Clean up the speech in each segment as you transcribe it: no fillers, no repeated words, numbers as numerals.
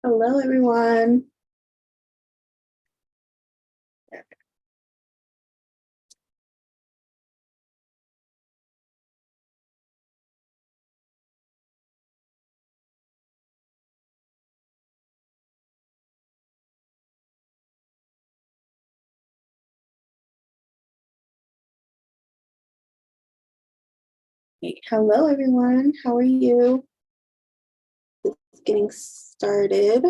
Hello, everyone. Hello, everyone. How are you? Just getting started.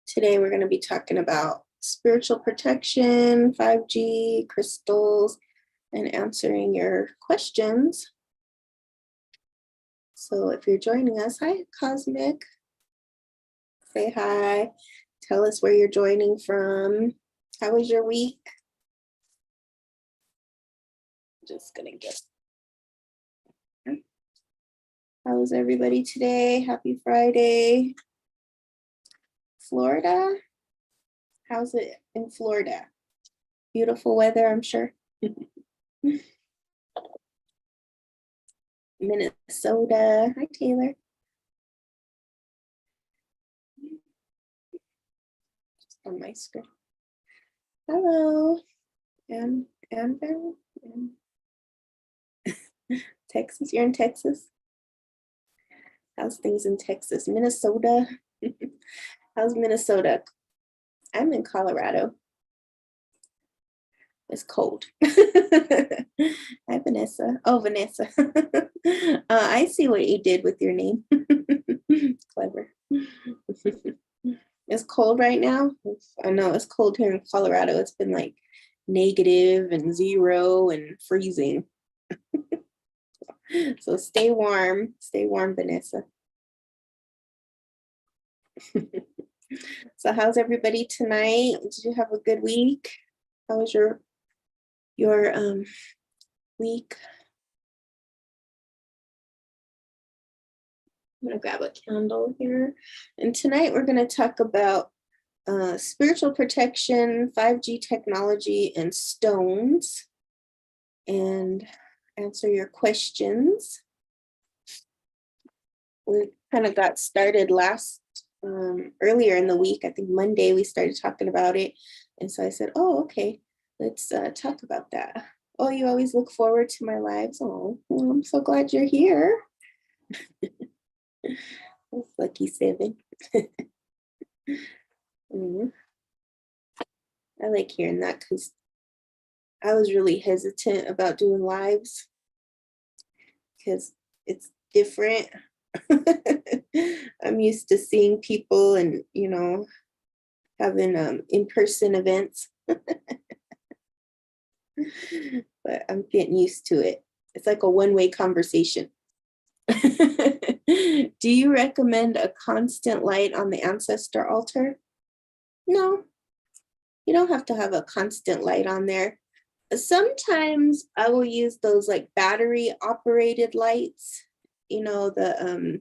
Today, we're going to be talking about spiritual protection, 5G, crystals, and answering your questions. So if you're joining us, hi, Cosmic. Say hi. Tell us where you're joining from. How was your week? Just going to get. How's everybody today? Happy Friday. Florida? How's it in Florida? Beautiful weather, I'm sure. Minnesota. Hi, Taylor. Just on my screen. Hello. And Texas. You're in Texas? How's things in Texas? Minnesota. How's Minnesota? I'm in Colorado. It's cold. Hi, Vanessa. Oh, Vanessa. I see what you did with your name. Clever. It's cold right now. I know it's cold here in Colorado. It's been like negative and 0 and freezing. So stay warm. Stay warm, Vanessa. So how's everybody tonight? Did you have a good week? How was your week? I'm gonna grab a candle here. And tonight we're gonna talk about spiritual protection, 5G technology, and stones, and answer your questions. We kind of got started earlier in the week. I think Monday we started talking about it. And so I said, oh, okay, let's talk about that. Oh, you always look forward to my lives. Oh, well, I'm so glad you're here. Lucky 7. I like hearing that because I was really hesitant about doing lives because it's different. I'm used to seeing people and, having in-person events. But I'm getting used to it. It's like a one-way conversation. Do you recommend a constant light on the ancestor altar? No, you don't have to have a constant light on there. Sometimes I will use those like battery operated lights, the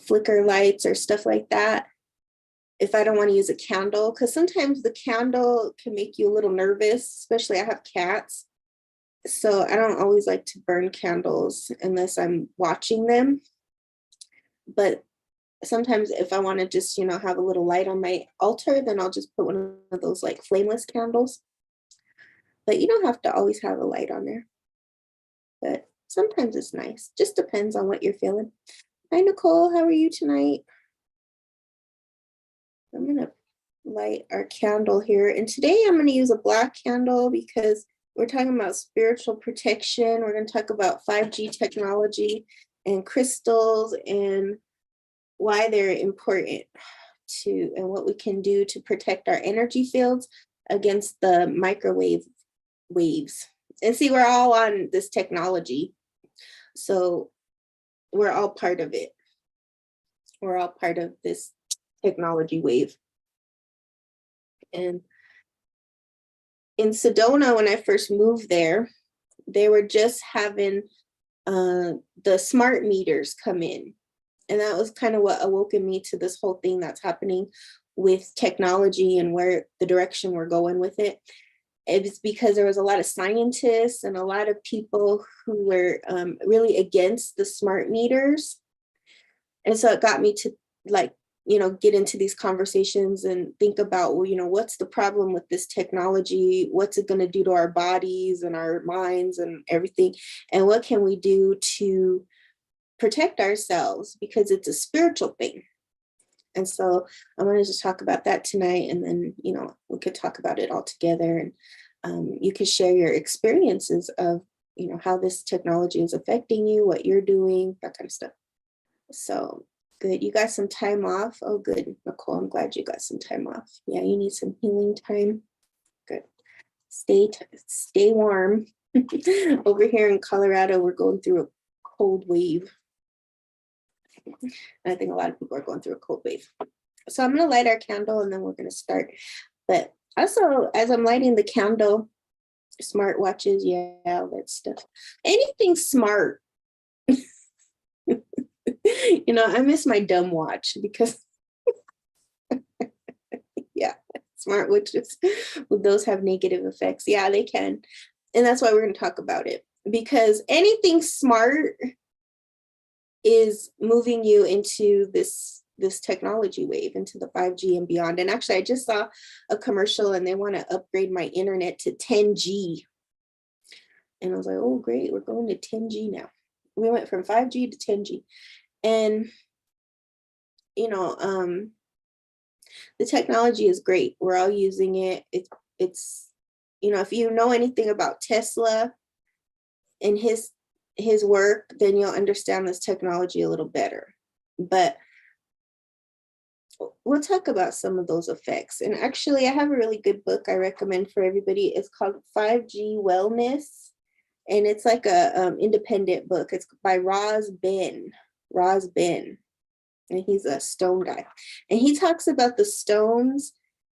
flicker lights or stuff like that. If I don't want to use a candle, because sometimes the candle can make you a little nervous, especially I have cats. So I don't always like to burn candles unless I'm watching them. But sometimes if I want to just, have a little light on my altar, then I'll just put one of those like flameless candles. But you don't have to always have a light on there. But sometimes it's nice. Just depends on what you're feeling. Hi, Nicole. How are you tonight? I'm going to light our candle here. And today I'm going to use a black candle because we're talking about spiritual protection. We're going to talk about 5G technology and crystals and why they're important and what we can do to protect our energy fields against the microwave waves. And see, we're all on this technology. So we're all part of it. We're all part of this technology wave. And in Sedona, when I first moved there, they were just having the smart meters come in. And that was kind of what awoken me to this whole thing that's happening with technology and where the direction we're going with it. It's because there was a lot of scientists and a lot of people who were really against the smart meters. And so it got me to like, get into these conversations and think about, well, what's the problem with this technology? What's it going to do to our bodies and our minds and everything? And what can we do to protect ourselves? Because it's a spiritual thing. And so I wanted to just talk about that tonight. And then, we could talk about it all together. And you could share your experiences of, how this technology is affecting you, what you're doing, that kind of stuff. So good. You got some time off? Oh, good. Nicole, I'm glad you got some time off. Yeah, you need some healing time. Good. Stay warm. Over here in Colorado, we're going through a cold wave. And I think a lot of people are going through a cold wave. So I'm going to light our candle and then we're going to start. But also, as I'm lighting the candle, smart watches, yeah, all that stuff. Anything smart. I miss my dumb watch because, yeah, smart watches, will those have negative effects? Yeah, they can. And that's why we're going to talk about it, because anything smart is moving you into this technology wave, into the 5G and beyond. And actually, I just saw a commercial and they want to upgrade my internet to 10G. And I was like, oh, great, we're going to 10G now. We went from 5G to 10G. And, the technology is great. We're all using it. It's, if you know anything about Tesla and his work, then you'll understand this technology a little better. But we'll talk about some of those effects. And actually, I have a really good book I recommend for everybody. It's called 5G Wellness. And it's like a independent book. It's by Roz Ben. And he's a stone guy. And he talks about the stones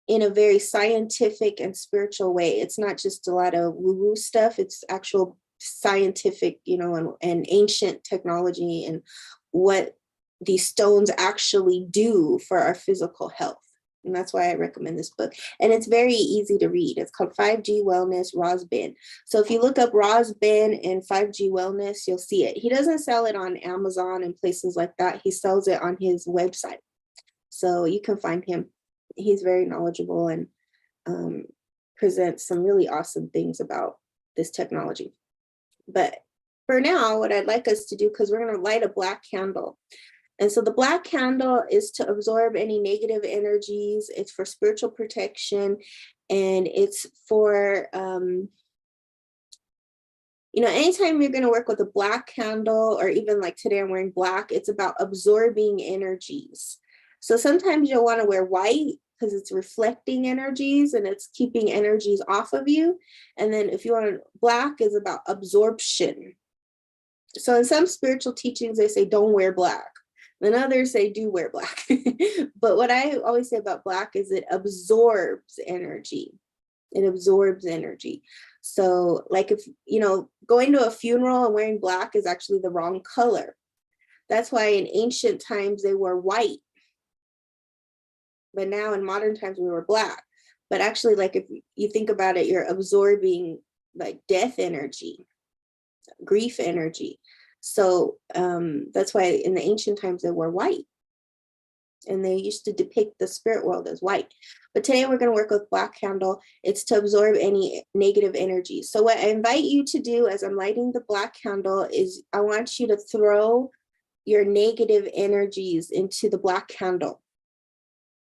in a very scientific and spiritual way. It's not just a lot of woo-woo stuff. It's actual scientific, and ancient technology and what these stones actually do for our physical health. And that's why I recommend this book. And it's very easy to read. It's called 5G Wellness, Roz Ben. So if you look up Roz Ben and 5G Wellness, you'll see it. He doesn't sell it on Amazon and places like that. He sells it on his website. So you can find him. He's very knowledgeable and presents some really awesome things about this technology. But for now, what I'd like us to do, because we're going to light a black candle. And so the black candle is to absorb any negative energies. It's for spiritual protection. And it's for, anytime you're going to work with a black candle, or even like today I'm wearing black, it's about absorbing energies. So sometimes you'll want to wear white because it's reflecting energies and it's keeping energies off of you. And then if you want, black is about absorption. So in some spiritual teachings, they say don't wear black. Then others say do wear black. But what I always say about black is it absorbs energy. It absorbs energy. So like if, going to a funeral and wearing black is actually the wrong color. That's why in ancient times they wore white. But now in modern times we wear black. But actually, like if you think about it, you're absorbing like death energy, grief energy. So that's why in the ancient times they were white. And they used to depict the spirit world as white. But today we're going to work with black candle. It's to absorb any negative energy. So what I invite you to do as I'm lighting the black candle is I want you to throw your negative energies into the black candle.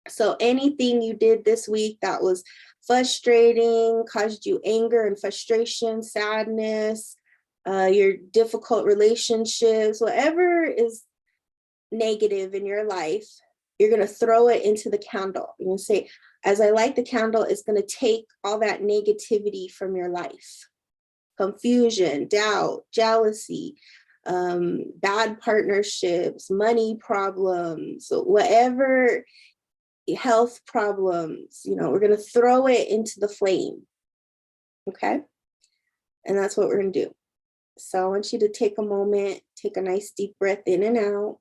So anything you did this week that was frustrating, caused you anger and frustration, sadness, your difficult relationships, whatever is negative in your life, you're going to throw it into the candle. You're going to say, as I light the candle, it's going to take all that negativity from your life. Confusion, doubt, jealousy, bad partnerships, money problems, whatever, health problems, we're going to throw it into the flame. Okay. And that's what we're going to do. So I want you to take a moment, take a nice deep breath in and out,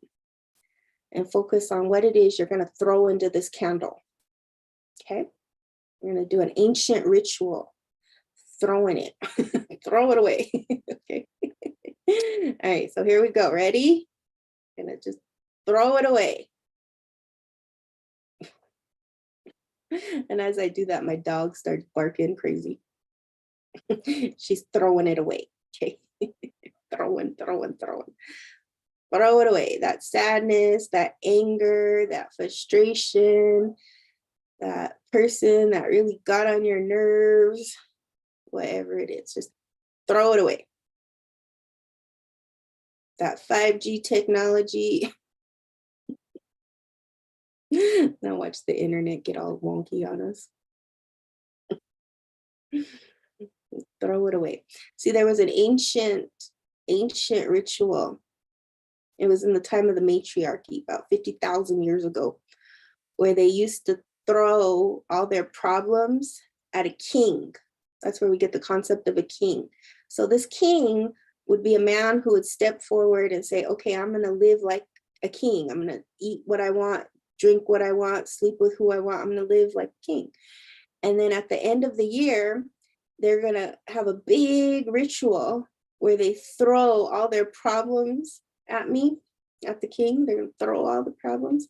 and focus on what it is you're going to throw into this candle. Okay. We're going to do an ancient ritual. throwing it. Throw it away. Okay. All right, so here we go. Ready? Gonna just throw it away. And as I do that, my dog starts barking crazy. She's throwing it away. Okay. Throwing. Throw it away. That sadness, that anger, that frustration, that person that really got on your nerves, whatever it is, just throw it away. That 5G technology. Now watch the internet get all wonky on us. Throw it away. See, there was an ancient ritual. It was in the time of the matriarchy, about 50,000 years ago, where they used to throw all their problems at a king. That's where we get the concept of a king. So this king would be a man who would step forward and say, okay, I'm going to live like a king. I'm going to eat what I want, drink what I want, sleep with who I want. I'm going to live like a king. And then at the end of the year, they're going to have a big ritual where they throw all their problems at me, at the king. They're going to throw all the problems.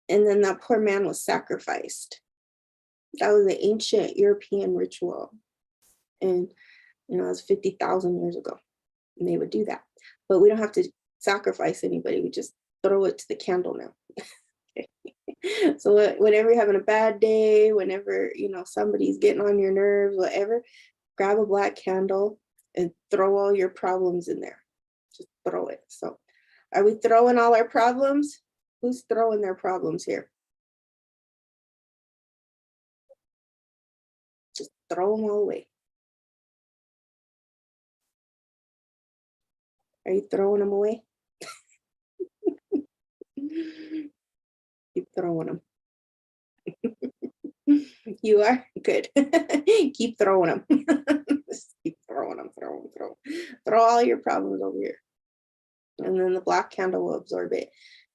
And then that poor man was sacrificed. That was an ancient European ritual. And, you know, it was 50,000 years ago. And they would do that. But we don't have to sacrifice anybody. We just throw it to the candle now. So whenever you're having a bad day, whenever, you know, somebody's getting on your nerves, whatever, grab a black candle and throw all your problems in there. Just throw it. So are we throwing all our problems? Who's throwing their problems here? Just throw them all away. Are you throwing them away? Keep throwing them. You are? Good. Keep throwing them. Just keep throwing them, throw all your problems over here. And then the black candle will absorb it.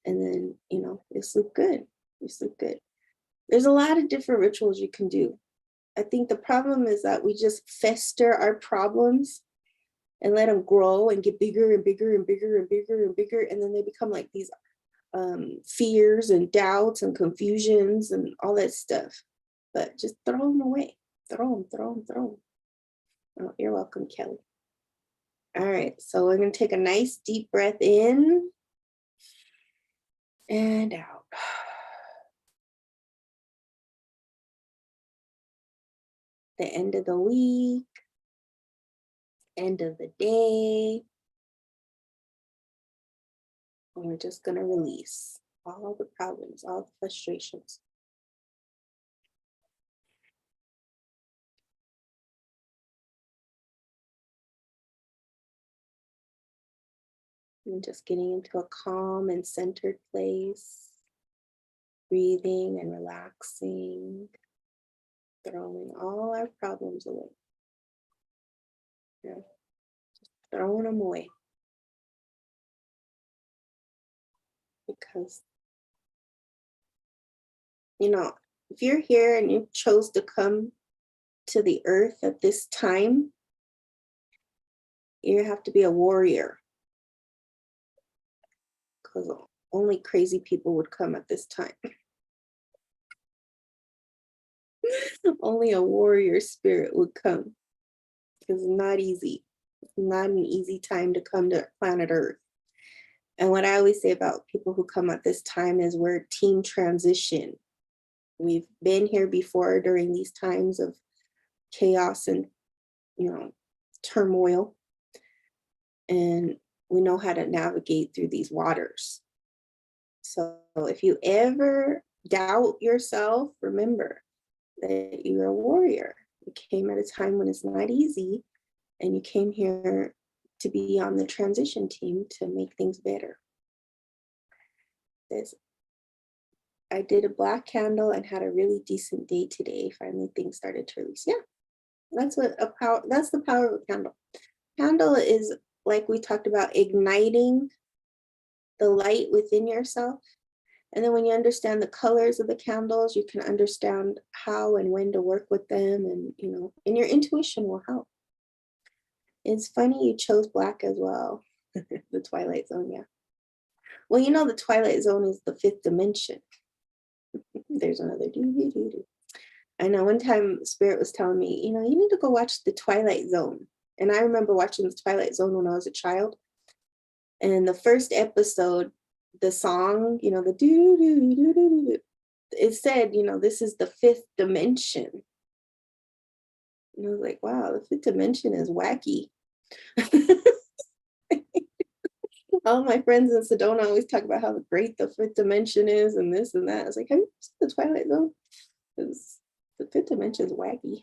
And then, you know, you'll sleep good. You sleep good. There's a lot of different rituals you can do. I think the problem is that we just fester our problems and let them grow and get bigger and bigger and bigger and bigger and bigger. And then they become like these fears and doubts and confusions and all that stuff. But just throw them away. Throw them. Oh, you're welcome, Kelly. All right, so we're going to take a nice deep breath in and out. The end of the week, end of the day. And we're just going to release all the problems, all the frustrations. And just getting into a calm and centered place, breathing and relaxing, throwing all our problems away. Yeah. Just throwing them away. Because, you know, if you're here and you chose to come to the earth at this time, you have to be a warrior. Because only crazy people would come at this time. Only a warrior spirit would come. Because it's not easy. It's not an easy time to come to planet Earth. And what I always say about people who come at this time is we're team transition. We've been here before during these times of chaos and, you know, turmoil. And we know how to navigate through these waters. So if you ever doubt yourself, remember that you're a warrior. You came at a time when it's not easy, and you came here to be on the transition team to make things better. I did a black candle and had a really decent day today. Finally, things started to release. Yeah, that's the power of a candle. Candle is, like we talked about, igniting the light within yourself And then when you understand the colors of the candles, you can understand how and when to work with them, and and your intuition will help. It's funny you chose black as well. The Twilight Zone, yeah. Well, the Twilight Zone is the fifth dimension. There's another doo doo doo doo. I know one time Spirit was telling me, you need to go watch the Twilight Zone. And I remember watching the Twilight Zone when I was a child. And the first episode, the song, the doo doo doo doo doo, it said, this is the fifth dimension. And I was like, wow, the fifth dimension is wacky. All my friends in Sedona always talk about how great the fifth dimension is and this and that. I was like, have you seen the Twilight Zone? Because the fifth dimension is wacky.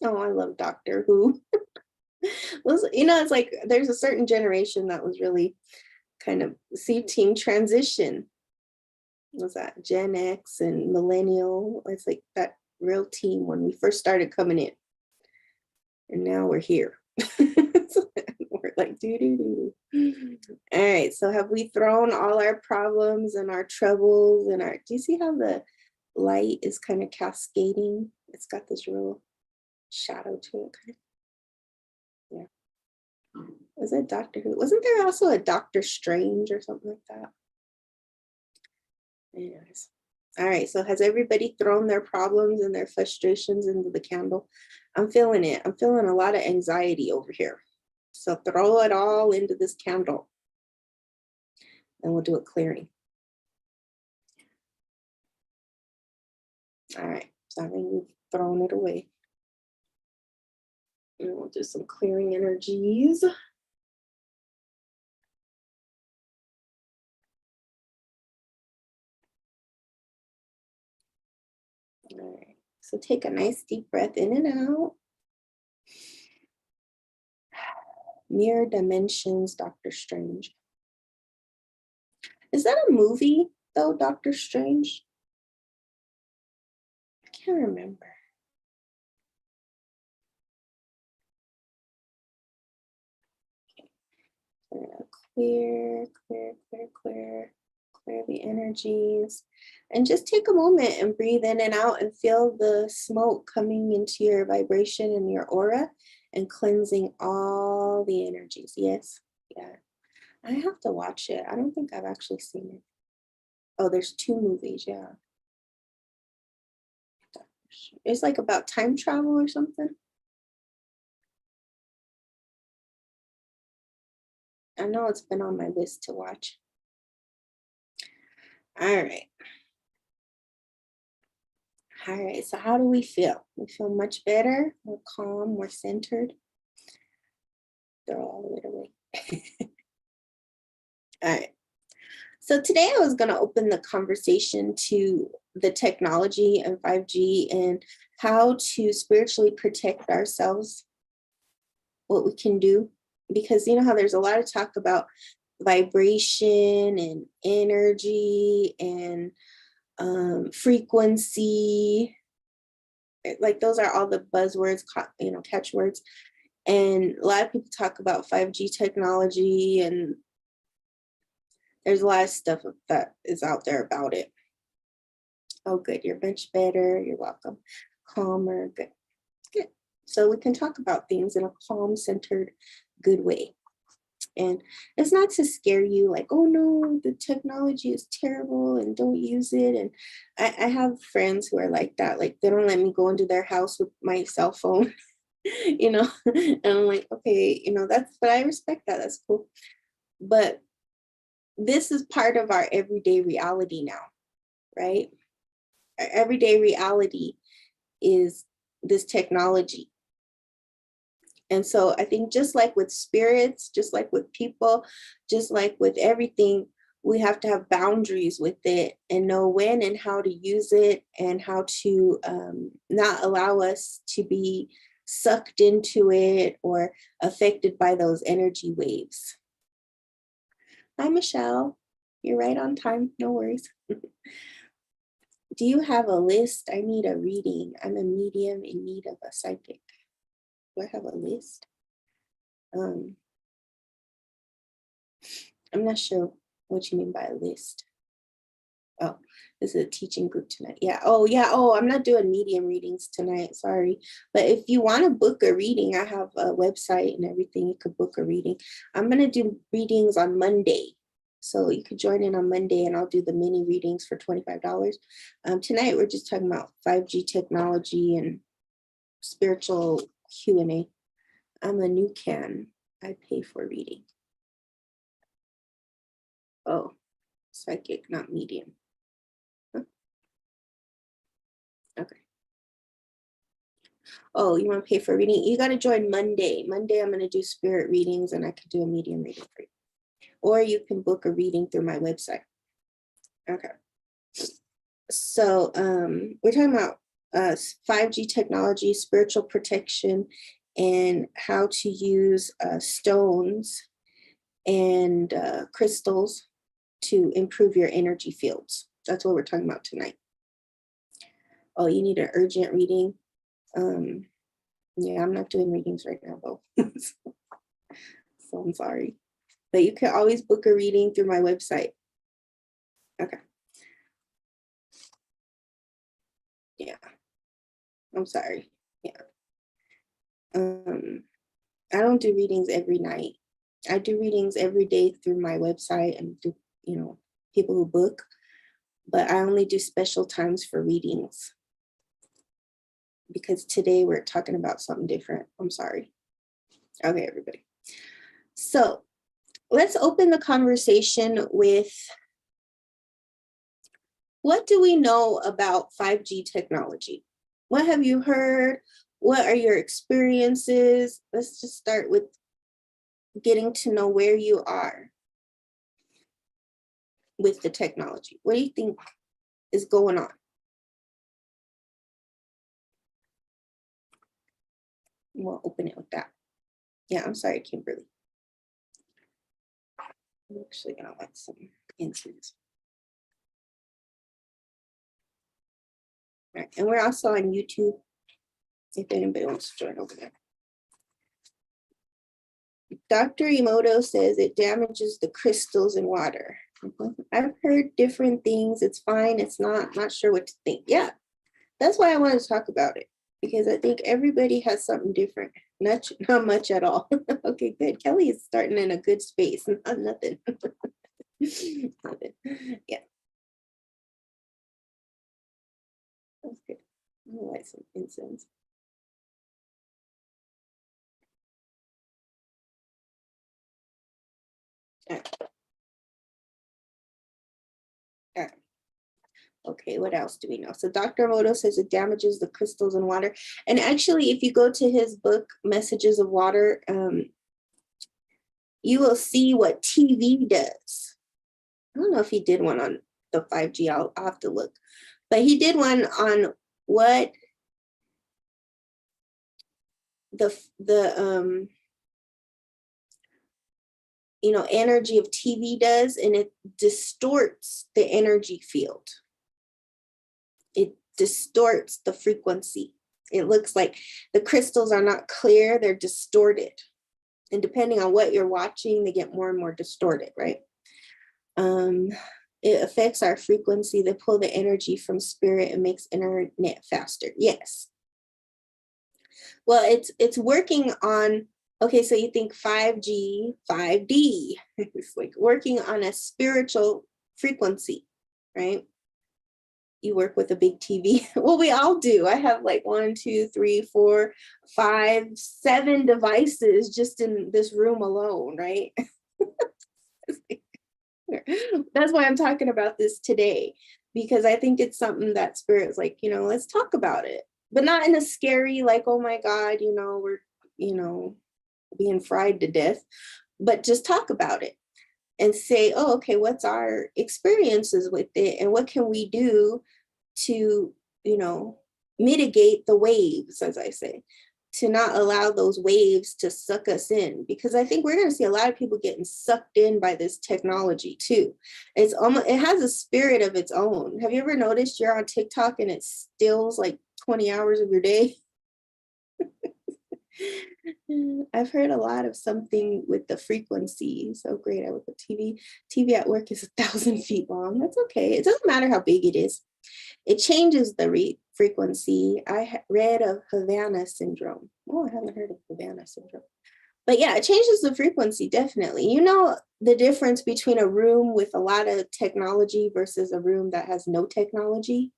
Oh, I love Doctor Who. It's like there's a certain generation that was really kind of team transition. Was that Gen X and millennial? It's like that real team when we first started coming in. And now we're here. We're like doo doo doo. All right, so have we thrown all our problems and our troubles and do you see how the light is kind of cascading? It's got this real shadow to it, kind of. Yeah. Was it Doctor Who? Wasn't there also a Doctor Strange or something like that? Anyways. All right, so has everybody thrown their problems and their frustrations into the candle? I'm feeling it. I'm feeling a lot of anxiety over here. So throw it all into this candle. And we'll do a clearing. All right, so I think we've thrown it away. And we'll do some clearing energies. All right, so take a nice deep breath in and out. Mirror Dimensions, Doctor Strange. Is that a movie, though, Doctor Strange? I can't remember. Okay. So we're gonna clear the energies. And just take a moment and breathe in and out and feel the smoke coming into your vibration and your aura and cleansing all the energies. Yes, yeah. I have to watch it. I don't think I've actually seen it. Oh, there's 2 movies, yeah. It's like about time travel or something. I know it's been on my list to watch. All right. All right, so how do we feel? We feel much better, more calm, more centered. Throw all of it away. All right. So today I was going to open the conversation to the technology and 5G and how to spiritually protect ourselves, what we can do. Because you know how there's a lot of talk about vibration and energy and frequency. Like those are all the buzzwords, catchwords. And a lot of people talk about 5G technology, and there's a lot of stuff that is out there about it. Oh, good. You're much better. You're welcome. Calmer. Good. Good. So we can talk about things in a calm, centered, good way. And it's not to scare you like, oh no, the technology is terrible and don't use it. And I have friends who are like that. Like they don't let me go into their house with my cell phone, and I'm like, okay, but I respect that. That's cool. But this is part of our everyday reality now, right? Our everyday reality is this technology. And so I think just like with spirits, just like with people, just like with everything, we have to have boundaries with it and know when and how to use it and how to not allow us to be sucked into it or affected by those energy waves. Hi, Michelle. You're right on time. No worries. Do you have a list? I need a reading. I'm a medium in need of a psychic. Do I have a list? I'm not sure what you mean by a list. Oh, this is a teaching group tonight. Yeah. Oh, yeah. Oh, I'm not doing medium readings tonight. Sorry. But if you want to book a reading, I have a website and everything. You could book a reading. I'm going to do readings on Monday. So you could join in on Monday and I'll do the mini readings for $25. Tonight, we're just talking about 5G technology and spiritual Q&A. I'm a new can. I pay for reading. Oh, psychic, not medium. Huh? Okay. Oh, you want to pay for reading? You got to join Monday. Monday, I'm going to do spirit readings and I could do a medium reading for you. Or you can book a reading through my website. Okay. So we're talking about 5G technology, spiritual protection, and how to use stones and crystals to improve your energy fields. That's what we're talking about tonight. Oh, you need an urgent reading. Yeah, I'm not doing readings right now though. So I'm sorry. But you can always book a reading through my website. Okay. Yeah. I'm sorry. Yeah. I don't do readings every night. I do readings every day through my website and do, people who book, but I only do special times for readings because today we're talking about something different. I'm sorry. Okay, everybody. So let's open the conversation with, what do we know about 5G technology? What have you heard? What are your experiences? Let's just start with getting to know where you are with the technology. What do you think is going on? We'll open it with that. Yeah, I'm sorry, Kimberly. I'm actually gonna let some incense. All right, and we're also on YouTube if anybody wants to join over there. Dr. Emoto says it damages the crystals in water. I've heard different things. It's fine. It's not sure what to think. Yeah, that's why I wanted to talk about it, because I think everybody has something different. Not much at all. Okay, good. Kelly is starting in a good space. Nothing. Nothing. Yeah. That's good. I like some incense. All right. All right. Okay, what else do we know? So Dr. Emoto says it damages the crystals in water. And actually, if you go to his book, Messages of Water, you will see what TV does. I don't know if he did one on the 5G. I'll have to look. But he did one on what the energy of TV does, and it distorts the energy field. It distorts the frequency. It looks like the crystals are not clear, they're distorted. And depending on what you're watching, they get more and more distorted, right? It affects our frequency. They pull the energy from spirit and makes internet faster. Yes. Well, it's working on, okay, so you think 5G, 5D. It's like working on a spiritual frequency, right? You work with a big TV. Well, we all do. I have like 1, 2, 3, 4, 5, 7 devices just in this room alone, right? That's why I'm talking about this today, because I think it's something that spirit's like, let's talk about it, but not in a scary, like, oh my God, we're, being fried to death, but just talk about it and say, oh, okay, what's our experiences with it and what can we do to, mitigate the waves, as I say, to not allow those waves to suck us in, because I think we're going to see a lot of people getting sucked in by this technology too. It's almost, it has a spirit of its own. Have you ever noticed you're on TikTok and it steals like 20 hours of your day? I've heard a lot of something with the frequency. So great. I would put TV at work is 1,000 feet long. That's okay. It doesn't matter how big it is. It changes the frequency. I read of Havana syndrome. Oh, I haven't heard of Havana syndrome. But yeah, it changes the frequency, definitely. You know the difference between a room with a lot of technology versus a room that has no technology?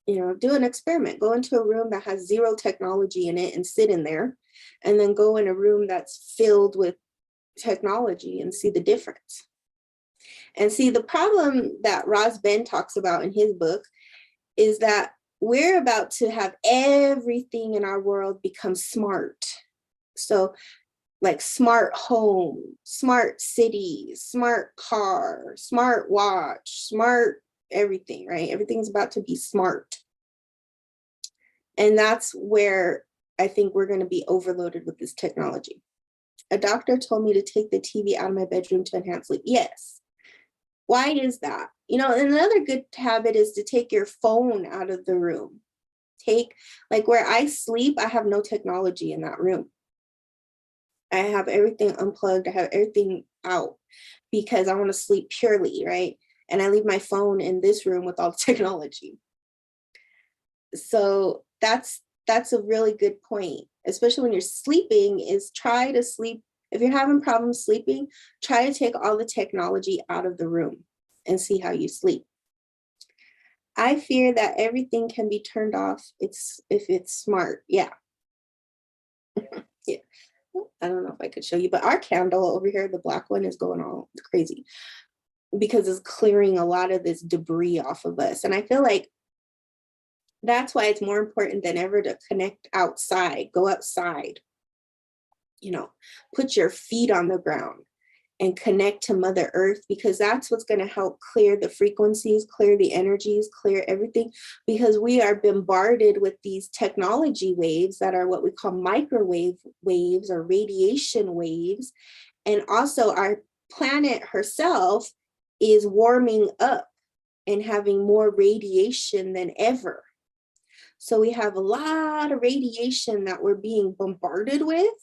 You know, do an experiment. Go into a room that has zero technology in it and sit in there, and then go in a room that's filled with technology and see the difference. And see, the problem that Ross Ben talks about in his book is that we're about to have everything in our world become smart. So like smart home, smart cities, smart car, smart watch, smart everything, right? Everything's about to be smart. And that's where I think we're going to be overloaded with this technology. A doctor told me to take the TV out of my bedroom to enhance sleep. Yes. Why is that? You know, another good habit is to take your phone out of the room. Like where I sleep, I have no technology in that room. I have everything unplugged. I have everything out because I want to sleep purely, right? And I leave my phone in this room with all the technology. So that's a really good point, especially when you're sleeping, is try to sleep. If you're having problems sleeping, try to take all the technology out of the room and see how you sleep. I fear that everything can be turned off if it's smart. Yeah. Yeah. I don't know if I could show you, but our candle over here, the black one, is going all crazy because it's clearing a lot of this debris off of us. And I feel like that's why it's more important than ever to connect outside, go outside, you know, put your feet on the ground and connect to Mother Earth, because that's what's going to help clear the frequencies, clear the energies, clear everything, because we are bombarded with these technology waves that are what we call microwave waves or radiation waves. And also our planet herself is warming up and having more radiation than ever. So we have a lot of radiation that we're being bombarded with.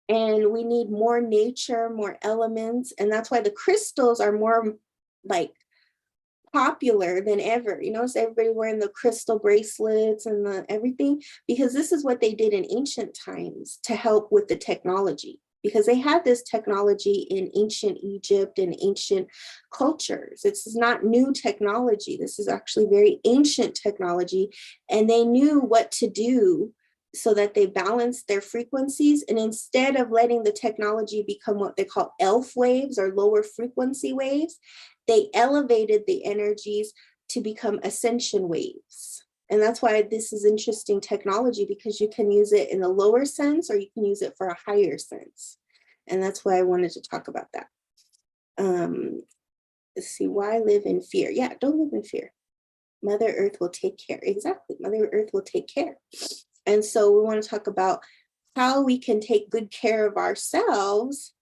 And we need more nature, more elements. And that's why the crystals are more like popular than ever. You notice everybody wearing the crystal bracelets and the everything, because this is what they did in ancient times to help with the technology, because they had this technology in ancient Egypt and ancient cultures. It's not new technology. This is actually very ancient technology. And they knew what to do so that they balanced their frequencies. And instead of letting the technology become what they call elf waves or lower frequency waves, they elevated the energies to become ascension waves. And that's why this is interesting technology, because you can use it in a lower sense or you can use it for a higher sense. And that's why I wanted to talk about that. Let's see, why live in fear? Yeah, don't live in fear. Mother Earth will take care. Exactly, Mother Earth will take care. And so we want to talk about how we can take good care of ourselves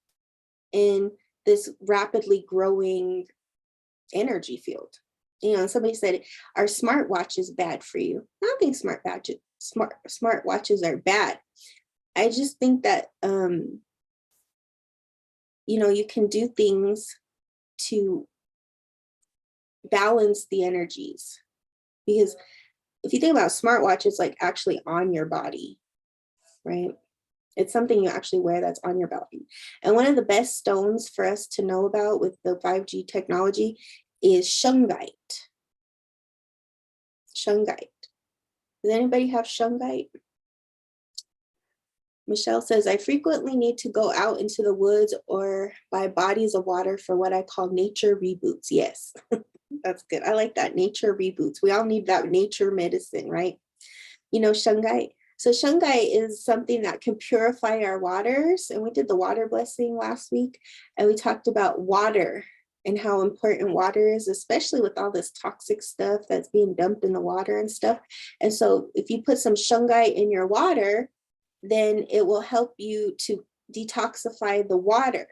in this rapidly growing energy field. You know, somebody said, "Are smartwatches bad for you?" I don't think smartwatches are bad. I just think that you know, you can do things to balance the energies, because if you think about smartwatch, it's like actually on your body, right? It's something you actually wear that's on your body. And one of the best stones for us to know about with the 5G technology is shungite. Shungite. Does anybody have shungite? Michelle says, I frequently need to go out into the woods or buy bodies of water for what I call nature reboots. Yes, that's good. I like that, nature reboots. We all need that nature medicine, right? You know, shungite. So shungite is something that can purify our waters. And we did the water blessing last week. And we talked about water and how important water is, especially with all this toxic stuff that's being dumped in the water and stuff. And so if you put some shungite in your water, then it will help you to detoxify the water.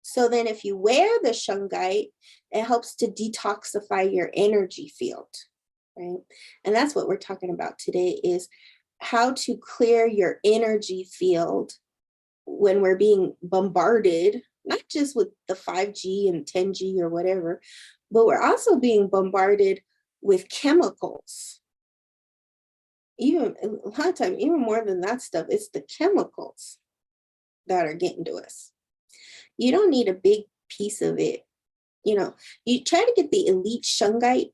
So then if you wear the shungite, it helps to detoxify your energy field, right? And that's what we're talking about today, is how to clear your energy field when we're being bombarded, not just with the 5G and 10G or whatever, but we're also being bombarded with chemicals. Even a lot of time, even more than that stuff, it's the chemicals that are getting to us. You don't need a big piece of it. You know, you try to get the elite shungite.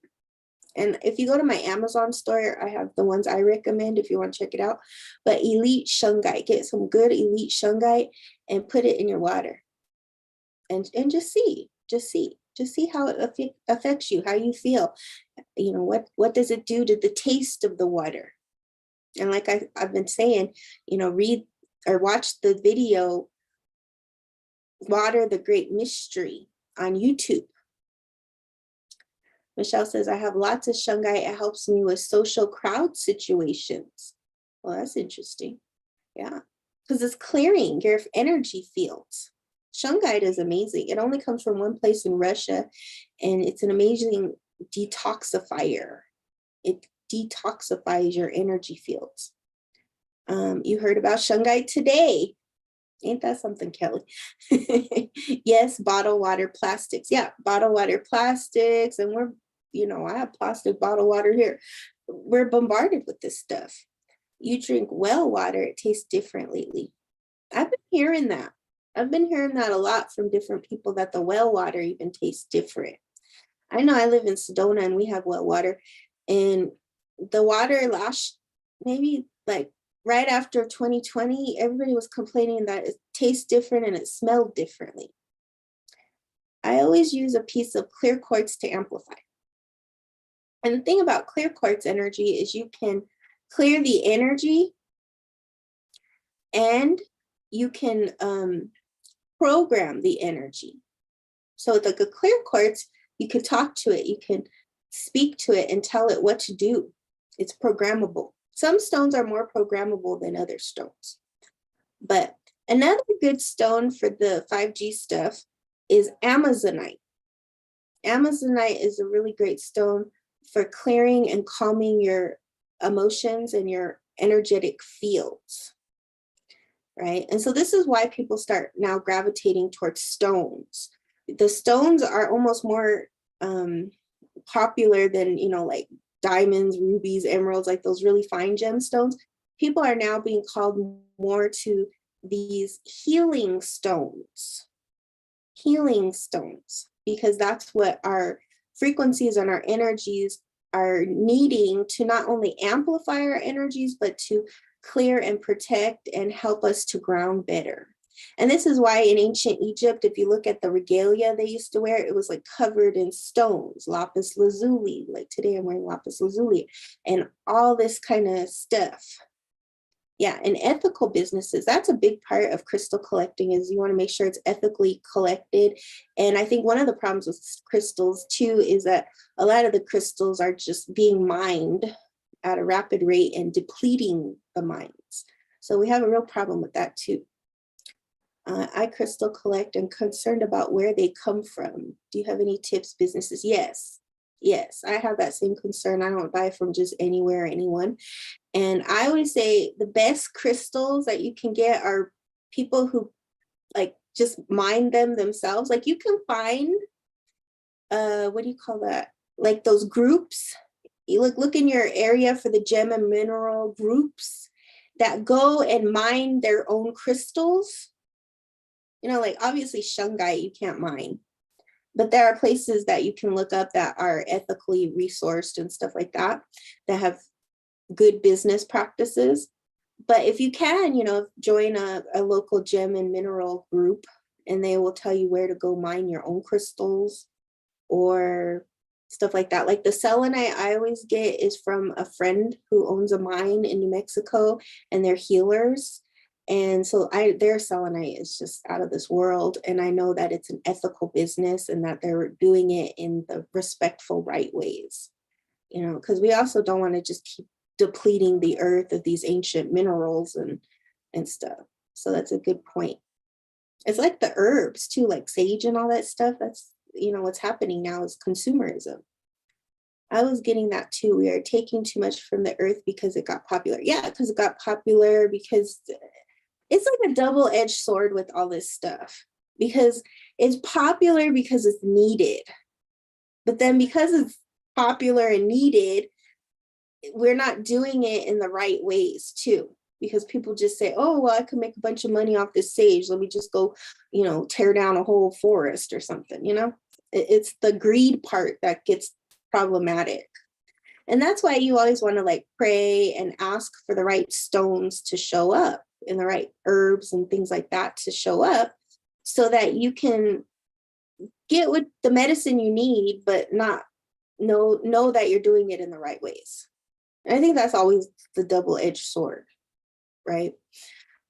And if you go to my Amazon store, I have the ones I recommend if you want to check it out. But elite shungite, get some good elite shungite and put it in your water. And just see how it affects you, how you feel. You know, what does it do to the taste of the water? And like I've been saying, you know, read or watch the video, Water, the Great Mystery on YouTube. Michelle says, I have lots of shungite. It helps me with social crowd situations. Well, that's interesting. Yeah, because it's clearing your energy fields. Shungite is amazing. It only comes from one place in Russia, and it's an amazing detoxifier. It detoxifies your energy fields. You heard about shungite today. Ain't that something, Kelly? Yes, bottled water plastics. Yeah, bottled water plastics. And we're, you know, I have plastic bottled water here. We're bombarded with this stuff. You drink well water, it tastes different lately. I've been hearing that. I've been hearing that a lot from different people, that the well water even tastes different. I know I live in Sedona and we have well water, and the water last, maybe like right after 2020, everybody was complaining that it tastes different and it smelled differently. I always use a piece of clear quartz to amplify. And the thing about clear quartz energy is you can clear the energy, and you can program the energy. So with like a clear quartz, you could talk to it, you can speak to it and tell it what to do. It's programmable. Some stones are more programmable than other stones. But another good stone for the 5G stuff is Amazonite. Amazonite is a really great stone for clearing and calming your emotions and your energetic fields, right? And so this is why people start now gravitating towards stones. The stones are almost more popular than, you know, like diamonds, rubies, emeralds, like those really fine gemstones. People are now being called more to these healing stones, because that's what our frequencies and our energies are needing to not only amplify our energies, but to clear and protect and help us to ground better. And this is why in ancient Egypt, if you look at the regalia they used to wear, it was like covered in stones, lapis lazuli. Like today I'm wearing lapis lazuli and all this kind of stuff. Yeah, and ethical businesses, that's a big part of crystal collecting, is you want to make sure it's ethically collected. And I think one of the problems with crystals too is that a lot of the crystals are just being mined at a rapid rate and depleting the mines. So we have a real problem with that too. I crystal collect and concerned about where they come from. Do you have any tips, businesses? Yes, I have that same concern. I don't buy from just anywhere, anyone. And I always say the best crystals that you can get are people who like just mine them themselves. Like you can find, what do you call that? Like those groups. You look in your area for the gem and mineral groups that go and mine their own crystals. You know, like obviously shungite you can't mine, but there are places that you can look up that are ethically resourced and stuff like that, that have good business practices. But if you can, you know, join a local gem and mineral group, and they will tell you where to go mine your own crystals or stuff like that. Like the selenite I always get is from a friend who owns a mine in New Mexico, and they're healers. And so their selenite is just out of this world. And I know that it's an ethical business and that they're doing it in the respectful, right ways, you know, because we also don't want to just keep depleting the earth of these ancient minerals and stuff. So that's a good point. It's like the herbs too, like sage and all that stuff. That's, you know, what's happening now is consumerism. I was getting that too. We are taking too much from the earth because it got popular. Yeah, because it got popular, because it's like a double-edged sword with all this stuff. Because it's popular because it's needed. But then because it's popular and needed, we're not doing it in the right ways too. Because people just say, oh, well, I could make a bunch of money off this sage. Let me just go, tear down a whole forest or something, It's the greed part that gets problematic. And that's why you always want to like pray and ask for the right stones to show up, and the right herbs and things like that to show up, so that you can get with the medicine you need, but not know that you're doing it in the right ways. And I think that's always the double-edged sword, right?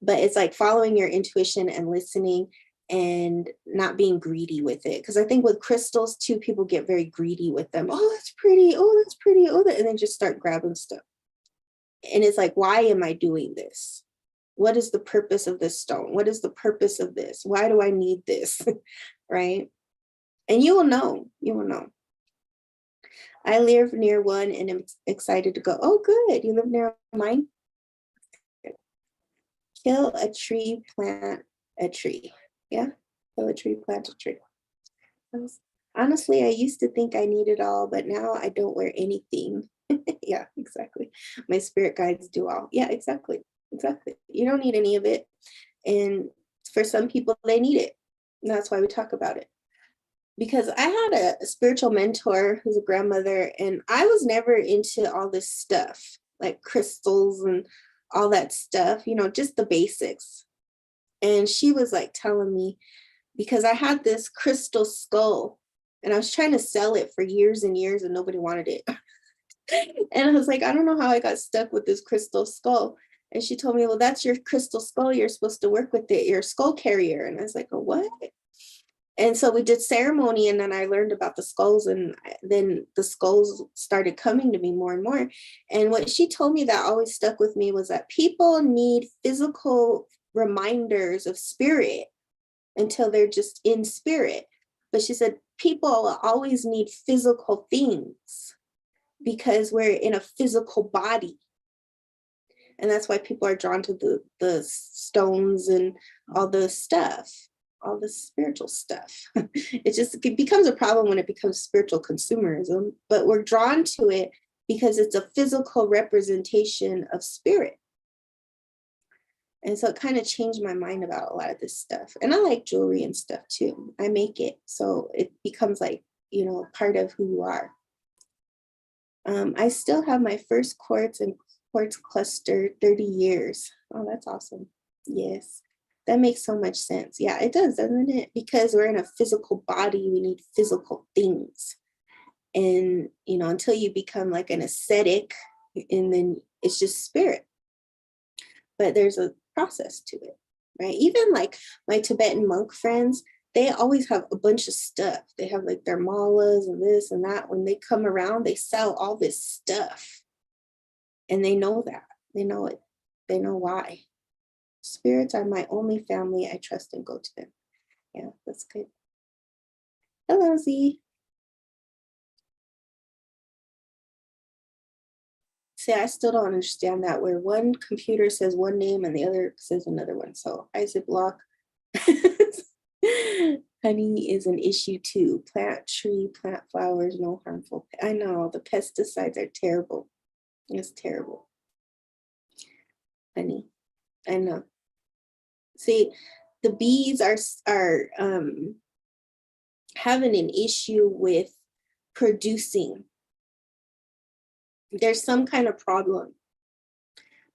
But it's like following your intuition and listening and not being greedy with it. Because I think with crystals too, people get very greedy with them. Oh, that's pretty. Oh, that's pretty. Oh, and then just start grabbing stuff. And it's like, why am I doing this? What is the purpose of this stone? What is the purpose of this? Why do I need this? Right? And you will know. You will know. I live near one and I'm excited to go. Oh, good. You live near mine? Kill a tree, plant a tree. Yeah, kill a tree, plant a tree. Honestly, I used to think I need it all, but now I don't wear anything. Yeah, exactly. My spirit guides do all. Yeah, exactly. Exactly. You don't need any of it. And for some people, they need it. And that's why we talk about it. Because I had a spiritual mentor who's a grandmother, and I was never into all this stuff, like crystals and all that stuff, just the basics. And she was like telling me, because I had this crystal skull and I was trying to sell it for years and years and nobody wanted it. And I was like, I don't know how I got stuck with this crystal skull. And she told me, well, that's your crystal skull. You're supposed to work with it. You're a skull carrier. And I was like, oh, what? And so we did ceremony, and then I learned about the skulls, and then the skulls started coming to me more and more. And what she told me that always stuck with me was that people need physical reminders of spirit until they're just in spirit. But she said people always need physical things because we're in a physical body. And that's why people are drawn to the stones and all the stuff, all the spiritual stuff. It becomes a problem when it becomes spiritual consumerism, but we're drawn to it because it's a physical representation of spirit. And so it kind of changed my mind about a lot of this stuff. And I like jewelry and stuff too. I make it, so it becomes like, part of who you are. I still have my first quartz and quartz cluster, 30 years. Oh, that's awesome. Yes. That makes so much sense. Yeah, it does, doesn't it? Because we're in a physical body, we need physical things. And, until you become like an ascetic, and then it's just spirit. But there's a process to it, right? Even like my Tibetan monk friends, they always have a bunch of stuff. They have like their malas and this and that. When they come around, they sell all this stuff. And they know that. They know it. They know why. Spirits are my only family. I trust and go to them. Yeah, that's good. Hello, Z. See, I still don't understand that, where one computer says one name and the other says another one. So Isaac Block. Honey is an issue too. Plant tree, plant flowers, no harmful. I know the pesticides are terrible. It's terrible. Honey, I know. See, the bees are having an issue with producing. There's some kind of problem.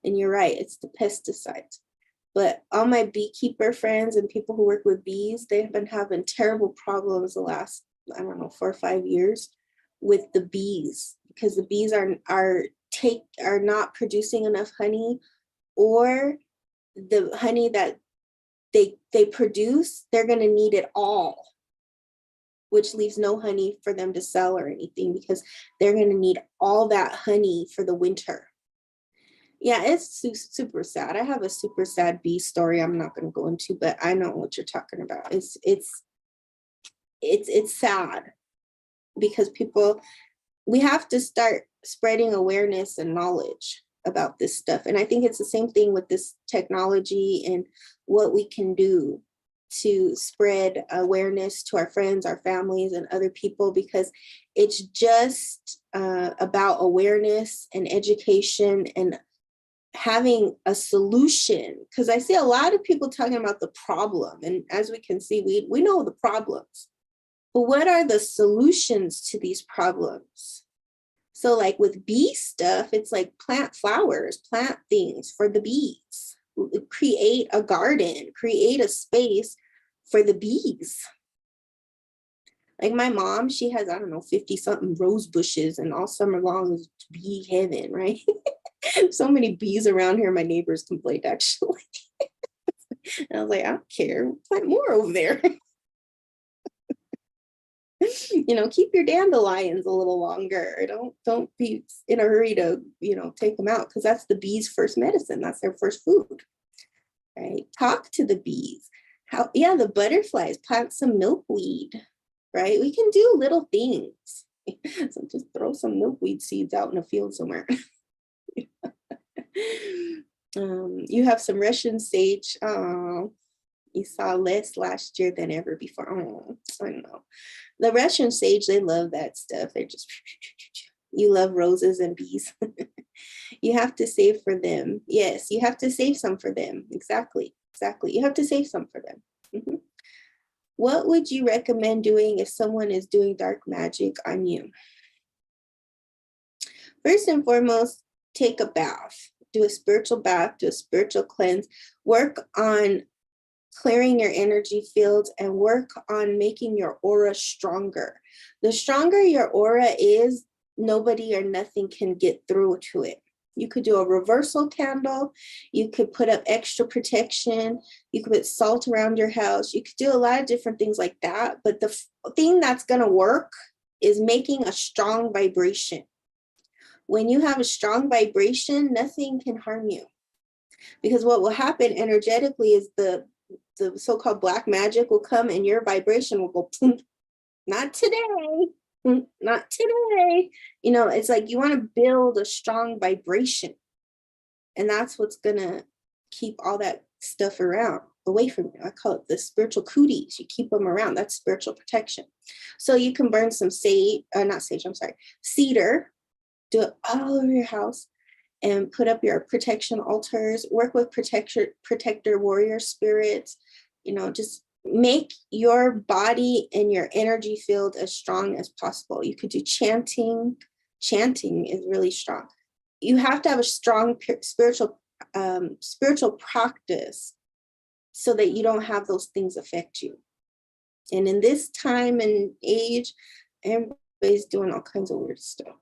And you're right, it's the pesticides. But all my beekeeper friends and people who work with bees, they've been having terrible problems the last, 4 or 5 years with the bees, because the bees are not producing enough honey, or the honey that they produce, they're going to need it all, which leaves no honey for them to sell or anything, because they're going to need all that honey for the winter. Yeah, it's super sad. I have a super sad bee story I'm not going to go into, but I know what you're talking about. It's sad because people, we have to start spreading awareness and knowledge about this stuff. And I think it's the same thing with this technology and what we can do to spread awareness to our friends, our families, and other people, because it's just about awareness and education and having a solution. Because I see a lot of people talking about the problem, and as we can see, we know the problems, but what are the solutions to these problems? So like with bee stuff, it's like plant flowers, plant things for the bees, create a garden, create a space for the bees. Like my mom, she has, I don't know, 50 something rose bushes, and all summer long is bee heaven, right? So many bees around here, my neighbors complained actually. And I was like, I don't care, plant more over there. Keep your dandelions a little longer. Don't be in a hurry to, take them out, because that's the bees' first medicine. That's their first food, right? Talk to the bees. The butterflies, plant some milkweed, right? We can do little things. So just throw some milkweed seeds out in a field somewhere. You have some Russian sage. You saw less last year than ever before. Oh, I know. The Russian sage, they love that stuff. They're just, you love roses and bees. You have to save for them. Yes, you have to save some for them. Exactly. You have to save some for them. Mm-hmm. What would you recommend doing if someone is doing dark magic on you? First and foremost, take a bath. Do a spiritual bath, do a spiritual cleanse. Work on clearing your energy fields and work on making your aura stronger. The stronger your aura is, nobody or nothing can get through to it. You could do a reversal candle. You could put up extra protection. You could put salt around your house. You could do a lot of different things like that. But the thing that's going to work is making a strong vibration. When you have a strong vibration, nothing can harm you. Because what will happen energetically is the so-called black magic will come and your vibration will go, not today, not today. It's like you want to build a strong vibration. And that's what's going to keep all that stuff away from you. I call it the spiritual cooties. You keep them around. That's spiritual protection. So you can burn some cedar, do it all over your house, and put up your protection altars, work with protector warrior spirits, just make your body and your energy field as strong as possible. You could do chanting. Chanting is really strong. You have to have a strong spiritual practice so that you don't have those things affect you. And in this time and age, everybody's doing all kinds of weird stuff.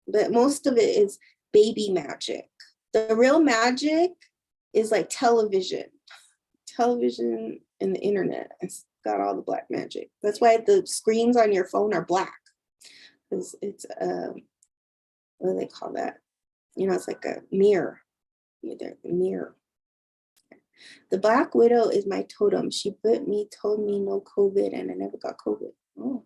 But most of it is baby magic. The real magic is like television and the internet. It's got all the black magic. That's why the screens on your phone are black, because it's what do they call that? It's like a mirror. Mirror. The Black Widow is my totem. She told me no COVID, and I never got COVID. Oh,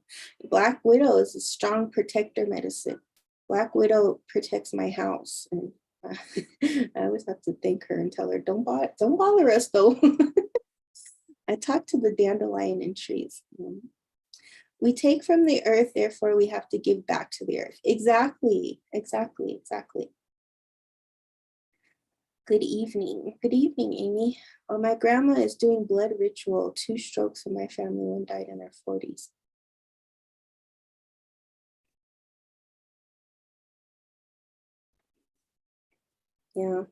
Black Widow is a strong protector medicine. Black Widow protects my house, and I always have to thank her and tell her, don't bother us though. I talk to the dandelion and trees. We take from the earth, therefore we have to give back to the earth. Exactly. Good evening, Amy. My grandma is doing blood ritual. 2 strokes in my family, 1 died in their 40s. Yeah.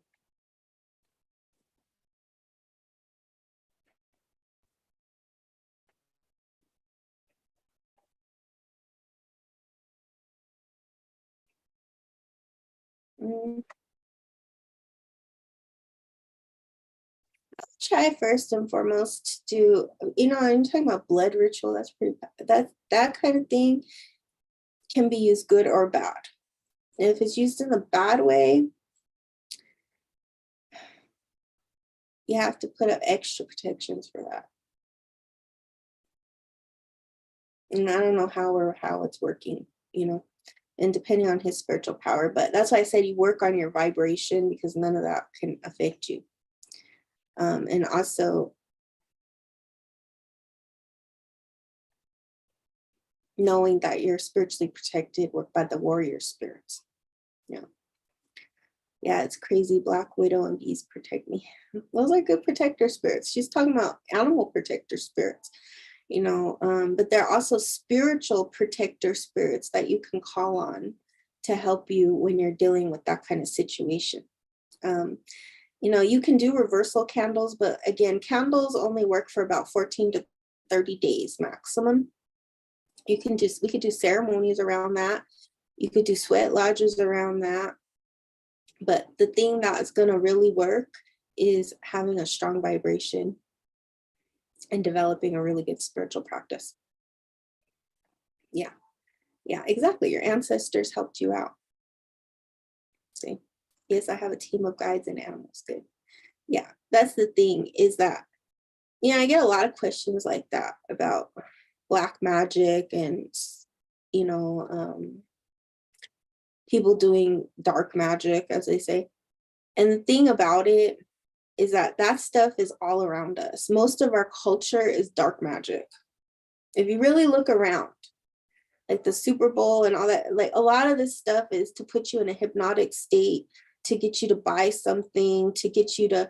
Try first and foremost to I'm talking about blood ritual. That's pretty bad. That kind of thing can be used good or bad. And if it's used in a bad way, you have to put up extra protections for that. And I don't know how it's working, and depending on his spiritual power. But that's why I said you work on your vibration, because none of that can affect you. And also knowing that you're spiritually protected by the warrior spirits. Yeah. Yeah, it's crazy. Black Widow and bees protect me. Those are good protector spirits. She's talking about animal protector spirits, but they're also spiritual protector spirits that you can call on to help you when you're dealing with that kind of situation. You can do reversal candles, but again, candles only work for about 14 to 30 days maximum. We could do ceremonies around that. You could do sweat lodges around that. But the thing that is going to really work is having a strong vibration and developing a really good spiritual practice. Yeah, exactly. Your ancestors helped you out. See, yes, I have a team of guides and animals. Good. Yeah, that's the thing, is that, I get a lot of questions like that about black magic and, people doing dark magic, as they say. And the thing about it is that stuff is all around us. Most of our culture is dark magic. If you really look around, like the Super Bowl and all that, like a lot of this stuff is to put you in a hypnotic state, to get you to buy something, to get you to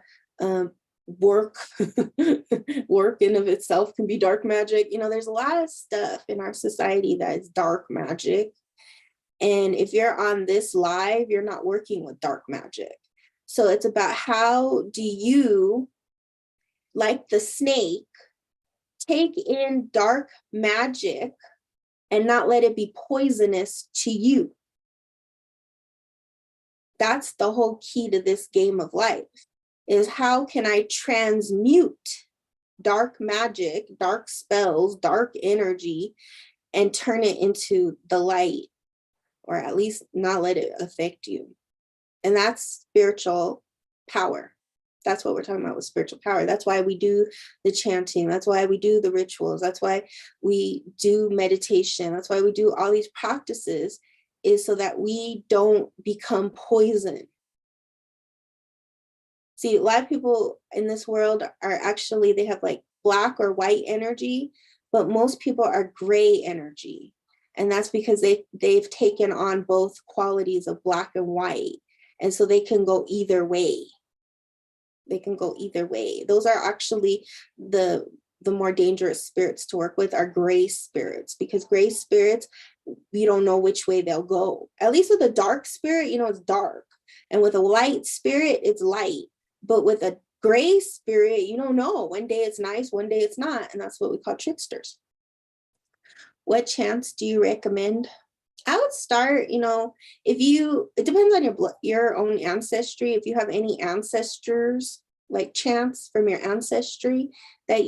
work. Work in of itself can be dark magic. There's a lot of stuff in our society that is dark magic. And if you're on this live, you're not working with dark magic. So it's about, how do you, like the snake, take in dark magic and not let it be poisonous to you? That's the whole key to this game of life, is how can I transmute dark magic, dark spells, dark energy, and turn it into the light, or at least not let it affect you. And that's spiritual power. That's what we're talking about with spiritual power. That's why we do the chanting. That's why we do the rituals. That's why we do meditation. That's why we do all these practices, is so that we don't become poison. See, a lot of people in this world are actually, they have like black or white energy, but most people are gray energy. And that's because they've taken on both qualities of black and white. And so they can go either way. Those are actually the more dangerous spirits to work with, are gray spirits, because gray spirits, we don't know which way they'll go. At least with a dark spirit, it's dark. And with a light spirit, it's light. But with a gray spirit, you don't know. One day it's nice, one day it's not. And that's what we call tricksters. What chants do you recommend? I would start, it depends on your own ancestry. If you have any ancestors, like chants from your ancestry that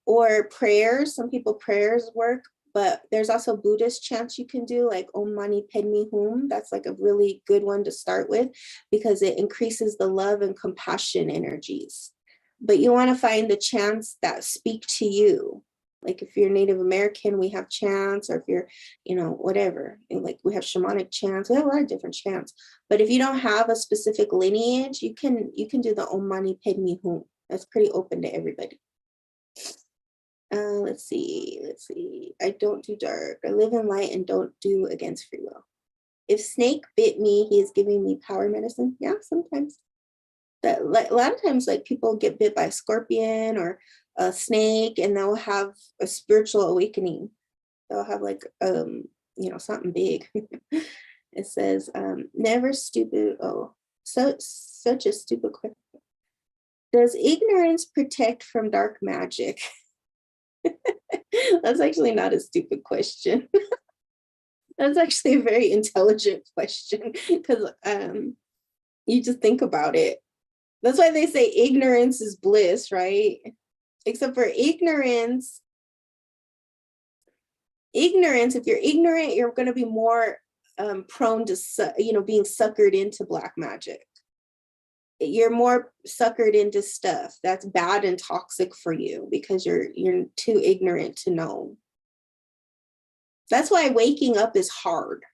or prayers. Some people prayers work, but there's also Buddhist chants you can do, like Om Mani Padme Hum. That's like a really good one to start with, because it increases the love and compassion energies. But you want to find the chants that speak to you. Like if you're Native American, we have chants, or if you're, whatever, like we have shamanic chants, we have a lot of different chants. But if you don't have a specific lineage, you can do the Om Mani Padme Hum. That's pretty open to everybody. Let's see. I don't do dark. I live in light and don't do against free will. If snake bit me, he is giving me power medicine. Yeah, sometimes. That, like, a lot of times, like, people get bit by a scorpion or a snake, and they'll have a spiritual awakening. They'll have like something big. It says, never stupid. Oh, such a stupid question. Does ignorance protect from dark magic? That's actually not a stupid question. That's actually a very intelligent question, because you just think about it. That's why they say ignorance is bliss, right? Except for ignorance, if you're ignorant, you're going to be more prone to, being suckered into black magic. You're more suckered into stuff that's bad and toxic for you, because you're too ignorant to know. That's why waking up is hard.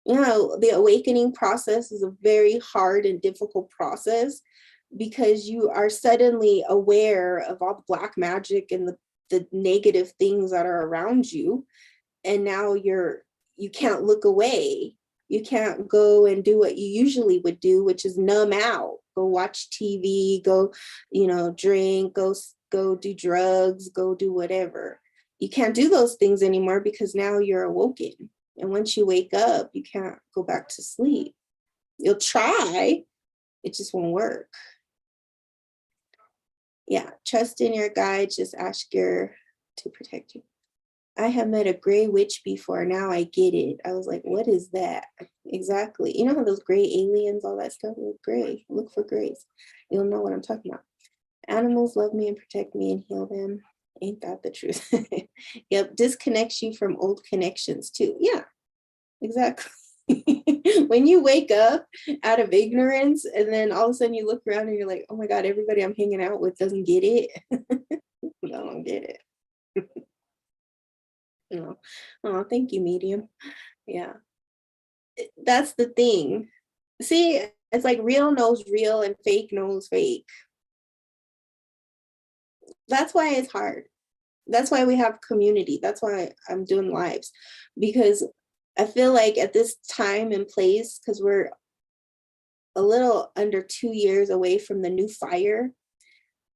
You know, the awakening process is a very hard and difficult process because you are suddenly aware of all the black magic and the negative things that are around you. And now you can't look away. You can't go and do what you usually would do, which is numb out, go watch TV, go, drink, go do drugs, go do whatever. You can't do those things anymore because now you're awoken. And once you wake up, you can't go back to sleep. You'll try, it just won't work. Yeah, trust in your guide, just ask to protect you. I have met a gray witch before. Now I get it. I was like, what is that? Exactly. You know how those gray aliens, all that stuff is gray. Look for grays. You'll know what I'm talking about. Animals love me and protect me and heal them. Ain't that the truth? Yep. Disconnects you from old connections too. Yeah, exactly. When you wake up out of ignorance and then all of a sudden you look around and you're like, oh my God, everybody I'm hanging out with doesn't get it. I don't get it. No. Oh, thank you, medium. Yeah. That's the thing. See, it's like real knows real and fake knows fake. That's why it's hard. That's why we have community. That's why I'm doing lives, because I feel like at this time and place, because we're a little under 2 years away from the new fire,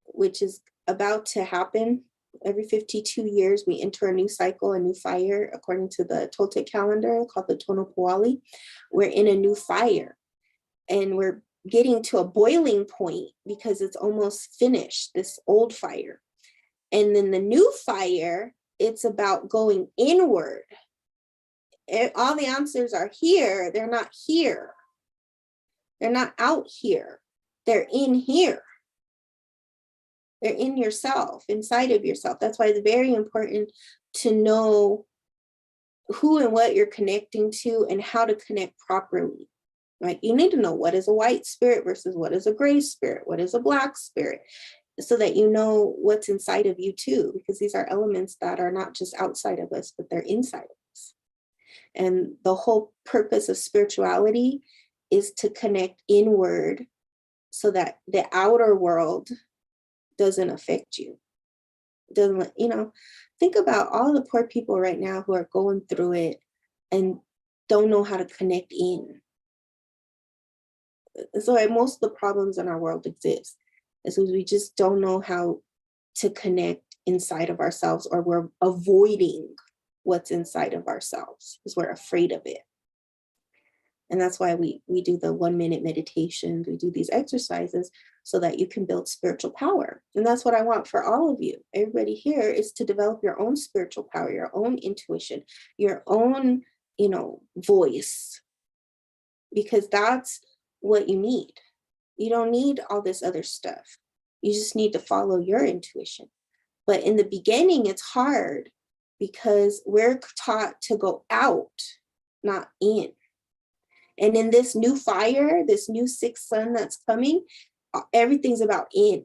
which is about to happen. Every 52 years, we enter a new cycle, a new fire, according to the Toltec calendar called the Tono Puali. We're in a new fire and we're getting to a boiling point because it's almost finished, this old fire. And then the new fire, it's about going inward. All the answers are here. They're not here. They're not out here. They're in here. They're in yourself, inside of yourself. That's why it's very important to know who and what you're connecting to and how to connect properly. Like, you need to know what is a white spirit versus what is a gray spirit, what is a black spirit, so that you know what's inside of you too, because these are elements that are not just outside of us, but they're inside of us. And the whole purpose of spirituality is to connect inward so that the outer world doesn't affect you. Doesn't, think about all the poor people right now who are going through it and don't know how to connect in. So most of the problems in our world exist is because we just don't know how to connect inside of ourselves, or we're avoiding what's inside of ourselves because we're afraid of it. And that's why we do the 1-minute meditations, we do these exercises so that you can build spiritual power. And that's what I want for all of you. Everybody here is to develop your own spiritual power, your own intuition, your own, voice, because that's what you need. You don't need all this other stuff. You just need to follow your intuition. But in the beginning, it's hard because we're taught to go out, not in. And in this new fire, this new sixth sun that's coming, everything's about in.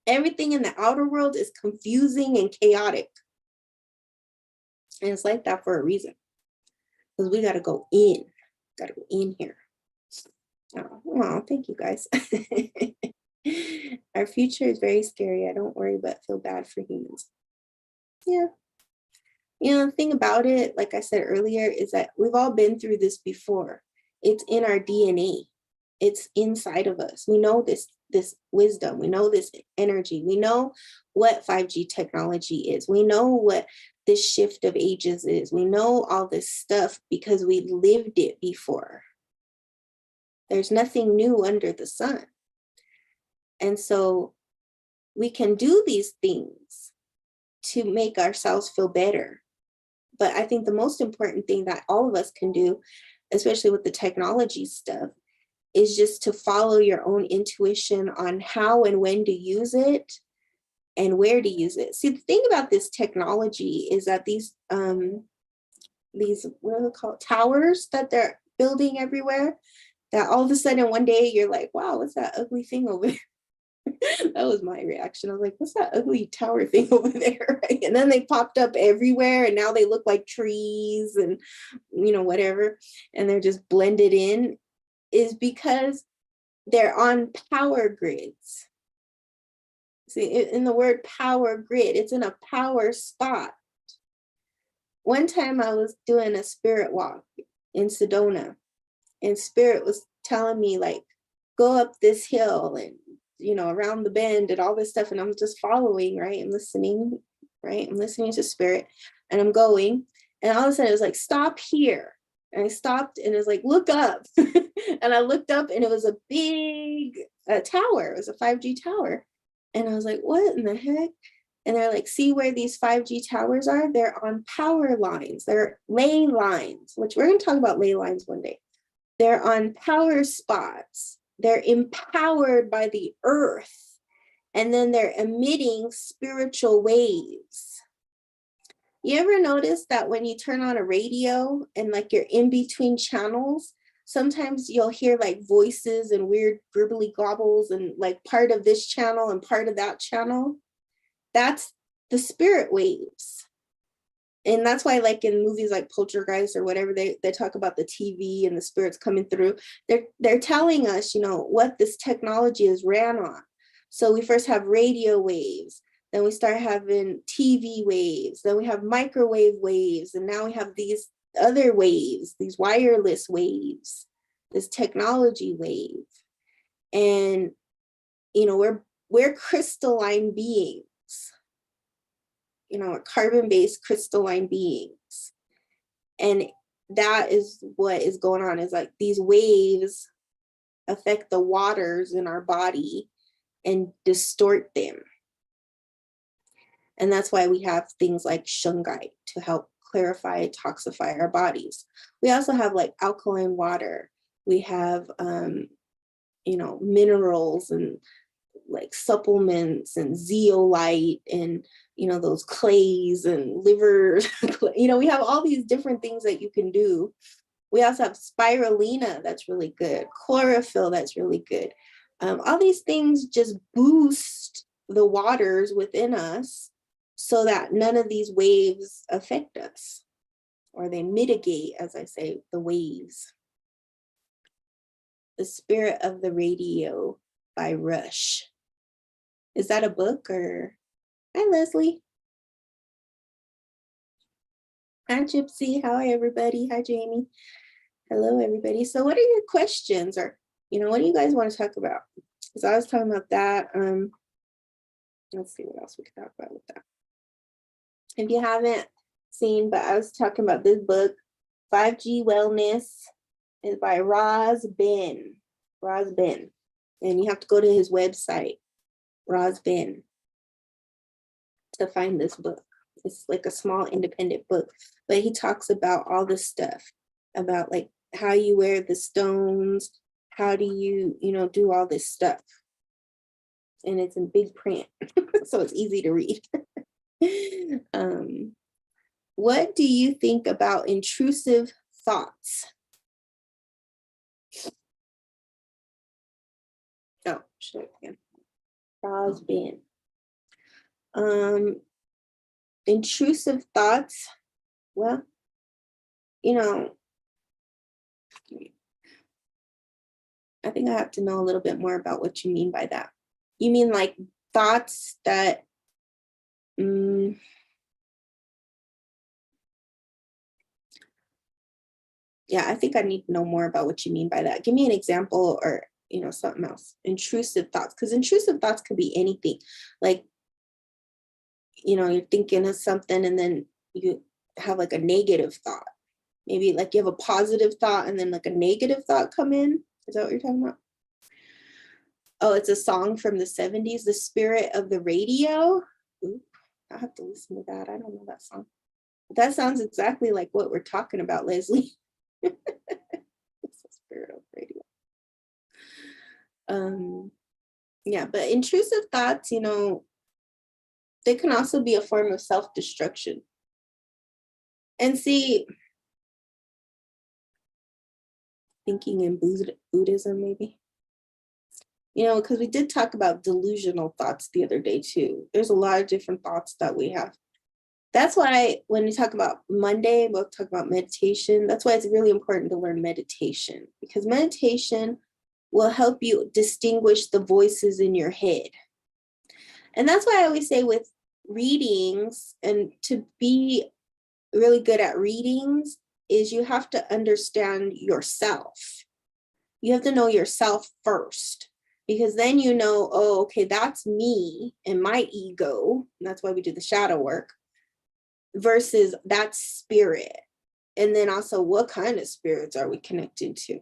Everything in the outer world is confusing and chaotic. And it's like that for a reason. Because we got to go in. Got to go in here. Oh, thank you guys. Our future is very scary. I don't worry, but feel bad for humans. Yeah. The thing about it, like I said earlier, is that we've all been through this before. It's in our DNA. It's inside of us. We know this wisdom. We know this energy. We know what 5G technology is. We know what this shift of ages is. We know all this stuff because we lived it before. There's nothing new under the sun. And so we can do these things to make ourselves feel better. But I think the most important thing that all of us can do, especially with the technology stuff, is just to follow your own intuition on how and when to use it and where to use it. See, the thing about this technology is that these what are they called, towers that they're building everywhere, that all of a sudden one day you're like, wow, what's that ugly thing over there? That was my reaction. I was like, what's that ugly tower thing over there? Right? And then they popped up everywhere and now they look like trees and, whatever. And they're just blended in, is because they're on power grids. See, in the word power grid, it's in a power spot. One time I was doing a spirit walk in Sedona, and spirit was telling me, like, go up this hill and, around the bend and all this stuff. And I'm just following, right? I'm listening, right? I'm listening to spirit and I'm going. And all of a sudden it was like, stop here. And I stopped and it was like, look up. And I looked up and it was a big tower. It was a 5G tower. And I was like, what in the heck? And they're like, see where these 5G towers are? They're on power lines. They're ley lines, which we're going to talk about ley lines one day. They're on power spots. They're empowered by the earth. And then they're emitting spiritual waves. You ever notice that when you turn on a radio and like you're in between channels, sometimes you'll hear like voices and weird gribbly gobbles and like part of this channel and part of that channel? That's the spirit waves. And that's why, like in movies like Poltergeist or whatever, they talk about the TV and the spirits coming through. They're telling us, what this technology is ran on. So we first have radio waves, then we start having TV waves, then we have microwave waves, and now we have these other waves, these wireless waves, this technology wave. And, we're crystalline beings. Carbon-based crystalline beings. And that is what is going on, is like these waves affect the waters in our body and distort them. And that's why we have things like shungite to help clarify, detoxify our bodies. We also have like alkaline water. We have, minerals and like supplements and zeolite and those clays and livers. We have all these different things that you can do. We also have spirulina that's really good, chlorophyll that's really good. All these things just boost the waters within us so that none of these waves affect us, or they mitigate, as I say, the waves. The Spirit of the Radio by Rush. Is that a book or? Hi, Leslie. Hi, Gypsy. Hi, everybody. Hi, Jamie. Hello, everybody. So what are your questions, or, what do you guys want to talk about? Because I was talking about that. Let's see what else we can talk about with that. If you haven't seen, but I was talking about this book, 5G Wellness, is by Roz Ben. Roz Ben. And you have to go to his website, Roz Ben, to find this book. It's like a small independent book, but he talks about all this stuff about like how you wear the stones, how do you, do all this stuff. And it's in big print, so it's easy to read. What do you think about intrusive thoughts? Oh, show it again. Roz Ben. Intrusive thoughts. Well, I think I have to know a little bit more about what you mean by that. You mean like thoughts that, yeah, I think I need to know more about what you mean by that. Give me an example, or, something else. Intrusive thoughts, because intrusive thoughts could be anything. Like, you're thinking of something and then you have like a negative thought. Maybe like you have a positive thought and then like a negative thought come in. Is that what you're talking about? Oh, it's a song from the 70s, The Spirit of the Radio. Ooh, I have to listen to that. I don't know that song. That sounds exactly like what we're talking about, Leslie. It's the Spirit of Radio. Yeah, but intrusive thoughts, they can also be a form of self-destruction. And see, thinking in Buddhism, maybe. You know, because we did talk about delusional thoughts the other day too. There's a lot of different thoughts that we have. That's why when we talk about Monday, we'll talk about meditation. That's why it's really important to learn meditation, because meditation will help you distinguish the voices in your head. And that's why I always say with readings, and to be really good at readings, is you have to understand yourself. You have to know yourself first, because then you know, oh, okay, that's me and my ego. And that's why we do the shadow work, versus that's spirit. And then also, what kind of spirits are we connected to?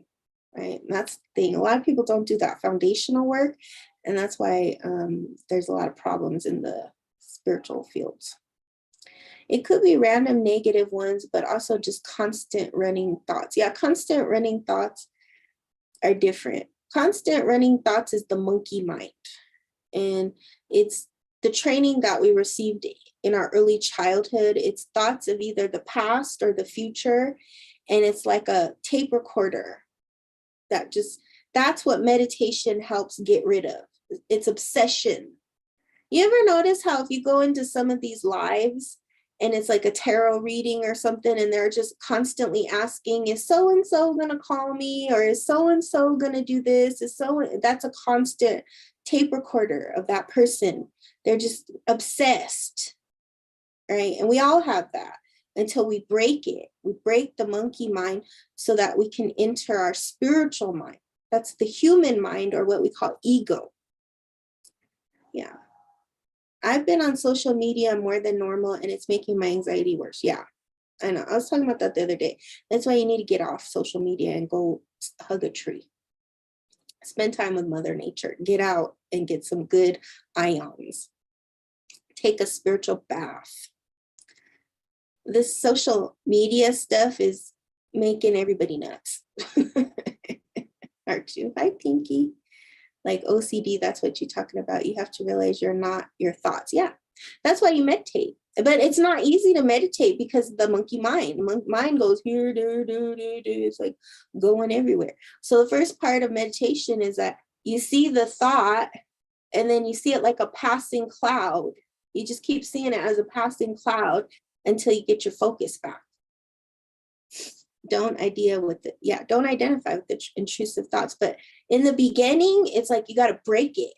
Right? And that's the thing. A lot of people don't do that foundational work. And that's why there's a lot of problems in the spiritual fields. It could be random negative ones, but also just constant running thoughts. Yeah, constant running thoughts are different. Constant running thoughts is the monkey mind. And it's the training that we received in our early childhood. It's thoughts of either the past or the future. And it's like a tape recorder that's what meditation helps get rid of. It's obsession. You ever notice how if you go into some of these lives and it's like a tarot reading or something, and they're just constantly asking, is so-and-so gonna call me? Or is so-and-so gonna do this? That's a constant tape recorder of that person. They're just obsessed, right? And we all have that until we break it. We break the monkey mind so that we can enter our spiritual mind. That's the human mind, or what we call ego. Yeah. I've been on social media more than normal, and it's making my anxiety worse. Yeah, I know. I was talking about that the other day. That's why you need to get off social media and go hug a tree. Spend time with Mother Nature. Get out and get some good ions. Take a spiritual bath. This social media stuff is making everybody nuts. Aren't you? Hi, Pinky. Like OCD, that's what you're talking about. You have to realize you're not your thoughts. Yeah, that's why you meditate. But it's not easy to meditate because the monkey mind goes here, do. It's like going everywhere. So the first part of meditation is that you see the thought, and then you see it like a passing cloud. You just keep seeing it as a passing cloud until you get your focus back. Don't identify with the intrusive thoughts. But in the beginning, it's like you got to break it.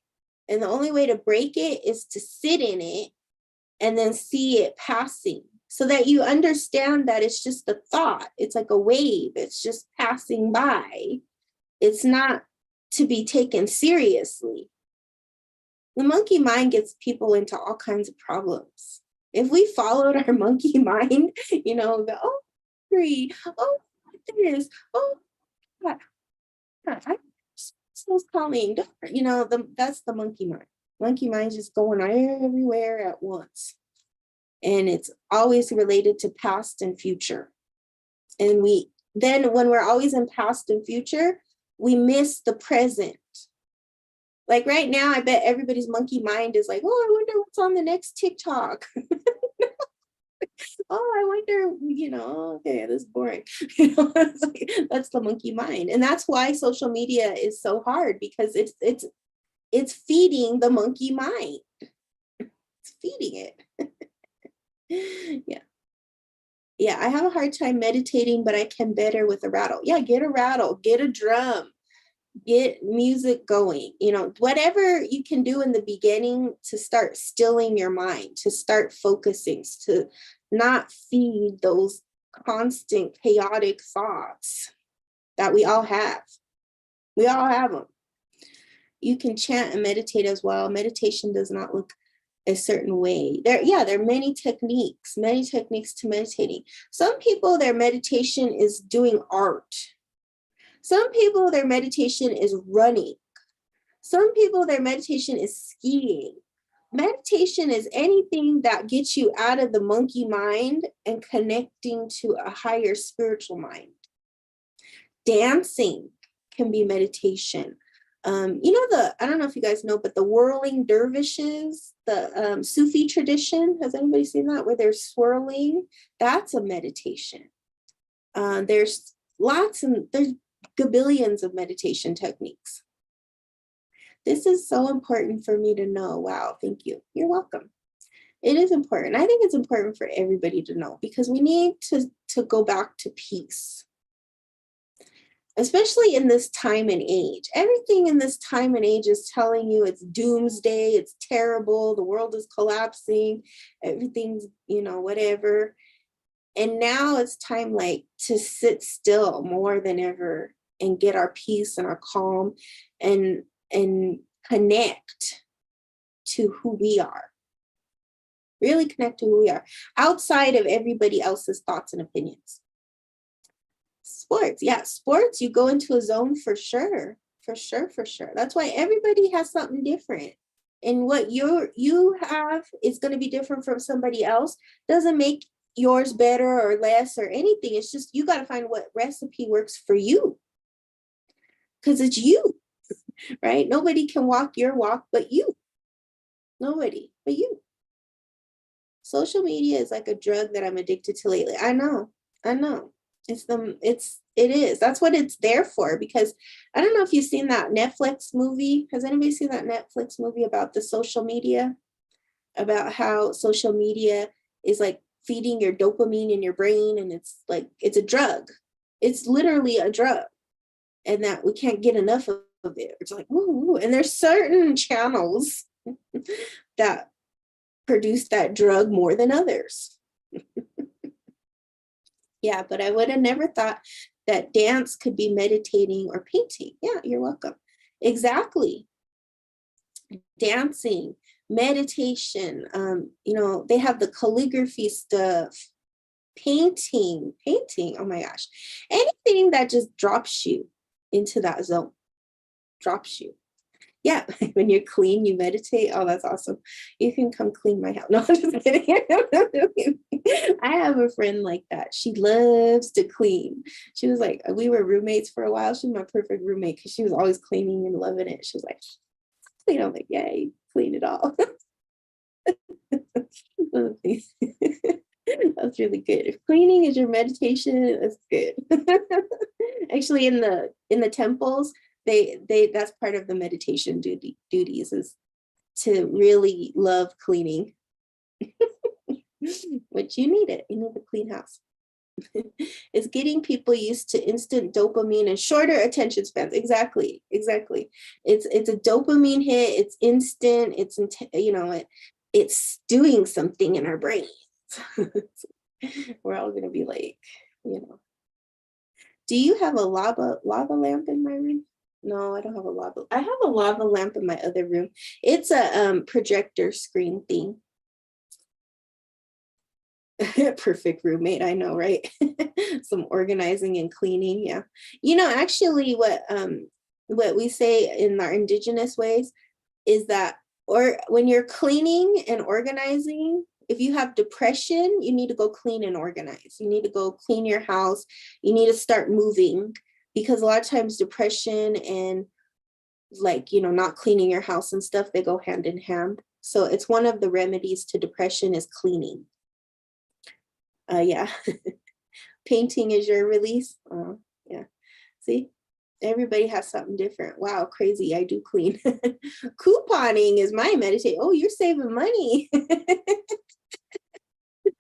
And the only way to break it is to sit in it and then see it passing, so that you understand that it's just a thought. It's like a wave. It's just passing by. It's not to be taken seriously. The monkey mind gets people into all kinds of problems. If we followed our monkey mind, oh, greed, oh, this, oh, God, so's calling, that's the monkey mind. Monkey mind's just going everywhere at once. And it's always related to past and future. And when we're always in past and future, we miss the present. Like right now, I bet everybody's monkey mind is like, oh, I wonder what's on the next TikTok. Oh, I wonder, okay, this is boring. That's the monkey mind. And that's why social media is so hard, because it's feeding the monkey mind. It's feeding it. Yeah. Yeah, I have a hard time meditating, but I can better with a rattle. Yeah, get a rattle, get a drum, get music going, whatever you can do in the beginning to start stilling your mind, to start focusing, to not feed those constant chaotic thoughts that we all have. We all have them. You can chant and meditate as well. Meditation does not look a certain way. There are many techniques to meditating. Some people, their meditation is doing art. Some people, their meditation is running. Some people, their meditation is skiing. Meditation is anything that gets you out of the monkey mind and connecting to a higher spiritual mind. Dancing can be meditation. I don't know if you guys know, but the whirling dervishes, the Sufi tradition, has anybody seen that, where they're swirling? That's a meditation. There's gabillions of meditation techniques. This is so important for me to know. Wow, thank you. You're welcome. It is important. I think it's important for everybody to know because we need to go back to peace, especially in this time and age. Everything in this time and age is telling you it's doomsday, it's terrible, the world is collapsing, everything's, whatever. And now it's time like to sit still more than ever and get our peace and our calm and connect to who we are. Really connect to who we are outside of everybody else's thoughts and opinions. Sports, yeah, sports, you go into a zone for sure. That's why everybody has something different. And what you have is going to be different from somebody else. Doesn't make yours better or less or anything. It's just you got to find what recipe works for you. Because it's you, right? Nobody can walk your walk but you. Nobody but you. Social media is like a drug that I'm addicted to lately. I know. It is. That's what it's there for, because I don't know if you've seen that Netflix movie. Has anybody seen that Netflix movie about the social media? About how social media is like feeding your dopamine in your brain, and it's like it's a drug. It's literally a drug, and that we can't get enough of it. It's like, ooh, and there's certain channels that produce that drug more than others. Yeah, but I would have never thought that dance could be meditating or painting. Yeah, you're welcome. Exactly. Dancing, meditation, they have the calligraphy stuff, painting. Oh my gosh. Anything that just drops you into that zone, drops you. Yeah, when you're clean, you meditate. Oh, that's awesome. You can come clean my house. No, I'm just kidding. I have a friend like that. She loves to clean. She was like, we were roommates for a while. She was my perfect roommate because she was always cleaning and loving it. She was like, clean. I'm like, yay, clean it all. That's really good. If cleaning is your meditation, that's good. Actually, in the temples, they that's part of the meditation duties is to really love cleaning. Which you need it. You need a clean house. It's getting people used to instant dopamine and shorter attention spans. Exactly. It's a dopamine hit. It's instant. It's doing something in our brains. We're all gonna be like, Do you have a lava lamp in my room? No, I don't have a lava. I have a lava lamp in my other room. It's a projector screen thing. Perfect roommate, I know, right? Some organizing and cleaning, yeah. Actually, what we say in our indigenous ways is that, or when you're cleaning and organizing, if you have depression, you need to go clean and organize. You need to go clean your house. You need to start moving, because a lot of times depression and not cleaning your house and stuff, they go hand in hand. So it's one of the remedies to depression is cleaning. Yeah. Painting is your release. Yeah. See, everybody has something different. Wow, crazy. I do clean. Couponing is my meditate. Oh, you're saving money.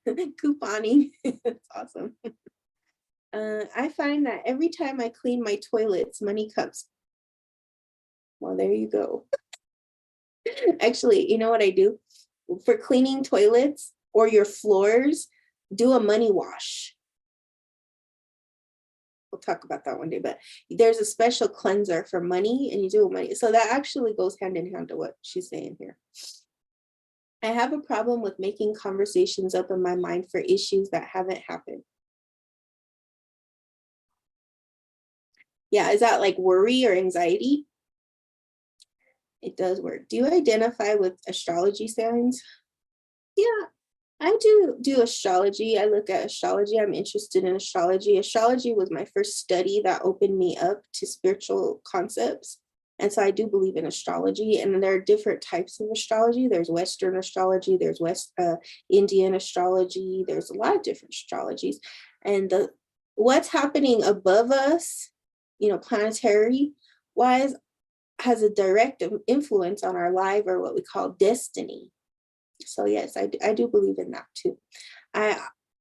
Couponing. That's awesome. I find that every time I clean my toilets, money comes. Well, there you go. Actually, you know what I do? For cleaning toilets or your floors, do a money wash. We'll talk about that one day, but there's a special cleanser for money, and you do money. So that actually goes hand in hand to what she's saying here. I have a problem with making conversations up in my mind for issues that haven't happened. Yeah, is that like worry or anxiety? It does work. Do you identify with astrology signs? Yeah, I do astrology. I look at astrology. I'm interested in astrology. Astrology was my first study that opened me up to spiritual concepts. And so I do believe in astrology. And there are different types of astrology. There's Western astrology, there's Indian astrology, there's a lot of different astrologies. And what's happening above us, planetary wise, has a direct influence on our life, or what we call destiny. So yes, I do believe in that too.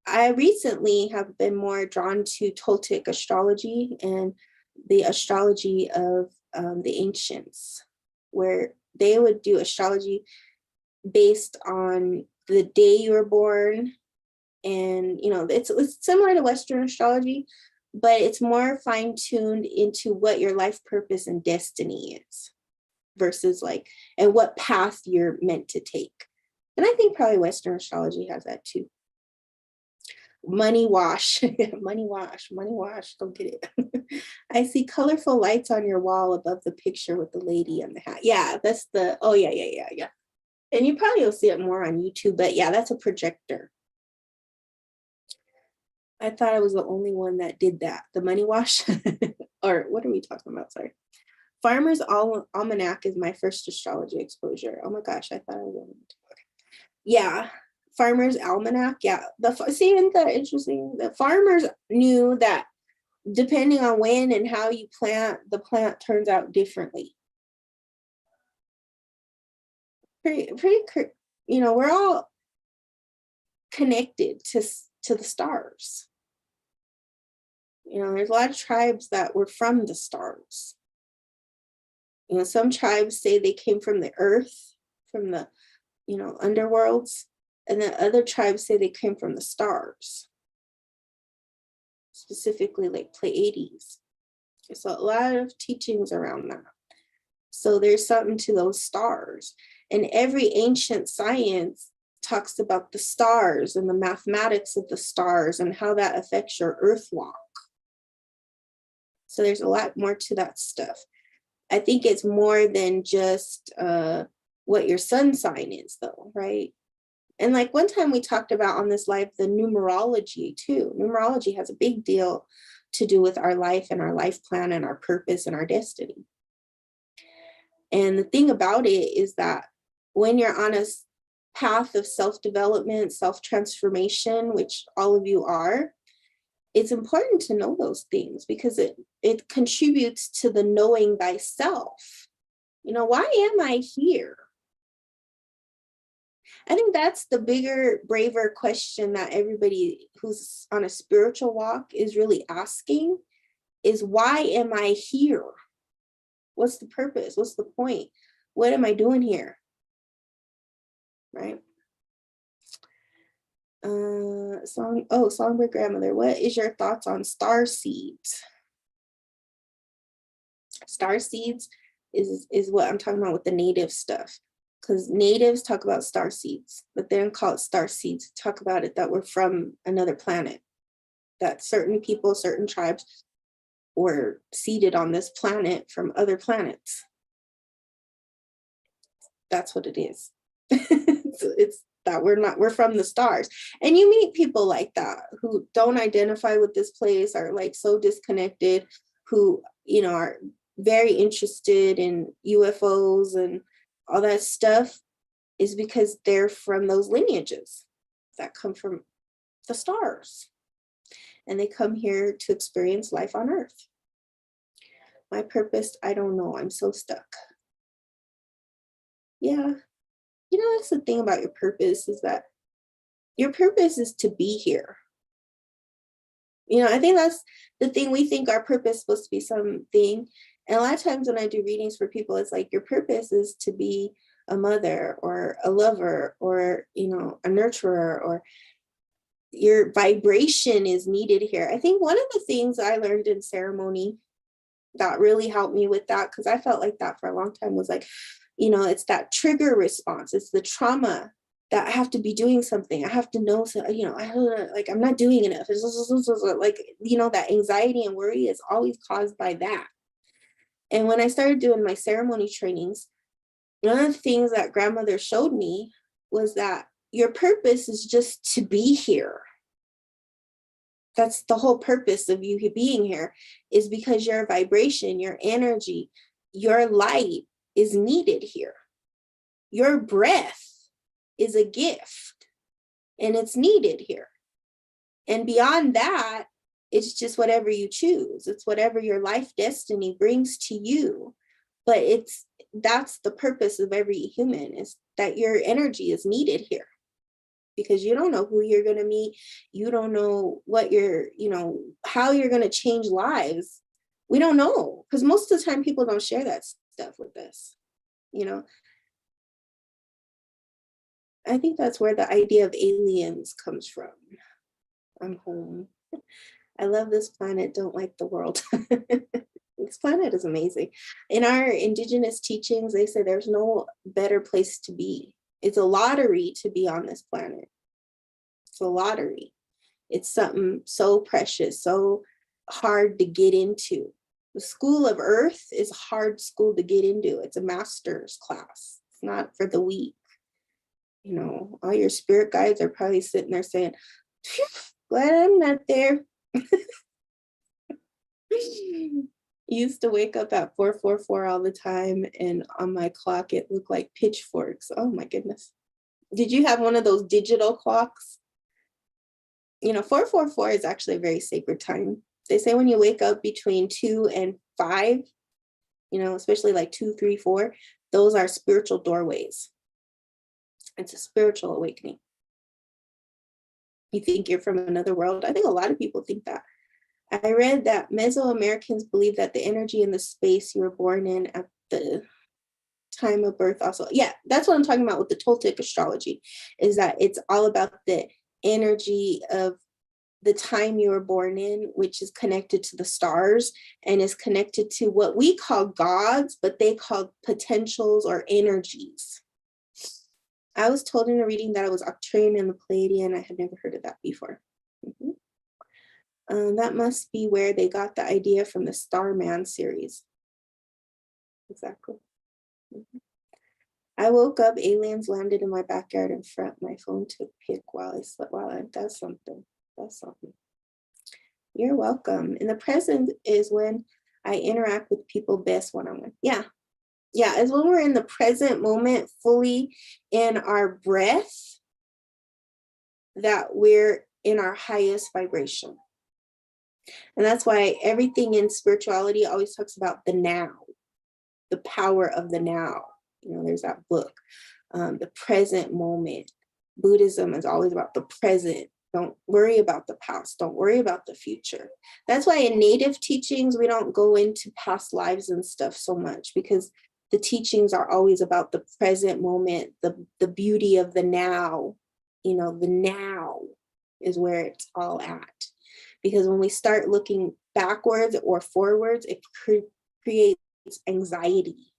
I recently have been more drawn to Toltec astrology and the astrology of the ancients, where they would do astrology based on the day you were born. And, you know, it's similar to Western astrology, but it's more fine-tuned into what your life purpose and destiny is versus like, and what path you're meant to take. And I think probably Western astrology has that too. Money wash, money wash, money wash, don't get it. I see colorful lights on your wall above the picture with the lady and the hat. Yeah, that's the, oh yeah. And you probably will see it more on YouTube, but yeah, that's a projector. I thought I was the only one that did that. The money wash, or what are we talking about? Sorry. Farmer's Almanac is my first astrology exposure. Oh my gosh, I thought I was only. Yeah, Farmer's Almanac. Yeah, see, isn't that interesting? The farmers knew that depending on when and how you plant, the plant turns out differently. Pretty, you know, we're all connected to the stars. You know, there's a lot of tribes that were from the stars. You know, some tribes say they came from the earth, from the, you know, underworlds, and then other tribes say they came from the stars, specifically like Pleiades. So a lot of teachings around that. So there's something to those stars. And every ancient science talks about the stars and the mathematics of the stars and how that affects your earth walk. So there's a lot more to that stuff. I think it's more than just what your sun sign is though, right? And like one time we talked about on this live, the numerology too. Numerology has a big deal to do with our life and our life plan and our purpose and our destiny. And the thing about it is that when you're on a path of self-development, self-transformation, which all of you are, it's important to know those things because it contributes to the knowing thyself. You know, why am I here? I think that's the bigger, braver question that everybody who's on a spiritual walk is really asking is, why am I here? What's the purpose? What's the point? What am I doing here? Right? SongBirdGrandMother, what is your thoughts on star seeds? Star seeds is what I'm talking about with the native stuff. Because natives talk about star seeds, but they don't call it star seeds. Talk about it that we're from another planet. That certain people, certain tribes were seeded on this planet from other planets. That's what it is. It's that we're from the stars. And you meet people like that who don't identify with this place, are like so disconnected, who, you know, are very interested in UFOs and all that stuff, is because they're from those lineages that come from the stars. And they come here to experience life on Earth. My purpose, I don't know. I'm so stuck. Yeah. You know, that's the thing about your purpose, is that your purpose is to be here. You know, I think that's the thing. We think our purpose is supposed to be something. And a lot of times when I do readings for people, it's like your purpose is to be a mother or a lover or, you know, a nurturer, or your vibration is needed here. I think one of the things I learned in ceremony that really helped me with that, because I felt like that for a long time, was like, you know, it's that trigger response. It's the trauma that I have to be doing something. I have to know, so, you know, like I'm not doing enough. It's like, you know, that anxiety and worry is always caused by that. And when I started doing my ceremony trainings, one of the things that grandmother showed me was that your purpose is just to be here. That's the whole purpose of you being here, is because your vibration, your energy, your light is needed here. Your breath is a gift and it's needed here. And beyond that, it's just whatever you choose. It's whatever your life destiny brings to you. but that's the purpose of every human, is that your energy is needed here, because you don't know who you're going to meet. You don't know what how you're going to change lives. We don't know, because most of the time people don't share that stuff with us. I think that's where the idea of aliens comes from. I'm home. I love this planet, don't like the world. This planet is amazing. In our indigenous teachings, they say there's no better place to be. It's a lottery to be on this planet. It's a lottery. It's something so precious, so hard to get into. The school of earth is a hard school to get into. It's a master's class. It's not for the weak. All your spirit guides are probably sitting there saying, glad I'm not there. Used to wake up at 4:44 all the time, and on my clock it looked like pitchforks. Oh my goodness. Did you have one of those digital clocks? 4:44 is actually a very sacred time. They say when you wake up between 2 and 5, especially like 2, 3, 4, those are spiritual doorways. It's a spiritual awakening. You think you're from another world? I think a lot of people think that. I read that Mesoamericans believe that the energy in the space you were born in at the time of birth also. Yeah, that's what I'm talking about with the Toltec astrology, is that it's all about the energy of the time you were born in, which is connected to the stars and is connected to what we call gods, but they call potentials or energies. I was told in a reading that I was Arcturian and the Pleiadian. I had never heard of that before. That must be where they got the idea from the Starman series. Exactly. I woke up, aliens landed in my backyard in front. My phone took pic while I slept. Wow, that's something. That's something. You're welcome. And the present is when I interact with people best one-on-one. Yeah. Yeah, it's when we're in the present moment, fully in our breath, that we're in our highest vibration. And that's why everything in spirituality always talks about the now, the power of the now. There's that book, the present moment. Buddhism is always about the present. Don't worry about the past. Don't worry about the future. That's why in native teachings, we don't go into past lives and stuff so much, because the teachings are always about the present moment, the beauty of the now. The now is where it's all at. Because when we start looking backwards or forwards, it creates anxiety.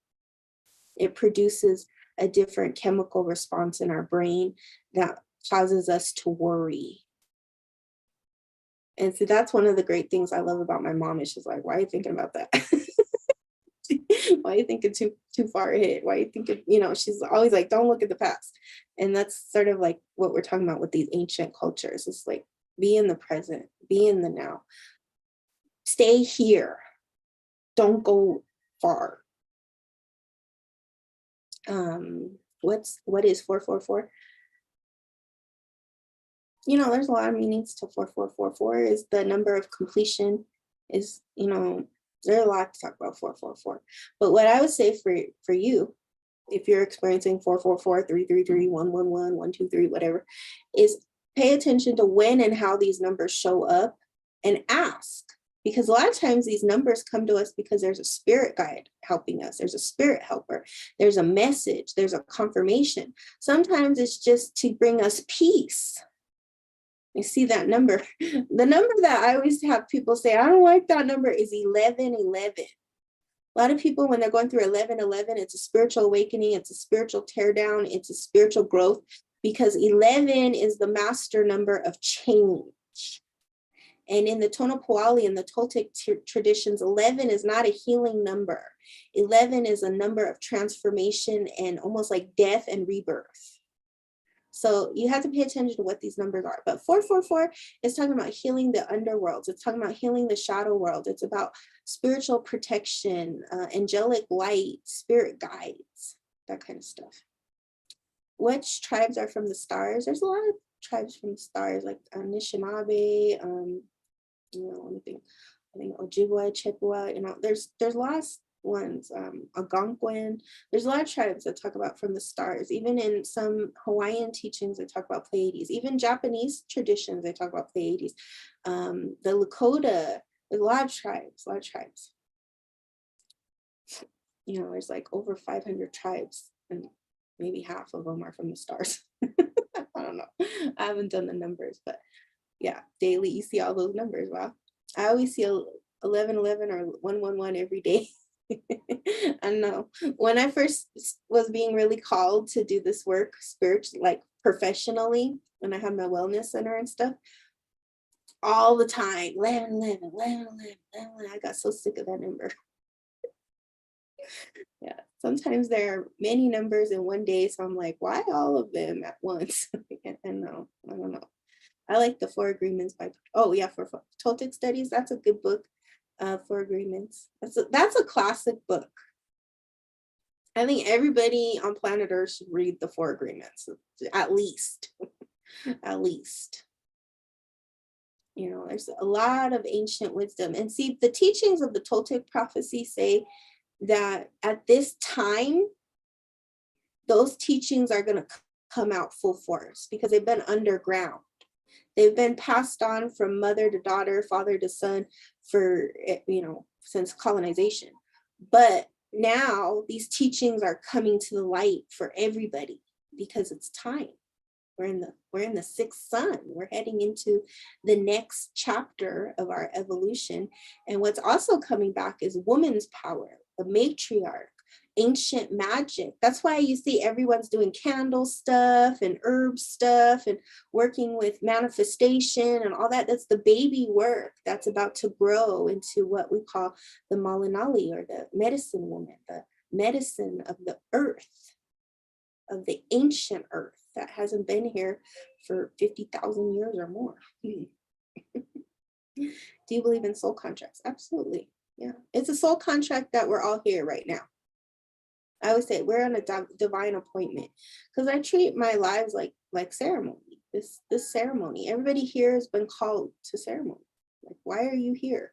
It produces a different chemical response in our brain that causes us to worry. And so that's one of the great things I love about my mom, is she's like, why are you thinking about that? Why are you thinking too far ahead? Why are you thinking, she's always like, don't look at the past. And that's sort of like what we're talking about with these ancient cultures. It's like, be in the present, be in the now. Stay here. Don't go far. What is 444? There's a lot of meanings to 4444. Is the number of completion. Is, there's a lot to talk about 444. But what I would say for you, if you're experiencing 444, 333, 111, 123, whatever, is pay attention to when and how these numbers show up, and ask. Because a lot of times these numbers come to us because there's a spirit guide helping us. There's a spirit helper. There's a message. There's a confirmation. Sometimes it's just to bring us peace. You see that number. The number that I always have people say, I don't like that number, is 1111. A lot of people, when they're going through 1111, it's a spiritual awakening. It's a spiritual teardown. It's a spiritual growth, because 11 is the master number of change. And in the Tonopoali and the Toltec traditions, 11 is not a healing number. 11 is a number of transformation and almost like death and rebirth. So you have to pay attention to what these numbers are. But 444 is talking about healing the underworlds. It's talking about healing the shadow world. It's about spiritual protection, angelic light, spirit guides, that kind of stuff. Which tribes are from the stars? There's a lot of tribes from the stars, like Anishinaabe, let me think. I think Ojibwa, Chippewa, there's lots ones, Algonquin. There's a lot of tribes that talk about from the stars. Even in some Hawaiian teachings, they talk about Pleiades. Even Japanese traditions, they talk about Pleiades. The Lakota, there's a lot of tribes, You know, there's like over 500 tribes, and maybe half of them are from the stars. I don't know. I haven't done the numbers, but yeah, daily you see all those numbers. Wow. I always see 1111 or 111 every day. I know. When I first was being really called to do this work spiritually, like professionally, when I had my wellness center and stuff, all the time, 1111, 1111, 1111. I got so sick of that number. Yeah, sometimes there are many numbers in one day, so I'm like, why all of them at once? And no, I don't know. I like the Four Agreements by, oh yeah, for Toltec Studies. That's a good book. Four Agreements. That's a classic book. I think everybody on planet Earth should read the Four Agreements, at least. At least. You know, there's a lot of ancient wisdom. And see, the teachings of the Toltec prophecy say that at this time, those teachings are going to come out full force because they've been underground. They've been passed on from mother to daughter, father to son for, you know, since colonization. But now these teachings are coming to the light for everybody because it's time. We're in the sixth sun. We're heading into the next chapter of our evolution. And what's also coming back is woman's power, the matriarch, ancient magic. That's why you see everyone's doing candle stuff and herb stuff and working with manifestation and all that. That's the baby work that's about to grow into what we call the Malinali, or the medicine woman, the medicine of the earth, of the ancient earth that hasn't been here for 50,000 years or more. Do you believe in soul contracts? Absolutely. Yeah. It's a soul contract that we're all here right now. I always say we're on a divine appointment, because I treat my lives like ceremony. This ceremony. Everybody here has been called to ceremony. Like, why are you here?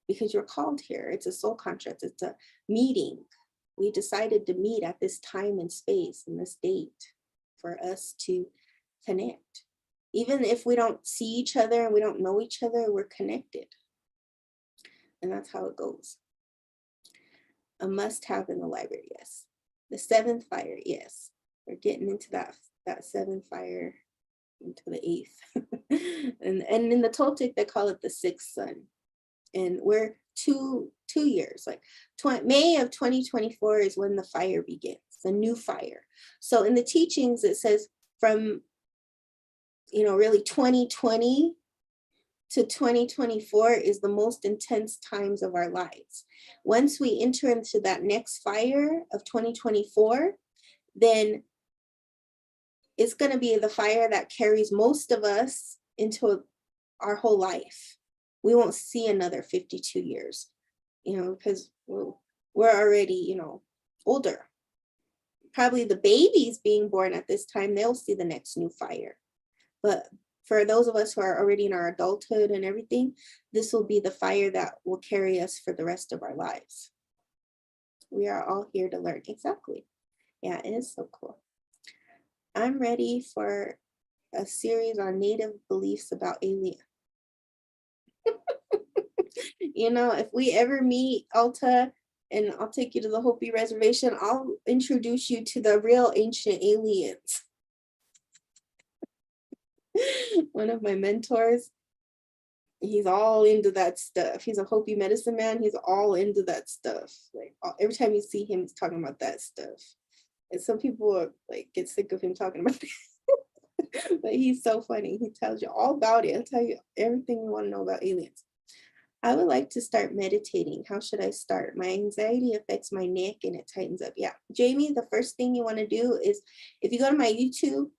Because you're called here. It's a soul contract. It's a meeting. We decided to meet at this time and space and this date for us to connect. Even if we don't see each other and we don't know each other, we're connected. And that's how it goes. A must-have in the library, yes. The seventh fire, yes. We're getting into that seventh fire, into the eighth. and in the Toltec, they call it the sixth sun. And we're two years, like May of 2024 is when the fire begins, the new fire. So in the teachings, it says from, you know, really 2020 to 2024 is the most intense times of our lives. Once we enter into that next fire of 2024, then it's going to be the fire that carries most of us into our whole life. We won't see another 52 years, you know, because we're already, you know, older. Probably the babies being born at this time, they'll see the next new fire. But for those of us who are already in our adulthood and everything, this will be the fire that will carry us for the rest of our lives. We are all here to learn. Exactly. Yeah, it is so cool. I'm ready for a series on native beliefs about aliens. You know, if we ever meet, Alta, and I'll take you to the Hopi Reservation, I'll introduce you to the real ancient aliens. One of my mentors, he's all into that stuff. He's a Hopi medicine man. He's all into that stuff. Like every time you see him, he's talking about that stuff. And some people are, like, get sick of him talking about that. But he's so funny. He tells you all about it. He'll tell you everything you want to know about aliens. I would like to start meditating. How should I start? My anxiety affects my neck and it tightens up. Yeah, Jamie, the first thing you want to do is, if you go to my YouTube,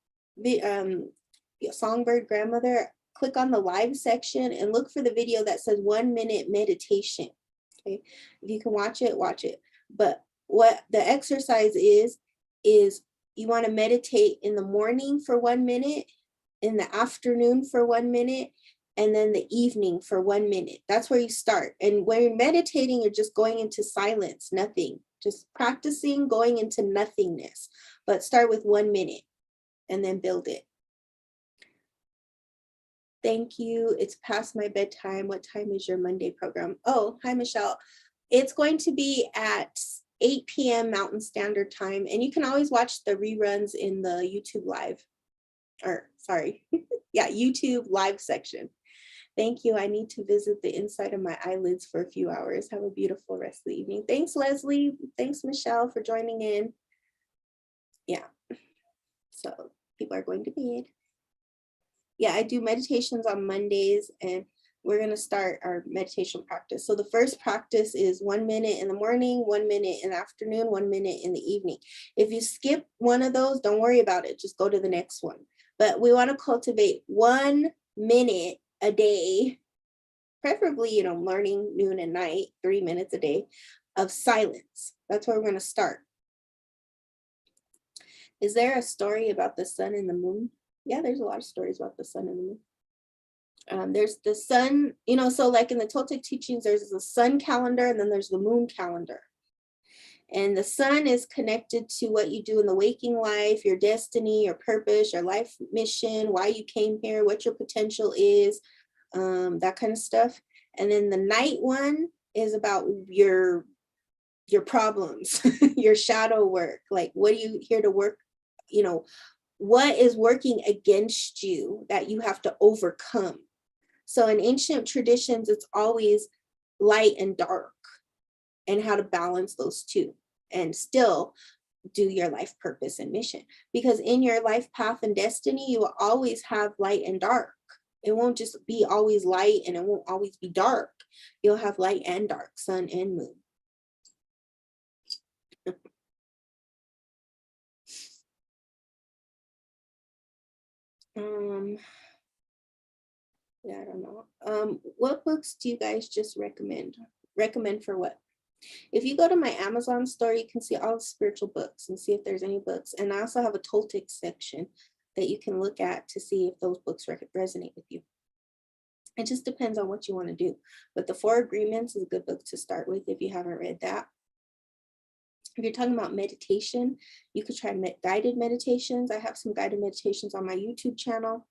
SongBirdGrandMother, click on the live section and look for the video that says 1 minute meditation. Okay, if you can watch it, watch it. But what the exercise is you want to meditate in the morning for 1 minute, in the afternoon for 1 minute, and then the evening for 1 minute. That's where you start. And when you're meditating, you're just going into silence, nothing, just practicing going into nothingness. But start with 1 minute and then build it. Thank you. It's past my bedtime. What time is your Monday program? Oh, hi, Michelle. It's going to be at 8 p.m. Mountain Standard Time. And you can always watch the reruns in the YouTube live, or sorry, yeah, YouTube live section. Thank you. I need to visit the inside of my eyelids for a few hours. Have a beautiful rest of the evening. Thanks, Leslie. Thanks, Michelle, for joining in. Yeah. So people are going to bed. Yeah, I do meditations on Mondays, and we're going to start our meditation practice. So the first practice is 1 minute in the morning, 1 minute in the afternoon, 1 minute in the evening. If you skip one of those, don't worry about it. Just go to the next one. But we want to cultivate 1 minute a day, preferably, morning, noon, and night, 3 minutes a day of silence. That's where we're going to start. Is there a story about the sun and the moon? Yeah, there's a lot of stories about the sun and the moon. There's the sun, so like in the Toltec teachings, there's the sun calendar and then there's the moon calendar. And the sun is connected to what you do in the waking life, your destiny, your purpose, your life mission, why you came here, what your potential is, that kind of stuff. And then the night one is about your problems, your shadow work. Like, what are you here to work? What is working against you that you have to overcome? So in ancient traditions, it's always light and dark, and how to balance those two and still do your life purpose and mission. Because in your life path and destiny, you will always have light and dark. It won't just be always light, and it won't always be dark. You'll have light and dark, sun and moon. Yeah, I don't know. What books do you guys just recommend? Recommend for what? If you go to my Amazon store, you can see all the spiritual books and see if there's any books. And I also have a Toltec section that you can look at to see if those books resonate with you. It just depends on what you want to do. But the Four Agreements is a good book to start with if you haven't read that. If you're talking about meditation, you could try guided meditations. I have some guided meditations on my YouTube channel.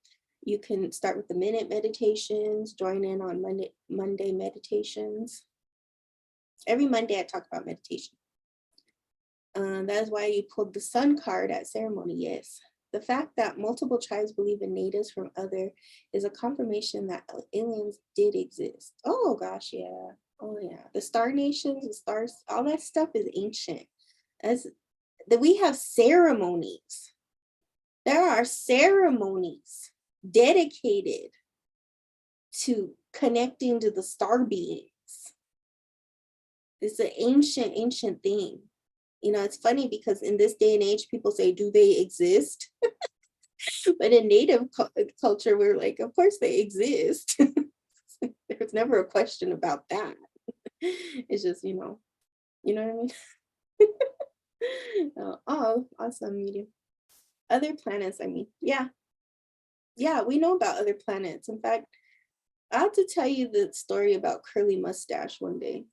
You can start with the minute meditations, join in on Monday meditations. Every Monday I talk about meditation. That is why you pulled the sun card at ceremony, yes. The fact that multiple tribes believe in natives from other is a confirmation that aliens did exist. Oh gosh, yeah. Oh yeah. The star nations, the stars, all that stuff is ancient. That we have ceremonies. There are ceremonies dedicated to connecting to the star beings. It's an ancient thing. It's funny because in this day and age, people say, do they exist? But in Native culture, we're like, of course they exist. There's never a question about that. It's just, you know what I mean? Oh, awesome, medium. Other planets, yeah, we know about other planets. In fact, I have to tell you the story about Curly Mustache one day,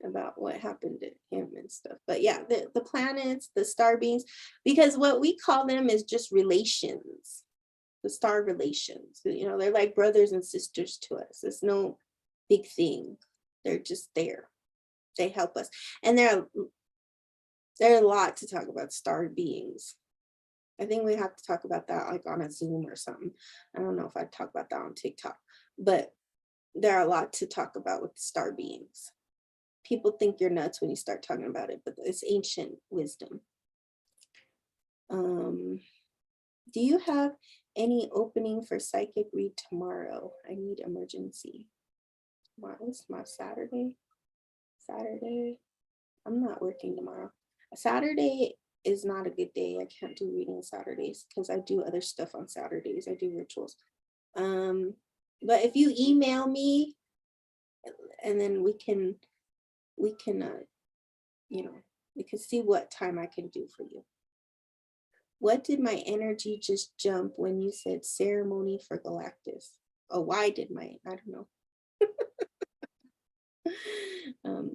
about what happened to him and stuff. But yeah, the planets, the star beings, because what we call them is just relations, the star relations. They're like brothers and sisters to us. It's no big thing. They're just there. They help us. And there are a lot to talk about star beings. I think we have to talk about that like on a Zoom or something. I don't know if I'd talk about that on TikTok, but there are a lot to talk about with star beings. People think you're nuts when you start talking about it, but it's ancient wisdom. Do you have any opening for psychic read tomorrow? I need emergency. What's my Saturday? I'm not working tomorrow. Saturday is not a good day. I can't do reading Saturdays because I do other stuff on Saturdays. I do rituals. But if you email me, and then we can see what time I can do for you. What did my energy just jump when you said ceremony for Galactus? Oh, why did mine? I don't know.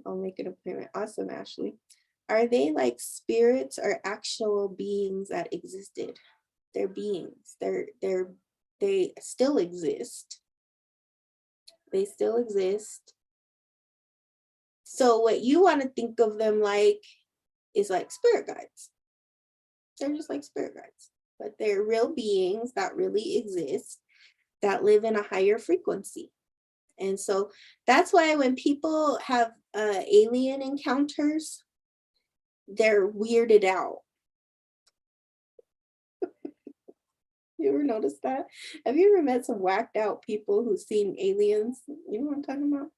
I'll make an appointment. Awesome, Ashley. Are they like spirits or actual beings that existed? They're beings. They still exist. They still exist. So what you want to think of them like is like spirit guides. They're just like spirit guides, but they're real beings that really exist, that live in a higher frequency. And so that's why when people have alien encounters, they're weirded out. You ever noticed that? Have you ever met some whacked out people who've seen aliens? You know what I'm talking about?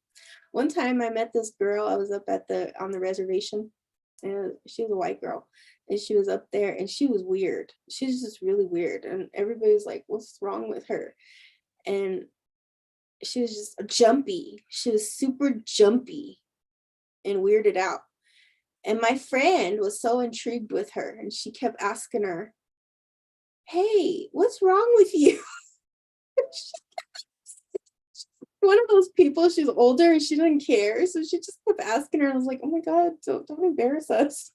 One time I met this girl, I was up at on the reservation, and she was a white girl, and she was up there and she was weird. She was just really weird. And everybody was like, what's wrong with her? And she was just jumpy. She was super jumpy and weirded out. And my friend was so intrigued with her, and she kept asking her, hey, what's wrong with you? One of those people, she's older and she didn't care. So she just kept asking her. I was like, oh my God, don't embarrass us.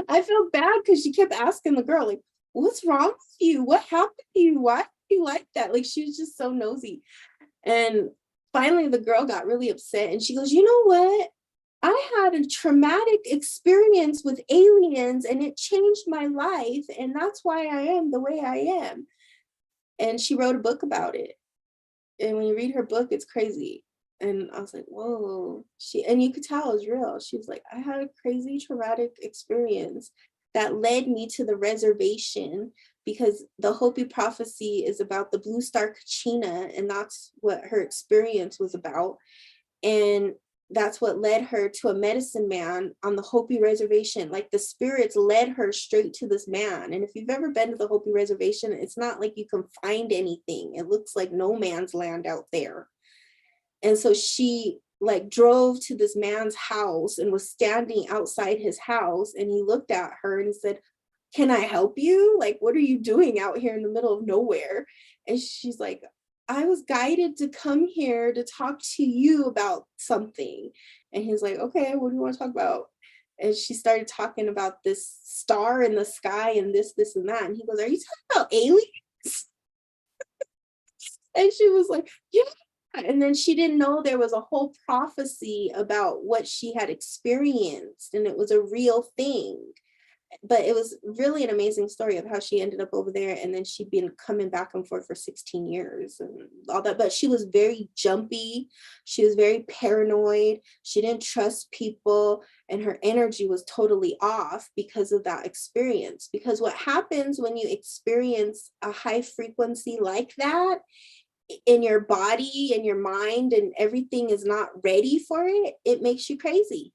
I felt bad because she kept asking the girl, like, what's wrong with you? What happened to you? Why are you like that? Like, she was just so nosy. And finally the girl got really upset and she goes, you know what? I had a traumatic experience with aliens and it changed my life. And that's why I am the way I am. And she wrote a book about it. And when you read her book, it's crazy. And I was like, whoa. And you could tell it was real. She was like, I had a crazy traumatic experience that led me to the reservation, because the Hopi prophecy is about the blue star Kachina, and that's what her experience was about. And that's what led her to a medicine man on the Hopi reservation. Like, the spirits led her straight to this man. And if you've ever been to the Hopi reservation, it's not like you can find anything. It looks like no man's land out there. And so she like drove to this man's house and was standing outside his house, and he looked at her and he said, can I help you? Like, what are you doing out here in the middle of nowhere? And she's like, I was guided to come here to talk to you about something. And he's like, okay, what do you want to talk about? And she started talking about this star in the sky and this, and that. And he goes, are you talking about aliens? And she was like, yeah. And then she didn't know there was a whole prophecy about what she had experienced, and it was a real thing. But it was really an amazing story of how she ended up over there, and then she'd been coming back and forth for 16 years and all that. But she was very jumpy, she was very paranoid, she didn't trust people, and her energy was totally off because of that experience. Because what happens when you experience a high frequency like that, in your body and your mind, and everything is not ready for it, it makes you crazy.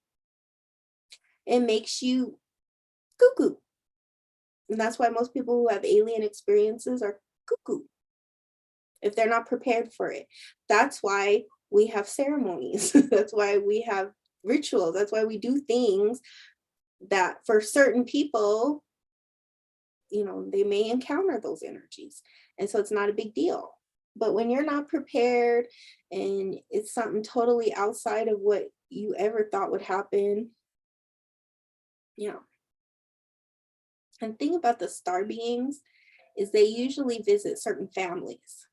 It makes you cuckoo. And that's why most people who have alien experiences are cuckoo, if they're not prepared for it. That's why we have ceremonies. That's why we have rituals. That's why we do things that for certain people, they may encounter those energies. And so it's not a big deal. But when you're not prepared and it's something totally outside of what you ever thought would happen, And thing about the star beings is they usually visit certain families.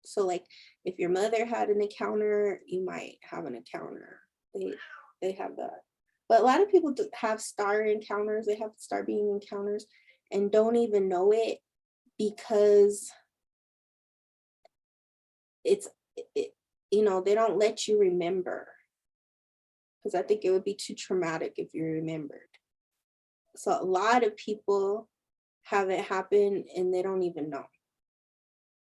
So like if your mother had an encounter, you might have an encounter. They have that. But a lot of people have star encounters, they have star being encounters and don't even know it, because they don't let you remember, because I think it would be too traumatic if you remembered. So a lot of people have it happen and they don't even know.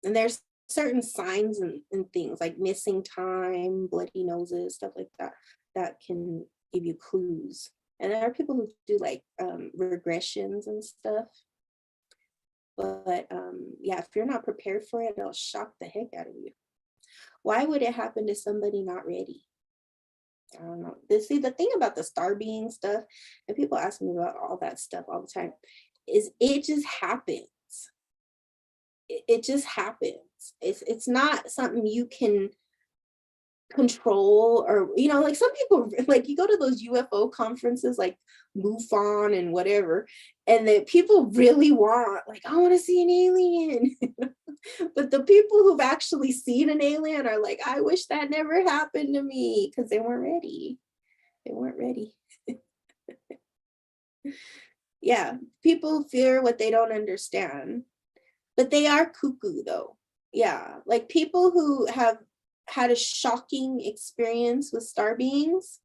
And there's certain signs and things like missing time, bloody noses, stuff like that, that can give you clues. And there are people who do like regressions and stuff. But if you're not prepared for it, it'll shock the heck out of you. Why would it happen to somebody not ready? I don't know. See, the thing about the star being stuff, and people ask me about all that stuff all the time, is it just happens. It just happens. It's not something you can control, or like some people, like you go to those UFO conferences like MUFON and whatever, and the people really want, like, I want to see an alien. But the people who've actually seen an alien are like, I wish that never happened to me, because they weren't ready. They weren't ready. Yeah, people fear what they don't understand, but they are cuckoo though. Yeah, like people who have had a shocking experience with star beings,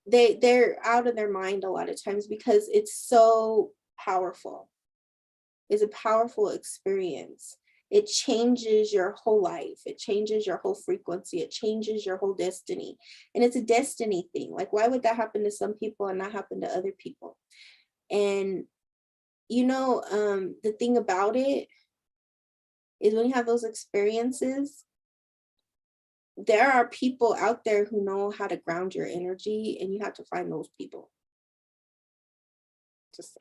they're out of their mind a lot of times because it's so powerful. It's a powerful experience. It changes your whole life. It changes your whole frequency. It changes your whole destiny. And it's a destiny thing. Like, why would that happen to some people and not happen to other people? And the thing about it is, when you have those experiences, there are people out there who know how to ground your energy, and you have to find those people. Just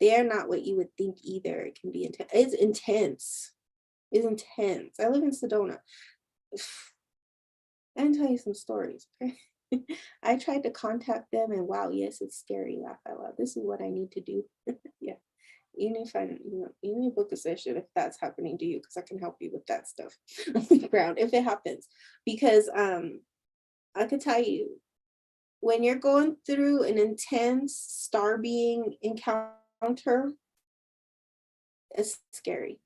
they're not what you would think either. It can be intense. It's intense. It's intense. I live in Sedona. I can tell you some stories. Okay? I tried to contact them, and wow, yes, it's scary. Laugh out loud. This is what I need to do. Yeah. You need to find, you need to book a session if that's happening to you, because I can help you with that stuff on the ground if it happens. Because I could tell you, when you're going through an intense star being encounter, it's scary.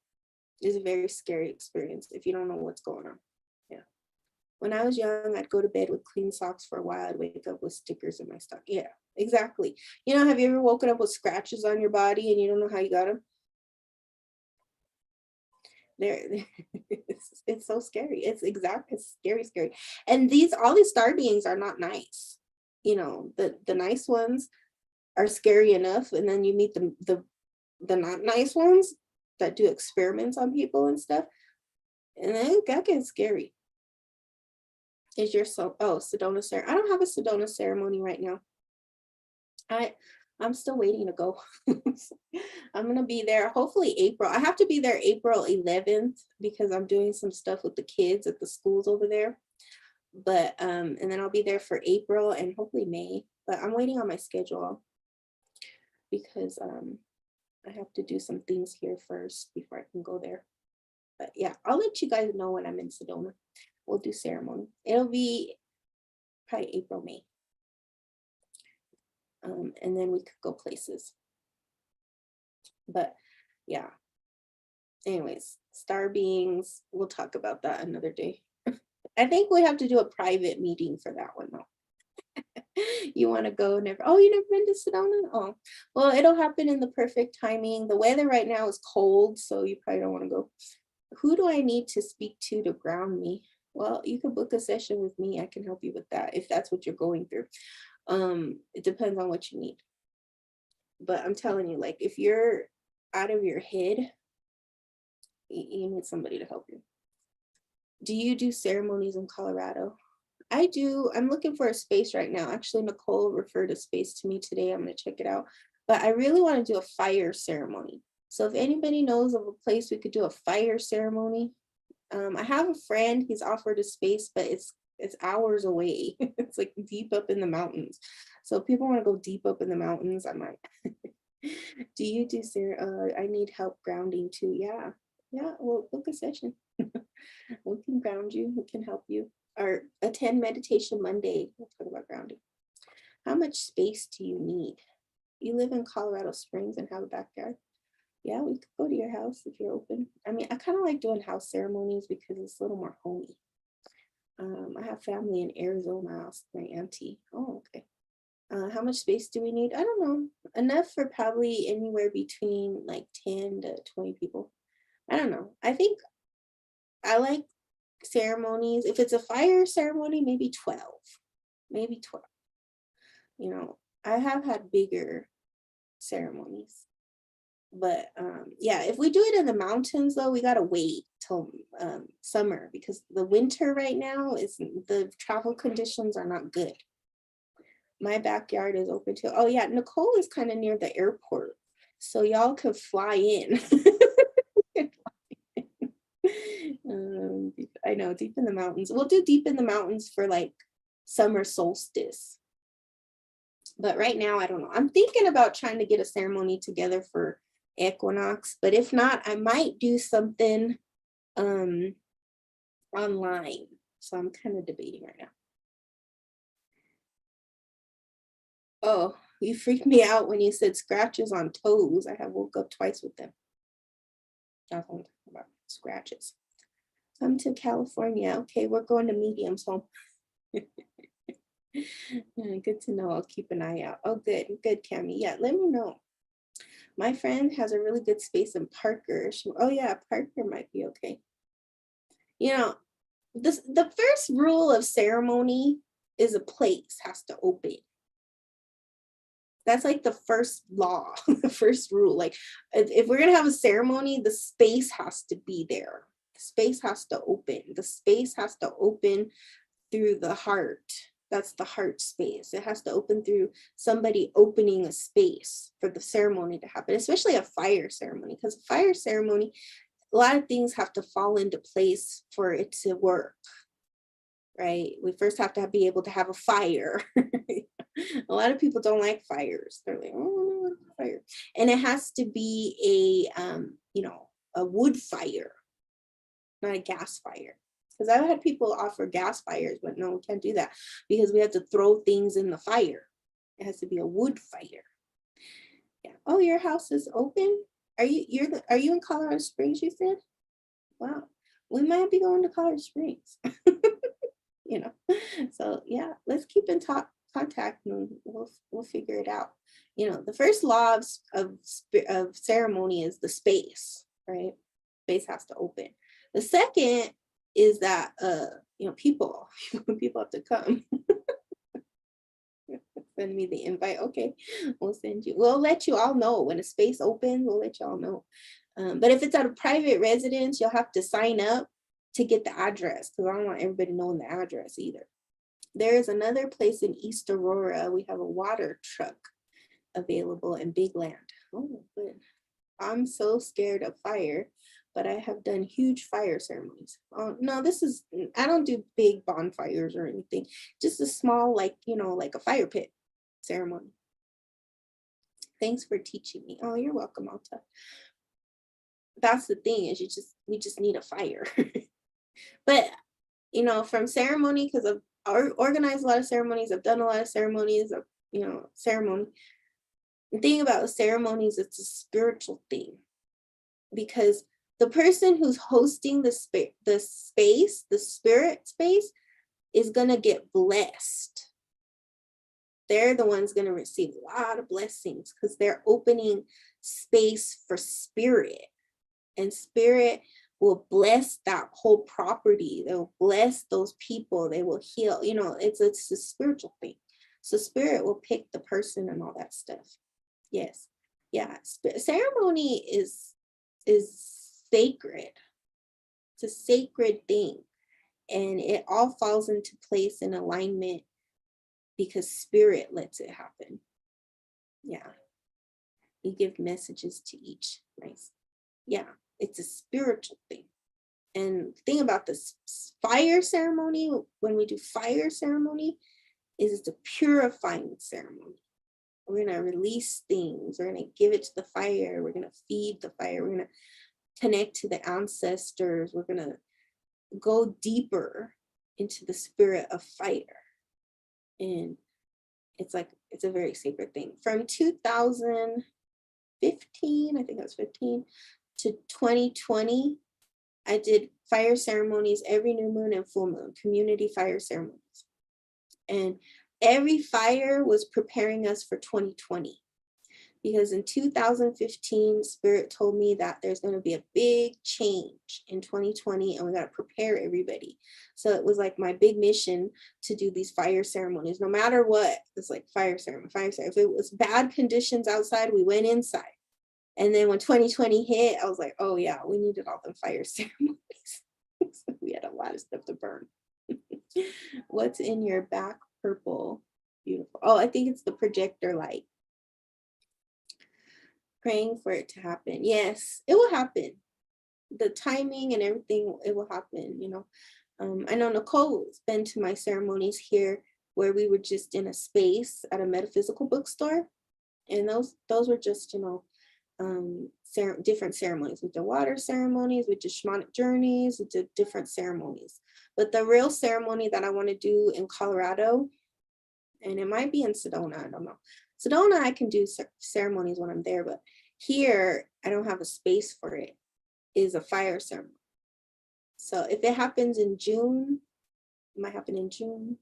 It's a very scary experience if you don't know what's going on. Yeah. When I was young, I'd go to bed with clean socks for a while. I'd wake up with stickers in my stock. Yeah, exactly. Have you ever woken up with scratches on your body and you don't know how you got them? There, it's so scary. It's scary. And all these star beings are not nice. The nice ones are scary enough, and then you meet the not nice ones that do experiments on people and stuff, and then that gets scary. Is your Sedona ceremony? I don't have a Sedona ceremony right now. I'm still waiting to go. I'm gonna be there hopefully April. I have to be there April 11th because I'm doing some stuff with the kids at the schools over there. But and then I'll be there for April and hopefully May. But I'm waiting on my schedule because I have to do some things here first before I can go there. But yeah, I'll let you guys know when I'm in Sedona. We'll do ceremony. It'll be probably April, May. And then we could go places. But yeah. Anyways, star beings, we'll talk about that another day. I think we have to do a private meeting for that one though. You want to go? You never been to Sedona? Oh, well, it'll happen in the perfect timing. The weather right now is cold, so you probably don't want to go. Who do I need to speak to ground me? Well, you can book a session with me. I can help you with that if that's what you're going through. It depends on what you need. But I'm telling you, like, if you're out of your head, you need somebody to help you. Do you do ceremonies in Colorado? I do. I'm looking for a space right now. Actually, Nicole referred a space to me today. I'm going to check it out. But I really want to do a fire ceremony. So if anybody knows of a place we could do a fire ceremony, I have a friend. He's offered a space, but it's hours away. It's like deep up in the mountains. So if people want to go deep up in the mountains, I might. Do you do I need help grounding too. Yeah. Well, book a session. We can ground you. We can help you. Or attend meditation Monday. We'll talk about grounding. How much space do you need? You live in Colorado Springs and have a backyard. Yeah, we could go to your house if you're open. I mean, I kind of like doing house ceremonies because it's a little more homey. I have family in Arizona. I'll ask my auntie. Oh, okay. How much space do we need? I don't know. Enough for probably anywhere between like 10 to 20 people. I don't know. I think I like ceremonies. If it's a fire ceremony, maybe 12. Maybe 12. I have had bigger ceremonies. But yeah, if we do it in the mountains though, we gotta wait till summer because the winter right now the travel conditions are not good. My backyard is open too. Oh yeah, Nicole is kind of near the airport, so y'all can fly in. know, deep in the mountains. We'll do deep in the mountains for like summer solstice. But right now, I don't know. I'm thinking about trying to get a ceremony together for equinox, but if not, I might do something online. So I'm kind of debating right now. Oh, you freaked me out when you said scratches on toes. I have woke up twice with them. That's what I'm talking about, scratches. Come to California. Okay, we're going to Medium's home. Good to know. I'll keep an eye out. Oh, good, Cami. Yeah, let me know. My friend has a really good space in Parker. Oh yeah, Parker might be okay. You know, the first rule of ceremony is a place has to open. That's like the first law, the first rule. Like if we're gonna have a ceremony, the space has to be there. The space has to open. The space has to open through the heart. That's the heart space. It has to open through somebody opening a space for the ceremony to happen, especially a fire ceremony, because a fire ceremony, a lot of things have to fall into place for it to work, right? We first have to be able to have a fire. A lot of people don't like fires. They're like, oh, fire. And it has to be a wood fire, not a gas fire. Because I've had people offer gas fires, but no, we can't do that because we have to throw things in the fire. It has to be a wood fire. Yeah. Oh, your house is open? Are you in Colorado Springs, you said? Wow. We might be going to Colorado Springs. So yeah, let's keep in contact and we'll figure it out. The first law of ceremony is the space, right? Space has to open. The second is that people have to come. Send me the invite. Okay, we'll let you all know when a space opens. We'll let you all know. But if it's at a private residence, you'll have to sign up to get the address, because I don't want everybody knowing the address either. There is another place in East Aurora. We have a water truck available in Big Land. Oh, good. I'm so scared of fire, but I have done huge fire ceremonies. No, I don't do big bonfires or anything. Just a small, like a fire pit ceremony. Thanks for teaching me. Oh, you're welcome, Alta. That's the thing, is we just need a fire. But from ceremony, because I've organized a lot of ceremonies, I've done a lot of ceremonies of ceremony. The thing about ceremonies, it's a spiritual thing, because the person who's hosting the spirit space is gonna get blessed. They're the ones gonna receive a lot of blessings because they're opening space for spirit, and spirit will bless that whole property. They'll bless those people. They will heal. It's a spiritual thing. So spirit will pick the person and all that stuff. Yes. Yeah. Ceremony is sacred. It's a sacred thing. And it all falls into place in alignment because spirit lets it happen. Yeah. You give messages to each. Nice. Yeah. It's a spiritual thing. And the thing about this fire ceremony, when we do fire ceremony, is it's a purifying ceremony. We're going to release things. We're going to give it to the fire. We're going to feed the fire. We're going to connect to the ancestors. We're going to go deeper into the spirit of fire. And it's a very sacred thing. From 2015, I think I was 15, to 2020, I did fire ceremonies every new moon and full moon, community fire ceremonies. And every fire was preparing us for 2020. Because in 2015, Spirit told me that there's going to be a big change in 2020 and we got to prepare everybody. So it was like my big mission to do these fire ceremonies, no matter what. It's like fire ceremony. If it was bad conditions outside, we went inside. And then when 2020 hit, I was like, oh yeah, we needed all the fire ceremonies. So we had a lot of stuff to burn. What's in your back purple? Beautiful. Oh, I think it's the projector light. Praying for it to happen. Yes, it will happen. The timing and everything, it will happen, I know Nicole's been to my ceremonies here where we were just in a space at a metaphysical bookstore. And those were just, different ceremonies. We did water ceremonies, we did shamanic journeys, we did different ceremonies. But the real ceremony that I want to do in Colorado, and it might be in Sedona, I don't know. Sedona, I can do ceremonies when I'm there, but here I don't have a space for it, is a fire ceremony. So if it happens in June, it might happen in June.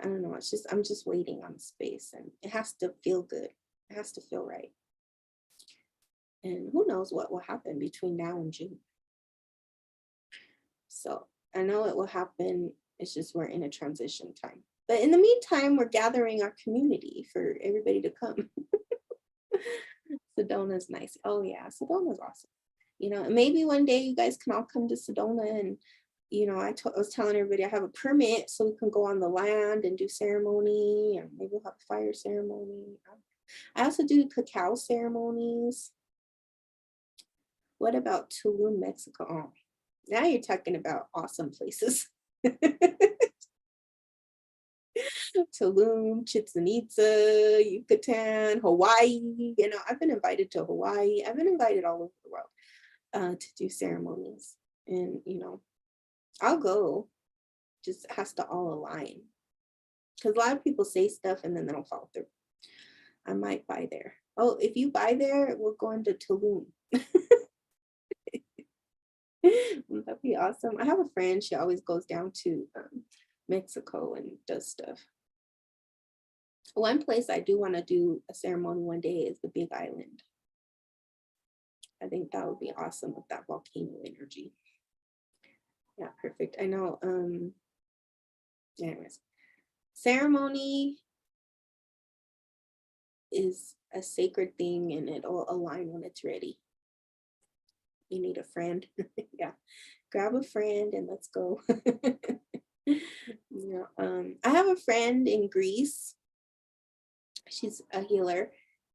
I don't know. I'm just waiting on space, and it has to feel good. It has to feel right. And who knows what will happen between now and June. So I know it will happen. It's just we're in a transition time. But in the meantime, we're gathering our community for everybody to come. Sedona's nice. Oh yeah, Sedona's awesome. And maybe one day you guys can all come to Sedona, and I was telling everybody I have a permit so we can go on the land and do ceremony, and maybe we'll have a fire ceremony. I also do cacao ceremonies. What about Tulum, Mexico? Oh, now you're talking about awesome places. Tulum, Chichen Itza, Yucatan, Hawaii. I've been invited to Hawaii. I've been invited all over the world to do ceremonies. And, I'll go. Just has to all align. Because a lot of people say stuff and then they don't follow through. I might buy there. Oh, if you buy there, we're going to Tulum. That'd be awesome. I have a friend, she always goes down to Mexico and does stuff. One place I do want to do a ceremony one day is the Big Island. I think that would be awesome with that volcano energy. Yeah, perfect. I know. Anyways, ceremony is a sacred thing and it'll align when it's ready. You need a friend. Yeah, grab a friend and let's go. I have a friend in Greece. She's a healer,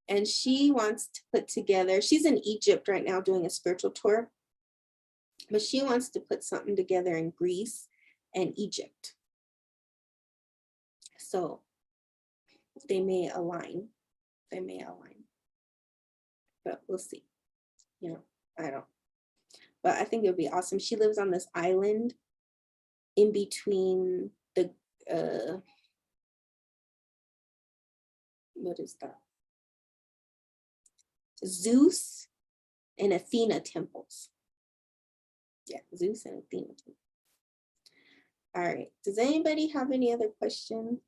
and she wants to put together, she's in Egypt right now doing a spiritual tour, but she wants to put something together in Greece and Egypt. So they may align. But we'll see. I don't. But I think it would be awesome. She lives on this island in between the what is that? Zeus and Athena temples. Yeah, Zeus and Athena temples. All right. Does anybody have any other questions?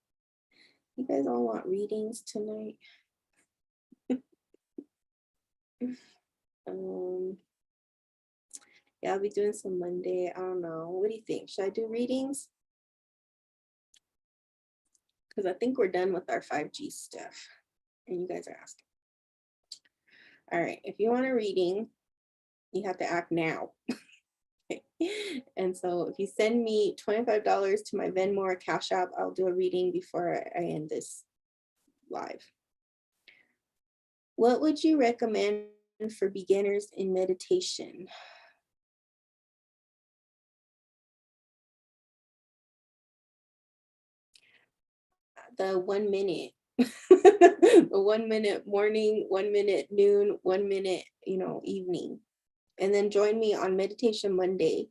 You guys all want readings tonight? Yeah, I'll be doing some Monday. I don't know. What do you think? Should I do readings? Because I think we're done with our 5G stuff. And you guys are asking. All right. If you want a reading, you have to act now. And so if you send me $25 to my Venmo or Cash App, I'll do a reading before I end this live. What would you recommend for beginners in meditation? The 1 minute, the 1 minute morning, 1 minute noon, 1 minute, evening. And then join me on Meditation Monday.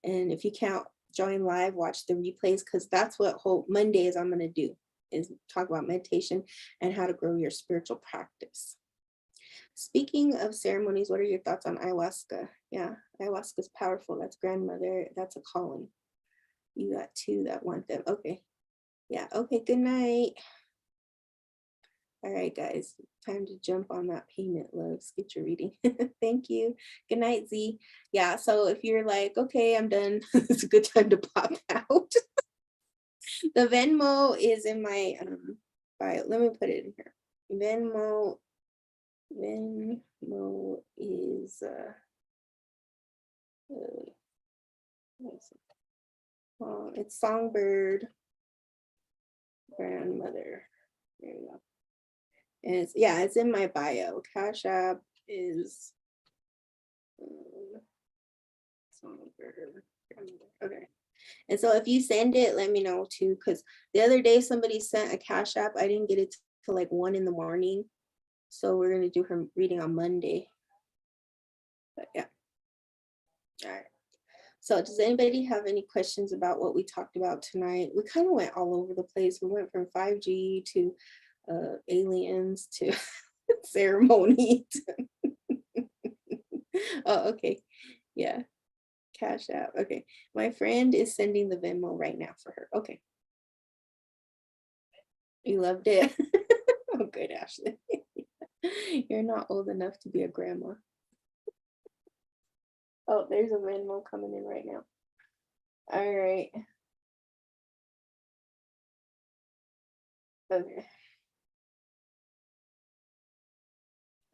And if you can't join live, watch the replays, because that's what whole Mondays I'm going to do, is talk about meditation and how to grow your spiritual practice. Speaking of ceremonies, what are your thoughts on ayahuasca? Yeah, ayahuasca is powerful. That's grandmother. That's a calling. You got two that want them. Okay. Yeah. Okay. Good night. All right, guys. Time to jump on that payment, loves. Get your reading. Thank you. Good night, Z. Yeah. So if you're like, okay, I'm done, it's a good time to pop out. The Venmo is in my bio. Let me put it in here. Venmo is it's SongBirdGrandMother. There you go. And it's in my bio. Cash App is SongBird. Okay. And so if you send it, let me know too, because the other day somebody sent a Cash App. I didn't get it till like 1 in the morning. So we're gonna do her reading on Monday. But yeah. All right. So does anybody have any questions about what we talked about tonight? We kind of went all over the place. We went from 5G to aliens to ceremony. Oh, okay. Yeah. Cash App. Okay. My friend is sending the Venmo right now for her. Okay. You loved it. Oh, good, Ashley. You're not old enough to be a grandma. Oh, there's a Venmo coming in right now. All right. Okay.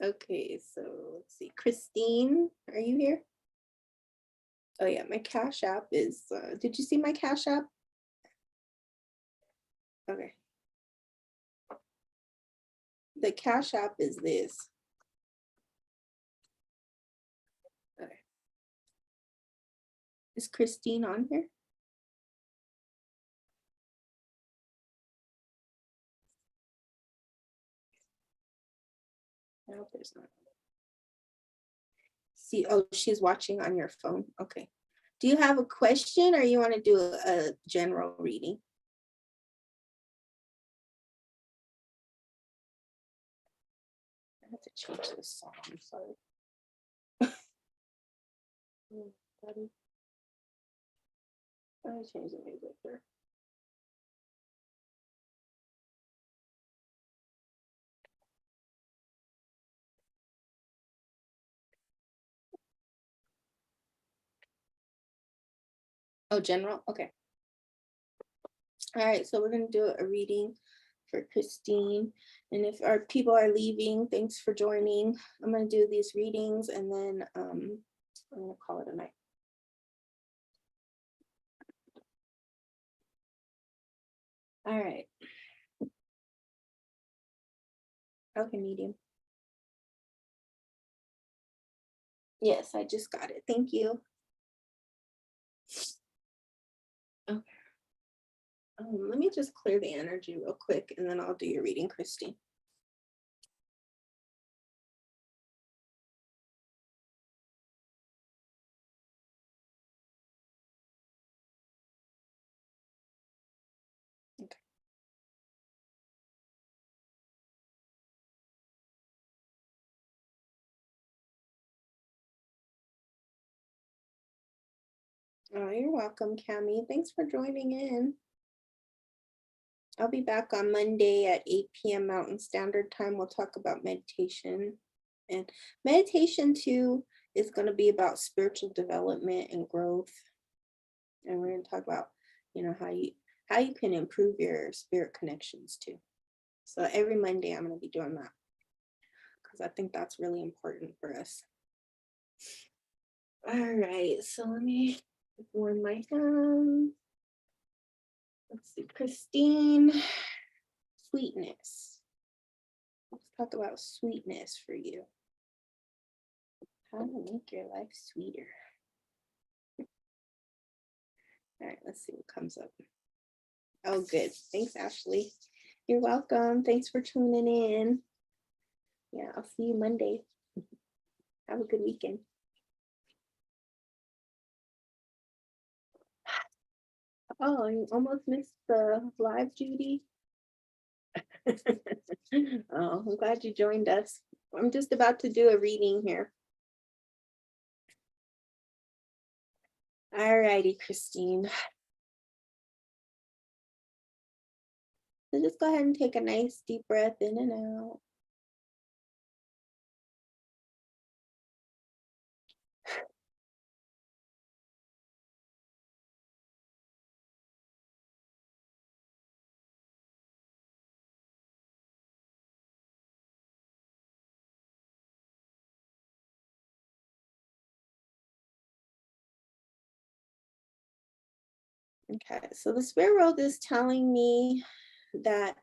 Okay, so let's see. Christine, are you here? Oh yeah, my Cash App is, did you see my Cash App? Okay. The Cash App is this. Okay. Is Christine on here? No, there's not. See, oh, she's watching on your phone. Okay. Do you have a question or you want to do a general reading? I have to change this song. I'm sorry. I changed the music there. Oh, general. Okay. All right. So we're gonna do a reading for Christine. And if our people are leaving, thanks for joining. I'm gonna do these readings and then I'm gonna call it a night. All right. Okay, medium. Yes, I just got it. Thank you. Okay. Let me just clear the energy real quick and then I'll do your reading, Christine. Okay. Oh, you're welcome, Cami. Thanks for joining in. I'll be back on Monday at 8 p.m. Mountain Standard Time. We'll talk about meditation. And meditation too is going to be about spiritual development and growth. And we're going to talk about, you know, how you can improve your spirit connections too. So every Monday I'm going to be doing that because I think that's really important for us. All right, so let me warm my hands. Let's see, Christine, sweetness. Let's talk about sweetness for you. How to make your life sweeter. All right, let's see what comes up. Oh, good. Thanks, Ashley. You're welcome. Thanks for tuning in. Yeah, I'll see you Monday. Have a good weekend. Oh, you almost missed the live, Judy. Oh, I'm glad you joined us. I'm just about to do a reading here. All righty, Christine. So just go ahead and take a nice deep breath in and out. Okay, so the spirit world is telling me that,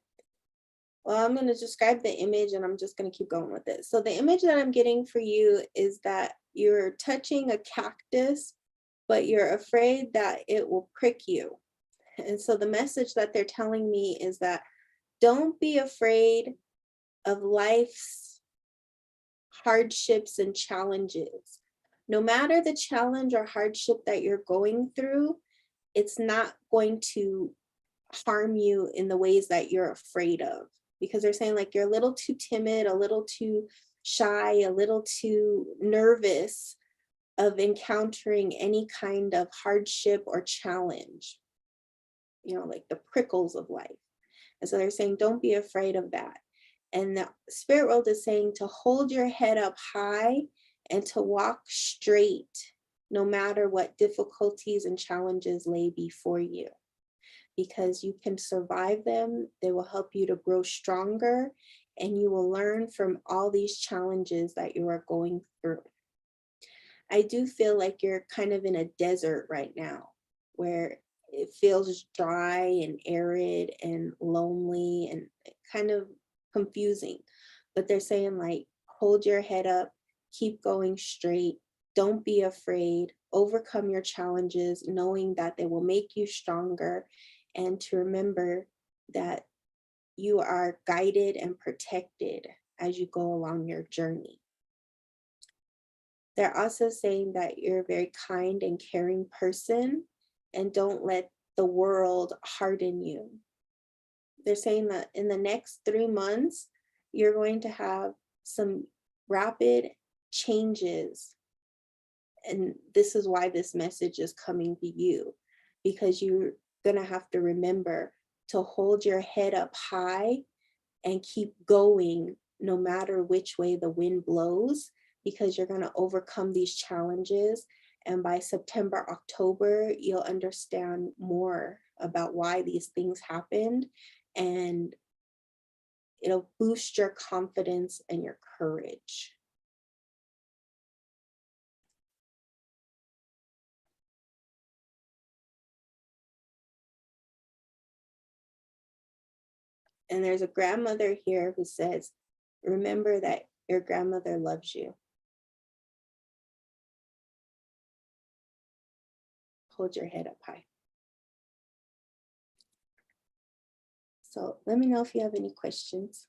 well, I'm going to describe the image and I'm just going to keep going with it. So the image that I'm getting for you is that you're touching a cactus but you're afraid that it will prick you. And so the message that they're telling me is that don't be afraid of life's hardships and challenges. No matter the challenge or hardship that you're going through, it's not going to harm you in the ways that you're afraid of. Because they're saying like you're a little too timid, a little too shy, a little too nervous of encountering any kind of hardship or challenge, like the prickles of life. And so they're saying, don't be afraid of that. And the spirit world is saying to hold your head up high and to walk straight, no matter what difficulties and challenges lay before you, because you can survive them. They will help you to grow stronger, and you will learn from all these challenges that you are going through. I do feel like you're kind of in a desert right now, where it feels dry and arid and lonely and kind of confusing. But they're saying like, hold your head up, keep going straight, don't be afraid, overcome your challenges, knowing that they will make you stronger, and to remember that you are guided and protected as you go along your journey. They're also saying that you're a very kind and caring person, and don't let the world harden you. They're saying that in the next 3 months, you're going to have some rapid changes. And this is why this message is coming to you, because you're going to have to remember to hold your head up high and keep going no matter which way the wind blows, because you're going to overcome these challenges. And by September, October, you'll understand more about why these things happened, and it'll boost your confidence and your courage. And there's a grandmother here who says, remember that your grandmother loves you. Hold your head up high. So let me know if you have any questions.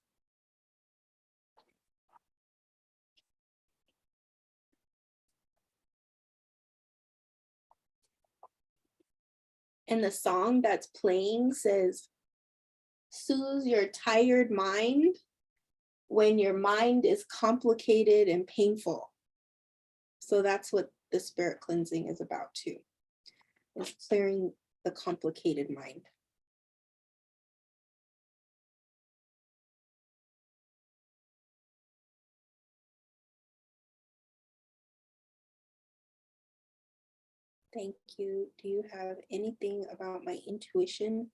And the song that's playing says, soothe your tired mind when your mind is complicated and painful. So that's what the spirit cleansing is about too. It's clearing the complicated mind. Thank you. Do you have anything about my intuition?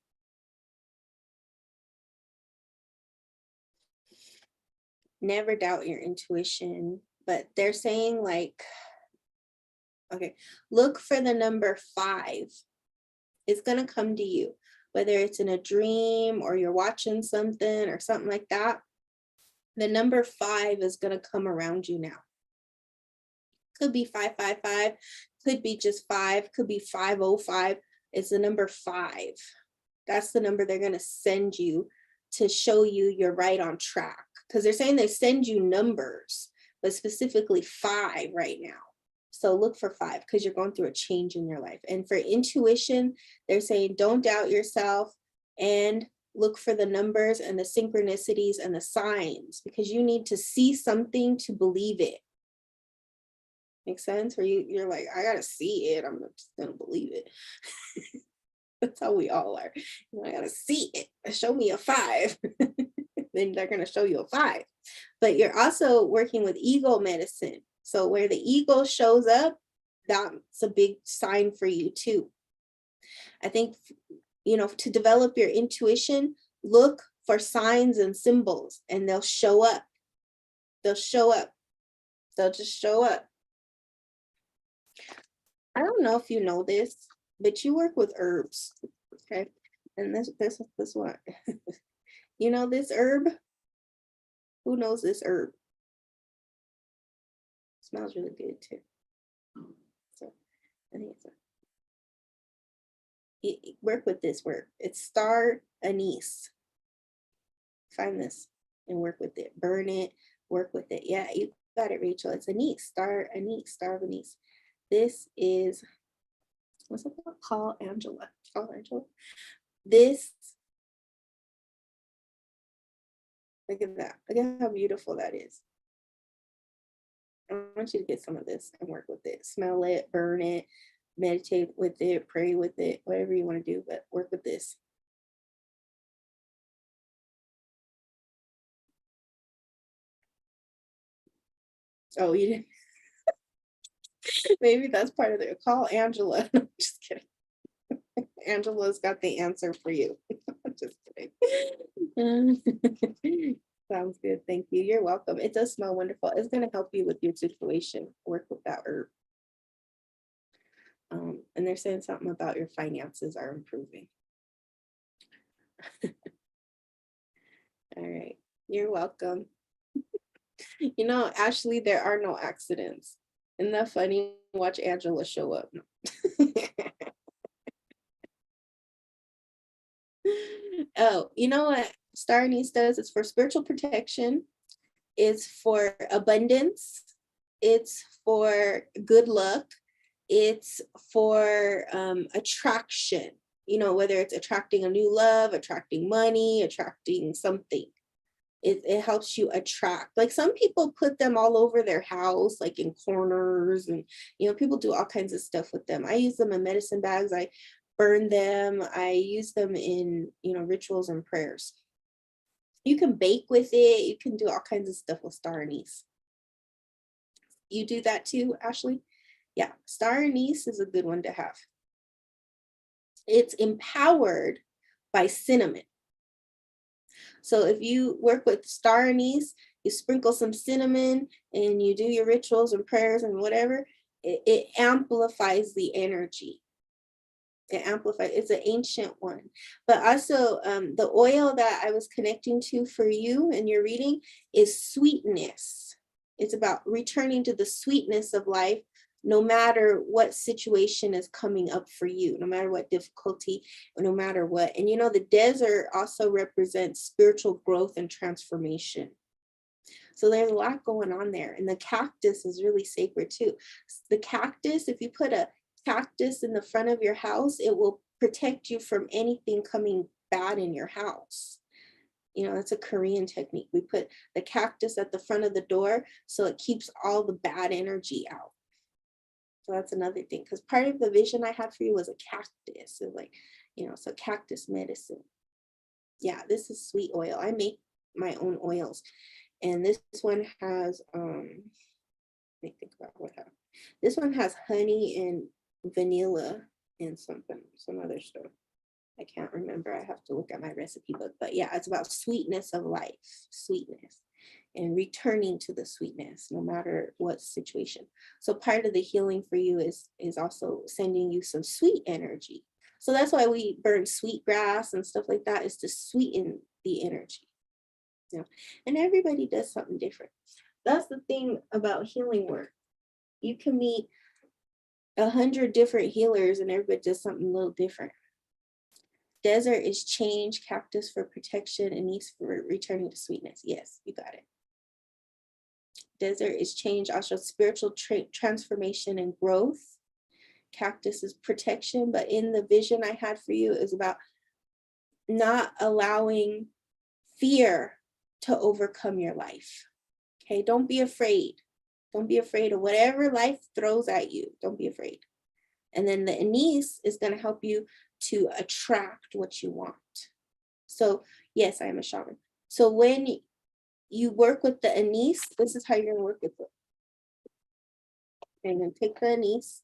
Never doubt your intuition, but they're saying like, okay, look for the number 5. It's going to come to you, whether it's in a dream or you're watching something or something like that. The number 5 is going to come around you now. Could be 555, could be just 5, could be 505. It's the number 5. That's the number they're going to send you to show you you're right on track. Because they're saying they send you numbers, but specifically 5 right now. So look for 5 because you're going through a change in your life. And for intuition, they're saying don't doubt yourself and look for the numbers and the synchronicities and the signs, because you need to see something to believe it. Make sense? Where you're like, I gotta see it, I'm just gonna believe it. That's how we all are. I gotta see it. Show me a 5. Then they're gonna show you a 5. But you're also working with ego medicine. So where the ego shows up, that's a big sign for you too. I think, to develop your intuition, look for signs and symbols, and they'll show up. They'll show up. They'll just show up. I don't know if you know this, but you work with herbs, okay? And this one, you know this herb? Who knows this herb? Smells really good too. So I think it's work with this word. It's star anise. Find this and work with it. Burn it, work with it. Yeah, you got it, Rachel. It's anise, star of anise. This is, what's it called? Call Angela. Call Angela. This, look at that. Look at how beautiful that is. I want you to get some of this and work with it. Smell it, burn it, meditate with it, pray with it, whatever you want to do, but work with this. Oh, you didn't. Maybe that's part of it. Call Angela. Just kidding. Angela's got the answer for you. Just kidding. Sounds good. Thank you. You're welcome. It does smell wonderful. It's going to help you with your situation. Work with that herb. And they're saying something about your finances are improving. All right. You're welcome. You know, Ashley, there are no accidents. Isn't that funny? Watch Angela show up. Oh, you know what star anise does? It's for spiritual protection. It's for abundance. It's for good luck. It's for attraction. You know, whether it's attracting a new love, attracting money, attracting something. It helps you attract. Like some people put them all over their house, like in corners, and you know, people do all kinds of stuff with them. I use them in medicine bags. I burn them. I use them in, you know, rituals and prayers. You can bake with it. You can do all kinds of stuff with star anise. You do that too, Ashley? Yeah, star anise is a good one to have. It's empowered by cinnamon. So if you work with star anise, you sprinkle some cinnamon and you do your rituals and prayers and whatever, it amplifies the energy. It amplifies, it's an ancient one. But also the oil that I was connecting to for you in your reading is sweetness. It's about returning to the sweetness of life, no matter what situation is coming up for you, no matter what difficulty, or no matter what. And you know, the desert also represents spiritual growth and transformation. So there's a lot going on there. And the cactus is really sacred too. The cactus, if you put a cactus in the front of your house, it will protect you from anything coming bad in your house. You know, that's a Korean technique. We put the cactus at the front of the door so it keeps all the bad energy out. So that's another thing, because part of the vision I had for you was a cactus. So like, you know, so cactus medicine. Yeah, this is sweet oil. I make my own oils. And this one has, let me think about what I have. This one has honey and vanilla and some other stuff. I can't remember. I have to look at my recipe book. But yeah, it's about sweetness of life, sweetness, and returning to the sweetness no matter what situation. So part of the healing for you is also sending you some sweet energy. So that's why we burn sweet grass and stuff like that, is to sweeten the energy. You know? And everybody does something different. That's the thing about healing work. You can meet 100 different healers and everybody does something a little different. Desert is change, cactus for protection, anise for returning to sweetness. Yes, you got it. Desert is change, also spiritual transformation and growth. Cactus is protection, but in the vision I had for you is about not allowing fear to overcome your life. Okay, don't be afraid. Don't be afraid of whatever life throws at you. Don't be afraid. And then the anise is going to help you to attract what you want. So yes, I am a shaman. So when you work with the anise, this is how you're going to work with it. You're going to take the anise,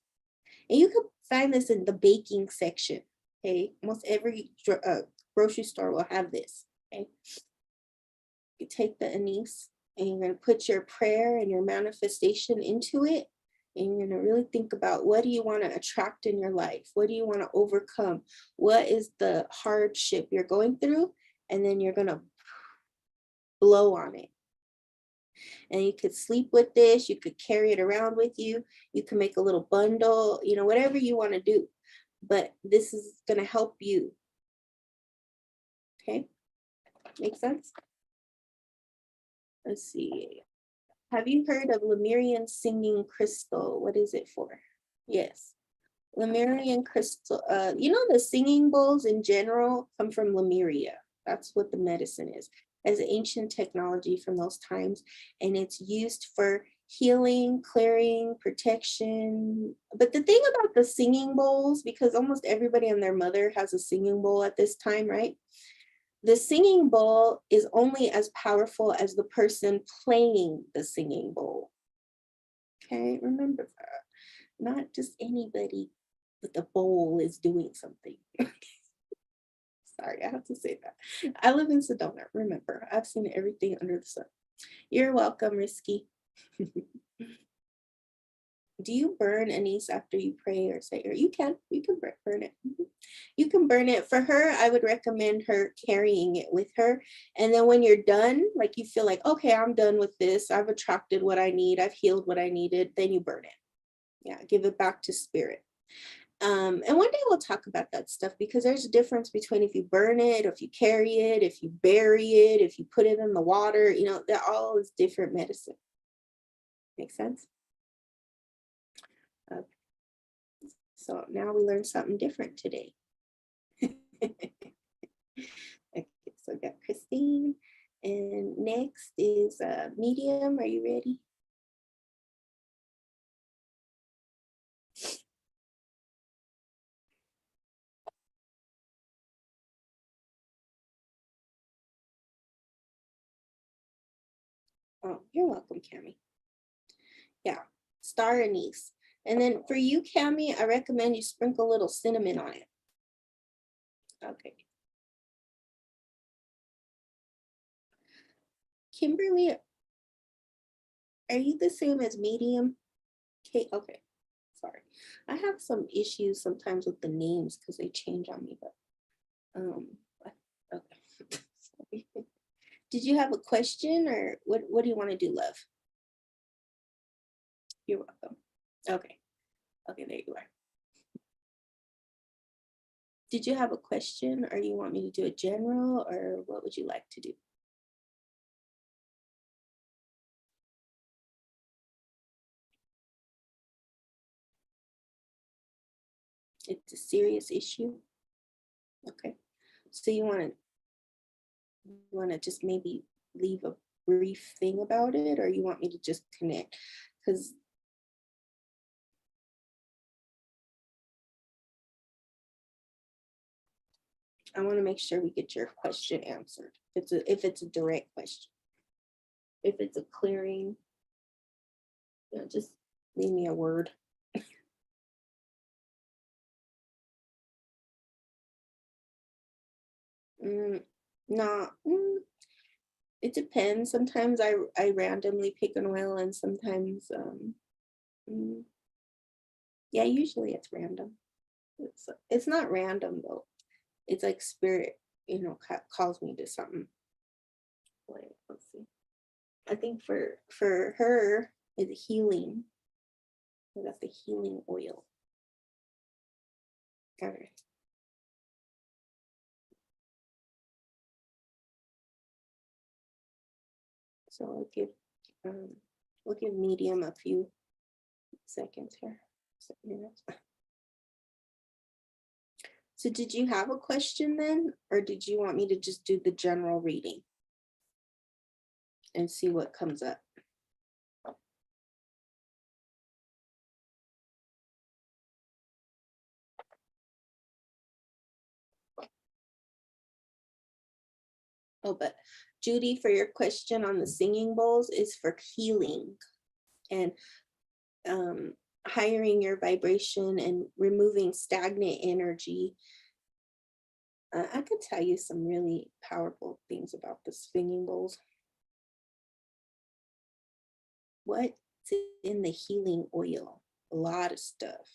and you can find this in the baking section. Okay, almost every grocery store will have this. Okay, you take the anise and you're going to put your prayer and your manifestation into it. And you're going to really think about, what do you want to attract in your life? What do you want to overcome? What is the hardship you're going through? And then you're going to blow on it. And you could sleep with this, you could carry it around with you, you can make a little bundle, you know, whatever you want to do. But this is going to help you. Okay, make sense? Let's see. Have you heard of Lemurian singing crystal? What is it for? Yes. Lemurian crystal, you know, the singing bowls in general come from Lemuria. That's what the medicine is, as ancient technology from those times. And it's used for healing, clearing, protection. But the thing about the singing bowls, because almost everybody and their mother has a singing bowl at this time, right? The singing bowl is only as powerful as the person playing the singing bowl. Okay, remember that. Not just anybody with a bowl is doing something. Sorry, I have to say that. I live in Sedona, remember. I've seen everything under the sun. You're welcome, Risky. Do you burn anise after you pray or say, or you can burn it. You can burn it. For her, I would recommend her carrying it with her. And then when you're done, like you feel like, okay, I'm done with this. I've attracted what I need. I've healed what I needed. Then you burn it. Yeah, give it back to spirit. And one day we'll talk about that stuff, because there's a difference between if you burn it, or if you carry it, if you bury it, if you put it in the water, you know, that all is different medicine. Make sense? So now we learned something different today. Okay, so we got Christine, and next is Medium. Are you ready? Oh, you're welcome, Cami. Yeah, star anise. And then for you, Cami, I recommend you sprinkle a little cinnamon on it. Okay. Kimberly, are you the same as Medium? Okay, okay. Sorry. I have some issues sometimes with the names because they change on me, but okay. Sorry. Did you have a question, or what do you want to do, love? You're welcome. Okay. Okay, there you are. Did you have a question, or you want me to do a general, or what would you like to do? It's a serious issue. Okay. So you want to just maybe leave a brief thing about it, or you want me to just connect? Because I want to make sure we get your question answered. If it's a direct question. If it's a clearing, you know, just leave me a word. No, it depends. Sometimes I randomly pick an oil, and sometimes mm, yeah, usually it's random. It's not random though. It's like spirit, you know, calls me to something. Wait, let's see. I think for her is healing. We got the healing oil. All right. So we'll give Medium a few seconds here. So did you have a question then, or did you want me to just do the general reading and see what comes up? Oh, but Judy, for your question on the singing bowls is for healing and hiring your vibration and removing stagnant energy. I could tell you some really powerful things about the singing bowls. What's in the healing oil? A lot of stuff.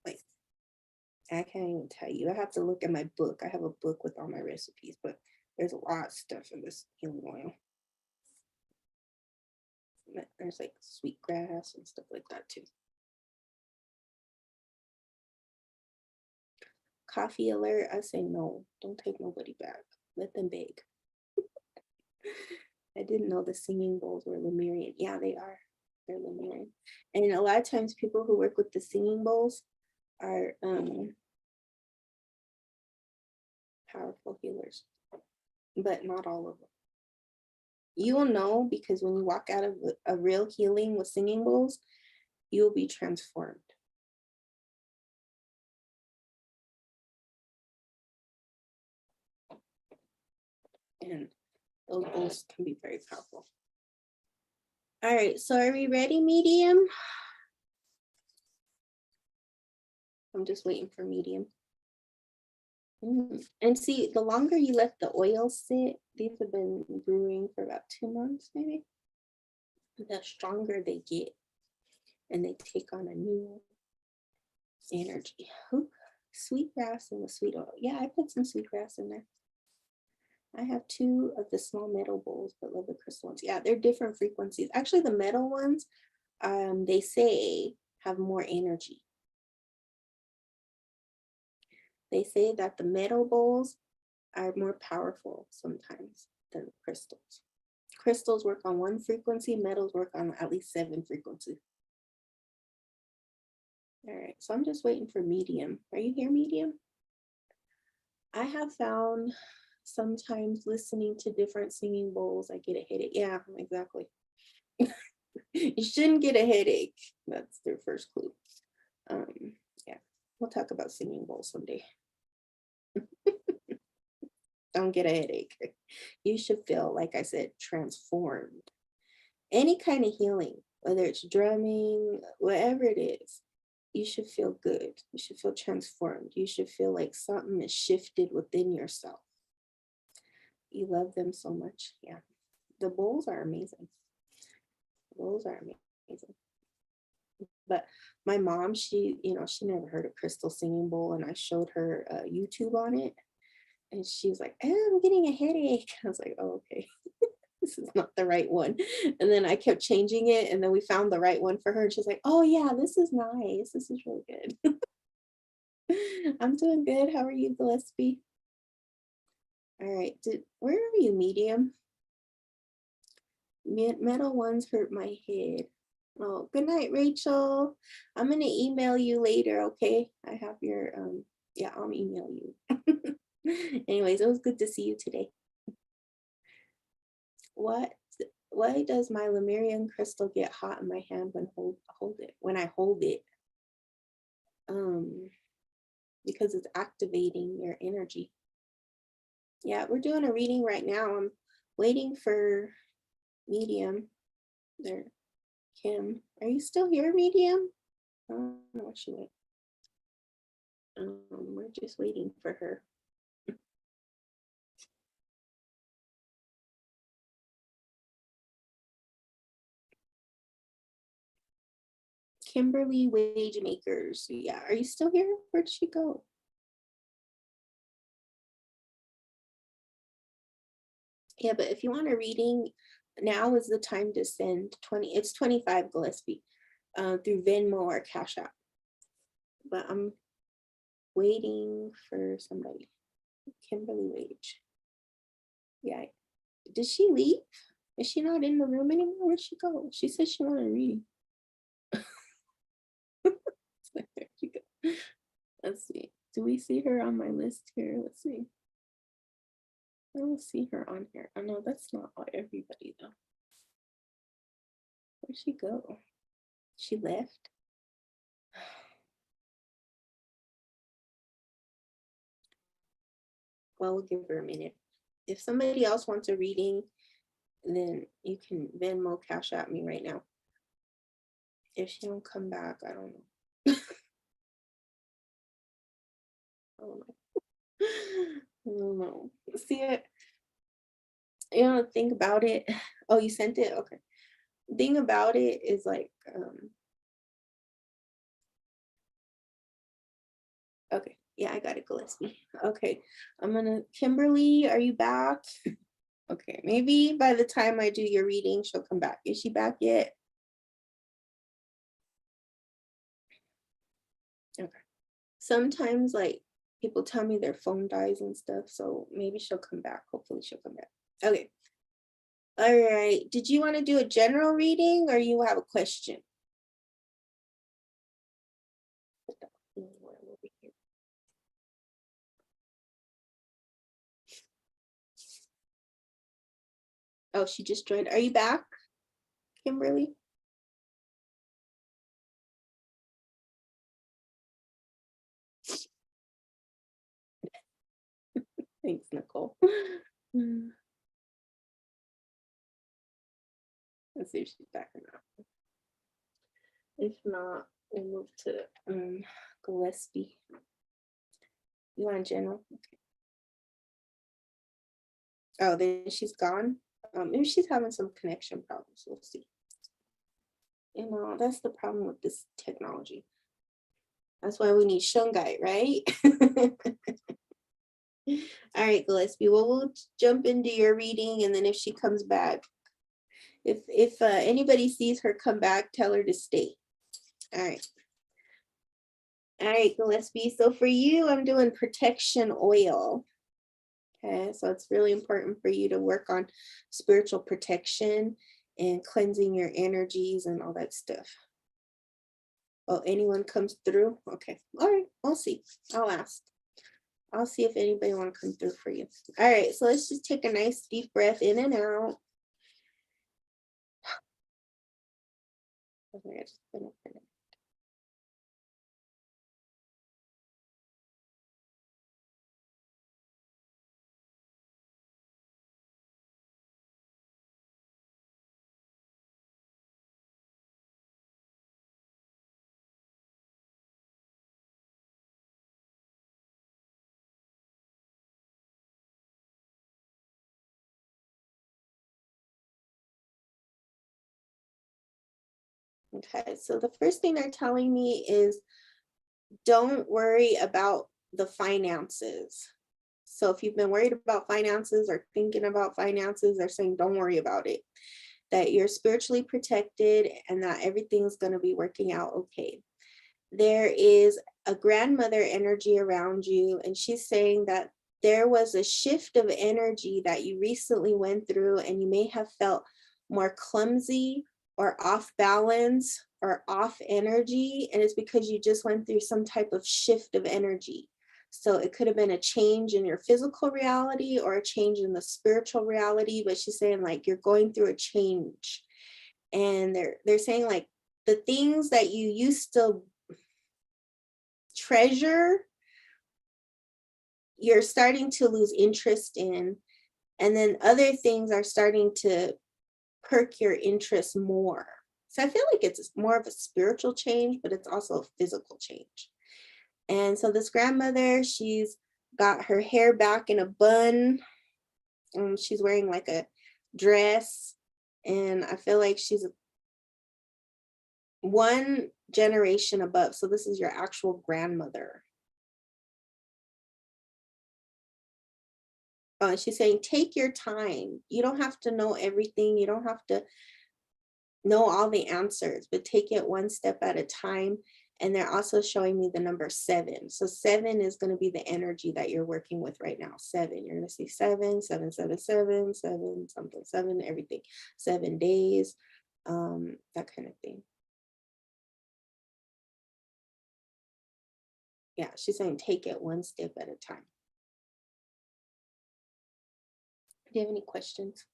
Like, I can't even tell you. I have to look at my book. I have a book with all my recipes, but there's a lot of stuff in this healing oil. There's like sweetgrass and stuff like that too. Coffee alert, I say no, don't take nobody back. Let them beg. I didn't know the singing bowls were Lemurian. Yeah, they are. They're Lemurian. And a lot of times people who work with the singing bowls are powerful healers, but not all of them. You will know because when you walk out of a real healing with singing bowls, you'll be transformed. And those bowls can be very powerful. All right, so are we ready, medium? I'm just waiting for medium. And see, the longer you let the oil sit, these have been brewing for about 2 months, maybe, the stronger they get and they take on a new energy. Ooh, sweetgrass and the sweet oil. Yeah, I put some sweetgrass in there. I have 2 of the small metal bowls, but love the crystal ones. Yeah, they're different frequencies. Actually, the metal ones, they say have more energy. They say that the metal bowls are more powerful sometimes than the crystals. Crystals work on 1 frequency, metals work on at least 7 frequencies. All right, so I'm just waiting for medium. Are you here, medium? I have found sometimes listening to different singing bowls, I get a headache. Yeah, exactly. You shouldn't get a headache. That's their first clue. Yeah, we'll talk about singing bowls someday. Don't get a headache. You should feel, like I said, transformed. Any kind of healing, whether it's drumming, whatever it is, you should feel good. You should feel transformed. You should feel like something is shifted within yourself. You love them so much. Yeah. The bowls are amazing. Bowls are amazing. But my mom, she never heard of crystal singing bowl, and I showed her YouTube on it. And she's like, I'm getting a headache. I was like, oh, okay. This is not the right one. And then I kept changing it, and then we found the right one for her. And she's like, oh yeah, this is nice. This is really good. I'm doing good. How are you, Gillespie? All right. Where are you, medium? Metal ones hurt my head. Oh, good night, Rachel. I'm gonna email you later, okay? I have your yeah, I'll email you. Anyways, it was good to see you today. Why does my Lemurian crystal get hot in my hand when I hold it? Because it's activating your energy. Yeah, we're doing a reading right now. I'm waiting for medium. There, Kim. Are you still here, medium? I don't know where she went. We're just waiting for her. Kimberly Wage Makers. Yeah, are you still here? Where'd she go? Yeah, but if you want a reading, now is the time to send 20. It's 25 Gillespie through Venmo or Cash App. But I'm waiting for somebody. Kimberly Wage. Yeah. Did she leave? Is she not in the room anymore? Where'd she go? She said she wanted a reading. There she go. Let's see. Do we see her on my list here? Let's see. I don't see her on here. I know that's not everybody though. Where'd she go? She left. Well, we'll give her a minute. If somebody else wants a reading, then you can Venmo Cash at me right now. If she don't come back, I don't know. I don't know. I don't know. See it? You know, think about it. Oh, you sent it? Okay. Thing about it is like, okay. Yeah, I got it, Gillespie. Okay. Kimberly, are you back? Okay, maybe by the time I do your reading, she'll come back. Is she back yet? Okay. Sometimes like people tell me their phone dies and stuff, so maybe she'll come back. Hopefully she'll come back. Okay. All right. Did you want to do a general reading or you have a question? Oh, she just joined. Are you back, Kimberly? Thanks, Nicole. Let's see if she's back or not. If not, we'll move to Gillespie. You want general? Okay. Oh, then she's gone. Maybe she's having some connection problems. We'll see. You know, that's the problem with this technology. That's why we need Shungite, right? All right, Gillespie. Well, we'll jump into your reading, and then if she comes back, if anybody sees her come back, tell her to stay. All right. All right, Gillespie. So for you, I'm doing protection oil. Okay, so it's really important for you to work on spiritual protection and cleansing your energies and all that stuff. Oh, anyone comes through? Okay, all right, I'll see. I'll ask. I'll see if anybody want to come through for you. All right, so let's just take a nice deep breath in and out. Okay, okay, so the first thing they're telling me is don't worry about the finances. So if you've been worried about finances or thinking about finances, they're saying don't worry about it, that you're spiritually protected and that everything's going to be working out okay. There is a grandmother energy around you, and she's saying that there was a shift of energy that you recently went through, and you may have felt more clumsy or off balance or off energy, and it's because you just went through some type of shift of energy. So it could have been a change in your physical reality or a change in the spiritual reality, but she's saying like you're going through a change. And they're saying like the things that you used to treasure, you're starting to lose interest in, and then other things are starting to perk your interest more. So I feel like it's more of a spiritual change, but it's also a physical change. And so this grandmother, she's got her hair back in a bun. She's wearing like a dress, and I feel like she's one generation above. So this is your actual grandmother. She's saying, take your time. You don't have to know everything. You don't have to know all the answers, but take it one step at a time. And they're also showing me the number 7. So 7 is going to be the energy that you're working with right now. 7, you're going to see 7, 7, 7, 7, 7, something, 7, everything, 7 days, that kind of thing. Yeah, she's saying, take it one step at a time. Do you have any questions?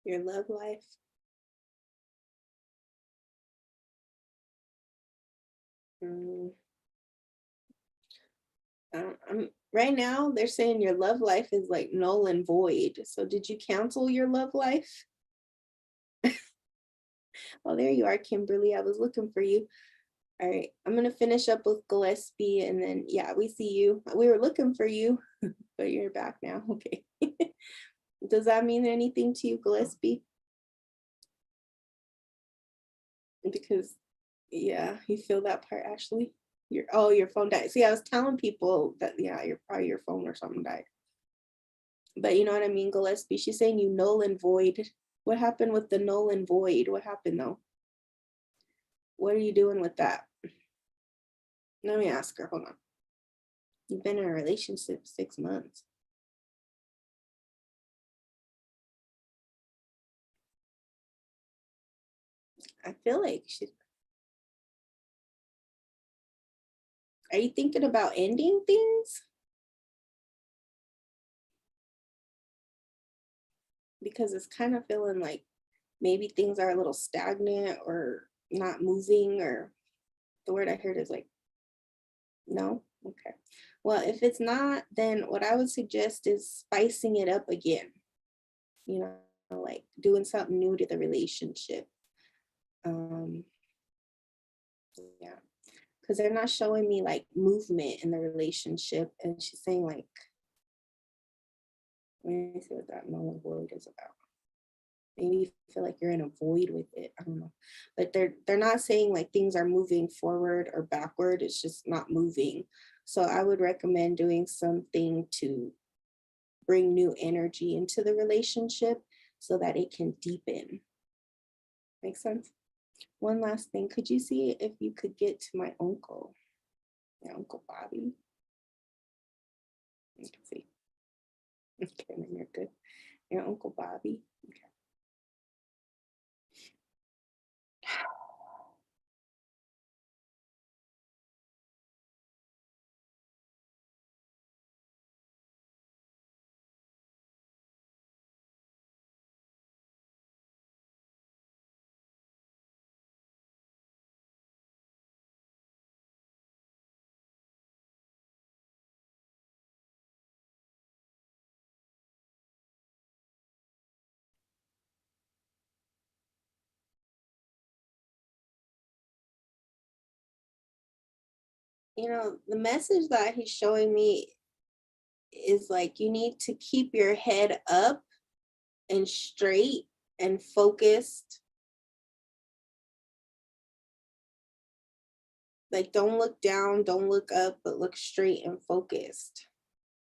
Your love life? Right now, they're saying your love life is like null and void. So did you cancel your love life? Oh, there you are, Kimberly. I was looking for you. All right, I'm gonna finish up with Gillespie and then yeah, we see you. We were looking for you, but you're back now. Okay. Does that mean anything to you, Gillespie? Because yeah, you feel that part, Ashley. Your phone died. See, I was telling people that yeah, probably your phone or something died. But you know what I mean, Gillespie. She's saying you null and void. What happened with the null and void? What happened though? What are you doing with that? Let me ask her. Hold on. You've been in a relationship 6 months. I feel like she's. Are you thinking about ending things? Because it's kind of feeling like maybe things are a little stagnant or not moving, or the word I heard is like, no? Okay. Well, if it's not, then what I would suggest is spicing it up again, you know, like doing something new to the relationship. Yeah, because they're not showing me like movement in the relationship. And she's saying like, let me see what that null and void is about. Maybe you feel like you're in a void with it. I don't know. But they're not saying like things are moving forward or backward. It's just not moving. So I would recommend doing something to bring new energy into the relationship so that it can deepen. Make sense? One last thing. Could you see if you could get to my uncle? My Uncle Bobby. You can see. Okay, then you're good. Your Uncle Bobby. Okay. You know, the message that he's showing me is like you need to keep your head up and straight and focused. Like don't look down, don't look up, but look straight and focused.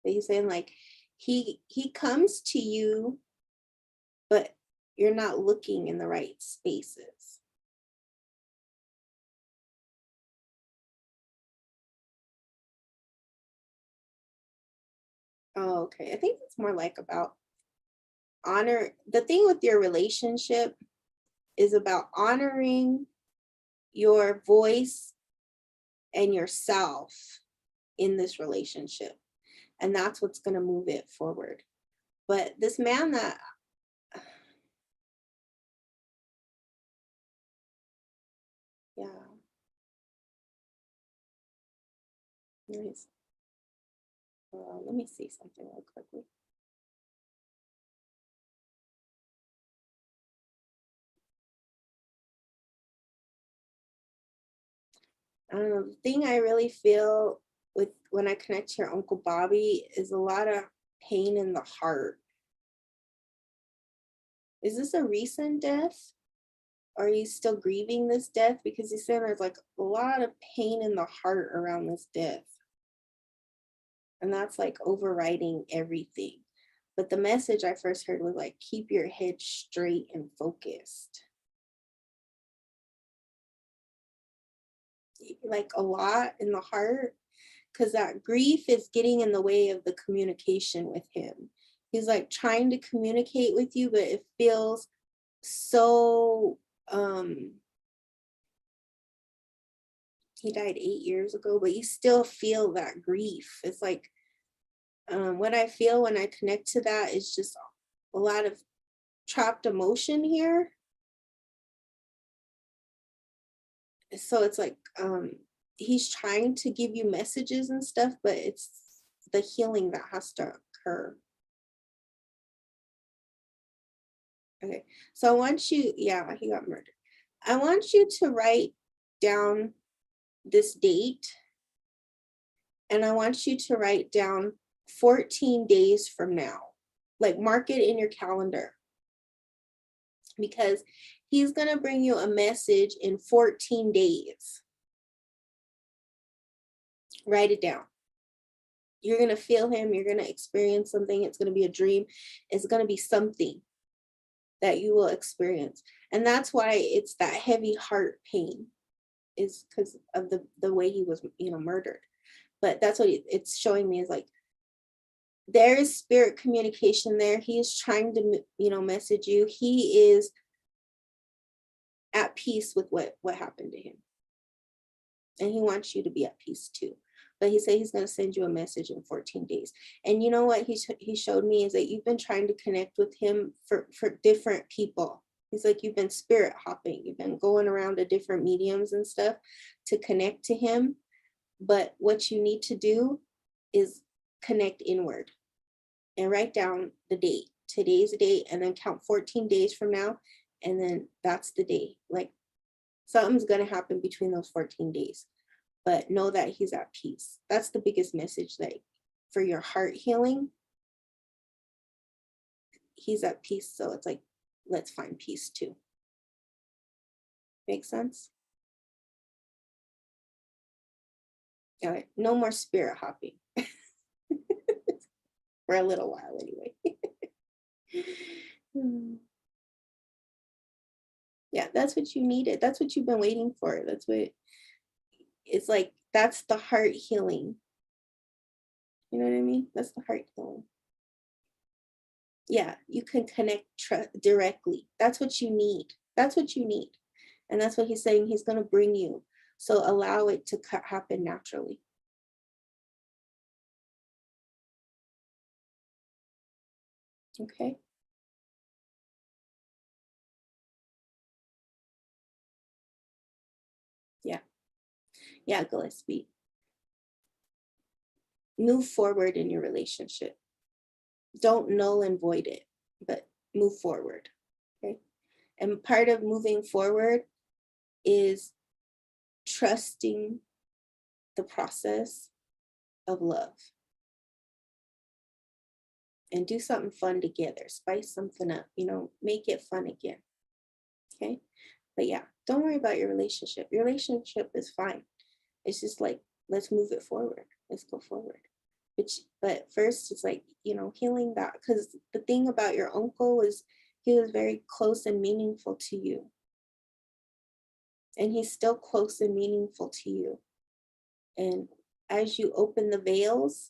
But he's saying like he comes to you, but you're not looking in the right spaces. Oh, okay. I think it's more like about honor. The thing with your relationship is about honoring your voice and yourself in this relationship. And that's what's going to move it forward. But this man that, yeah, nice. Let me see something real quickly. I don't know. The thing I really feel with when I connect to your Uncle Bobby is a lot of pain in the heart. Is this a recent death? Are you still grieving this death? Because you said there's like a lot of pain in the heart around this death. And that's like overriding everything. But the message I first heard was like, keep your head straight and focused. Like a lot in the heart, because that grief is getting in the way of the communication with him. He's like trying to communicate with you, but it feels so he died 8 years ago, but you still feel that grief. It's like what I feel when I connect to that is just a lot of trapped emotion here. So it's like he's trying to give you messages and stuff, but it's the healing that has to occur. Okay, so I want you, yeah, he got murdered. I want you to write down this date, and I want you to write down 14 days from now. Like, mark it in your calendar, because he's going to bring you a message in 14 days. Write it down. You're going to feel him. You're going to experience something. It's going to be a dream. It's going to be something that you will experience. And that's why it's that heavy heart pain, is because of the way he was, murdered. But that's what it's showing me, is like, there is spirit communication there. He is trying to, message you. He is at peace with what happened to him. And he wants you to be at peace too. But he said he's going to send you a message in 14 days. And you know what he showed me is that you've been trying to connect with him for different people. He's like, you've been spirit hopping. You've been going around to different mediums and stuff to connect to him. But what you need to do is connect inward and write down the date. Today's the date, and then count 14 days from now. And then that's the day. Like, something's going to happen between those 14 days. But know that he's at peace. That's the biggest message, that for your heart healing, he's at peace. So it's like, let's find peace too. Make sense? All right, no more spirit hopping. For a little while anyway. Yeah, that's what you needed. That's what you've been waiting for. That's what it's like. That's the heart healing. You know what I mean? That's the heart healing. Yeah, you can connect directly. That's what you need. That's what you need. And that's what he's saying he's going to bring you. So allow it to happen naturally. Okay. Yeah. Yeah, Gillespie. Move forward in your relationship. Don't null and void it, but move forward. Okay. And part of moving forward is trusting the process of love. And do something fun together. Spice something up, make it fun again. Okay. But yeah, don't worry about your relationship. Your relationship is fine. It's just like, let's move it forward. Let's go forward. But first, it's like, healing that. Because the thing about your uncle is he was very close and meaningful to you. And he's still close and meaningful to you. And as you open the veils,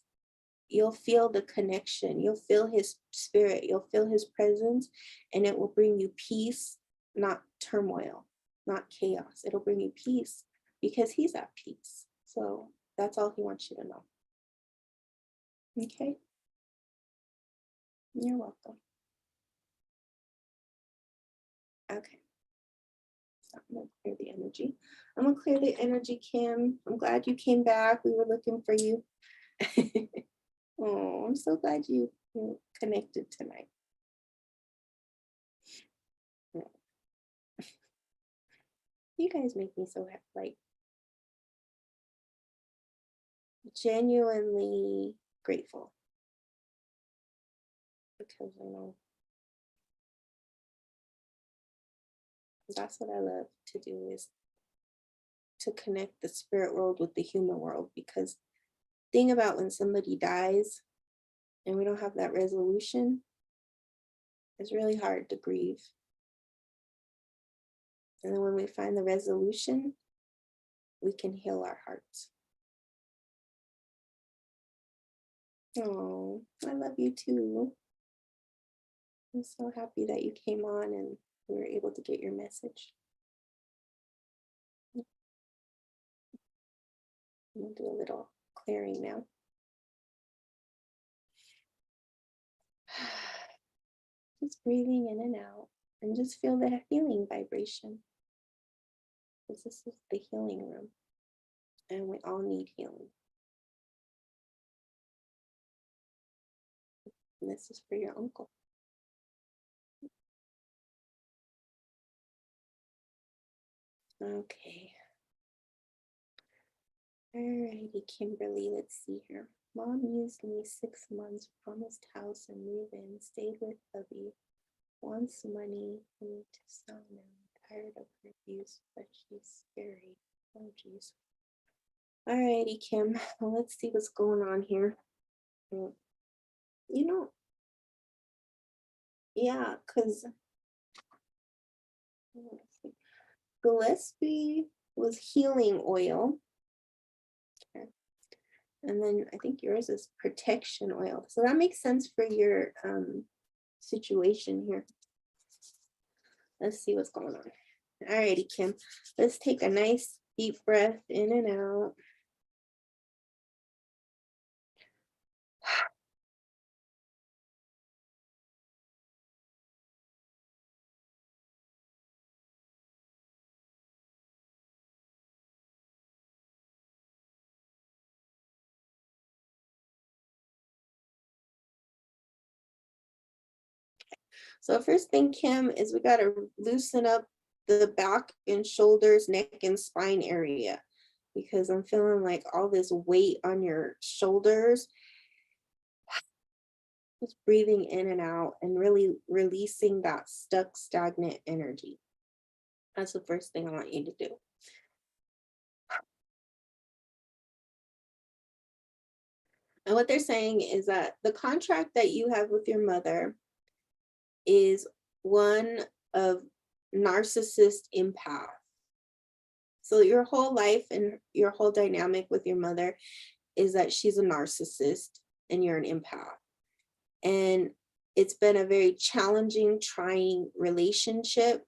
you'll feel the connection. You'll feel his spirit. You'll feel his presence. And it will bring you peace, not turmoil, not chaos. It'll bring you peace because he's at peace. So that's all he wants you to know. Okay? You're welcome. Okay. So I'm going to clear the energy. I'm going to clear the energy, Kim. I'm glad you came back. We were looking for you. Oh, I'm so glad you connected tonight. You guys make me so happy, like, genuinely grateful, because I know that's what I love to do, is to connect the spirit world with the human world. Because thing about when somebody dies and we don't have that resolution, it's really hard to grieve. And then when we find the resolution, we can heal our hearts. Oh, I love you too. I'm so happy that you came on and we were able to get your message. I'm gonna do a little clearing now. Just breathing in and out, and just feel the healing vibration. Because this is the healing room, and we all need healing. And this is for your uncle. Okay. Alrighty, Kimberly, let's see here. Mom used me 6 months, promised house and move in, stayed with hubby, wants money, need to sell now, tired of her abuse, but she's scary. Oh, geez. Alrighty, Kim, well, let's see what's going on here. You know, yeah, because Gillespie was healing oil. Okay. And then I think yours is protection oil. So that makes sense for your situation here. Let's see what's going on. Alrighty, Kim. Let's take a nice deep breath in and out. So first thing, Kim, is we got to loosen up the back and shoulders, neck and spine area, because I'm feeling like all this weight on your shoulders. Just breathing in and out and really releasing that stuck, stagnant energy. That's the first thing I want you to do. And what they're saying is that the contract that you have with your mother is one of narcissist empath. So your whole life and your whole dynamic with your mother is that she's a narcissist and you're an empath. And it's been a very challenging, trying relationship.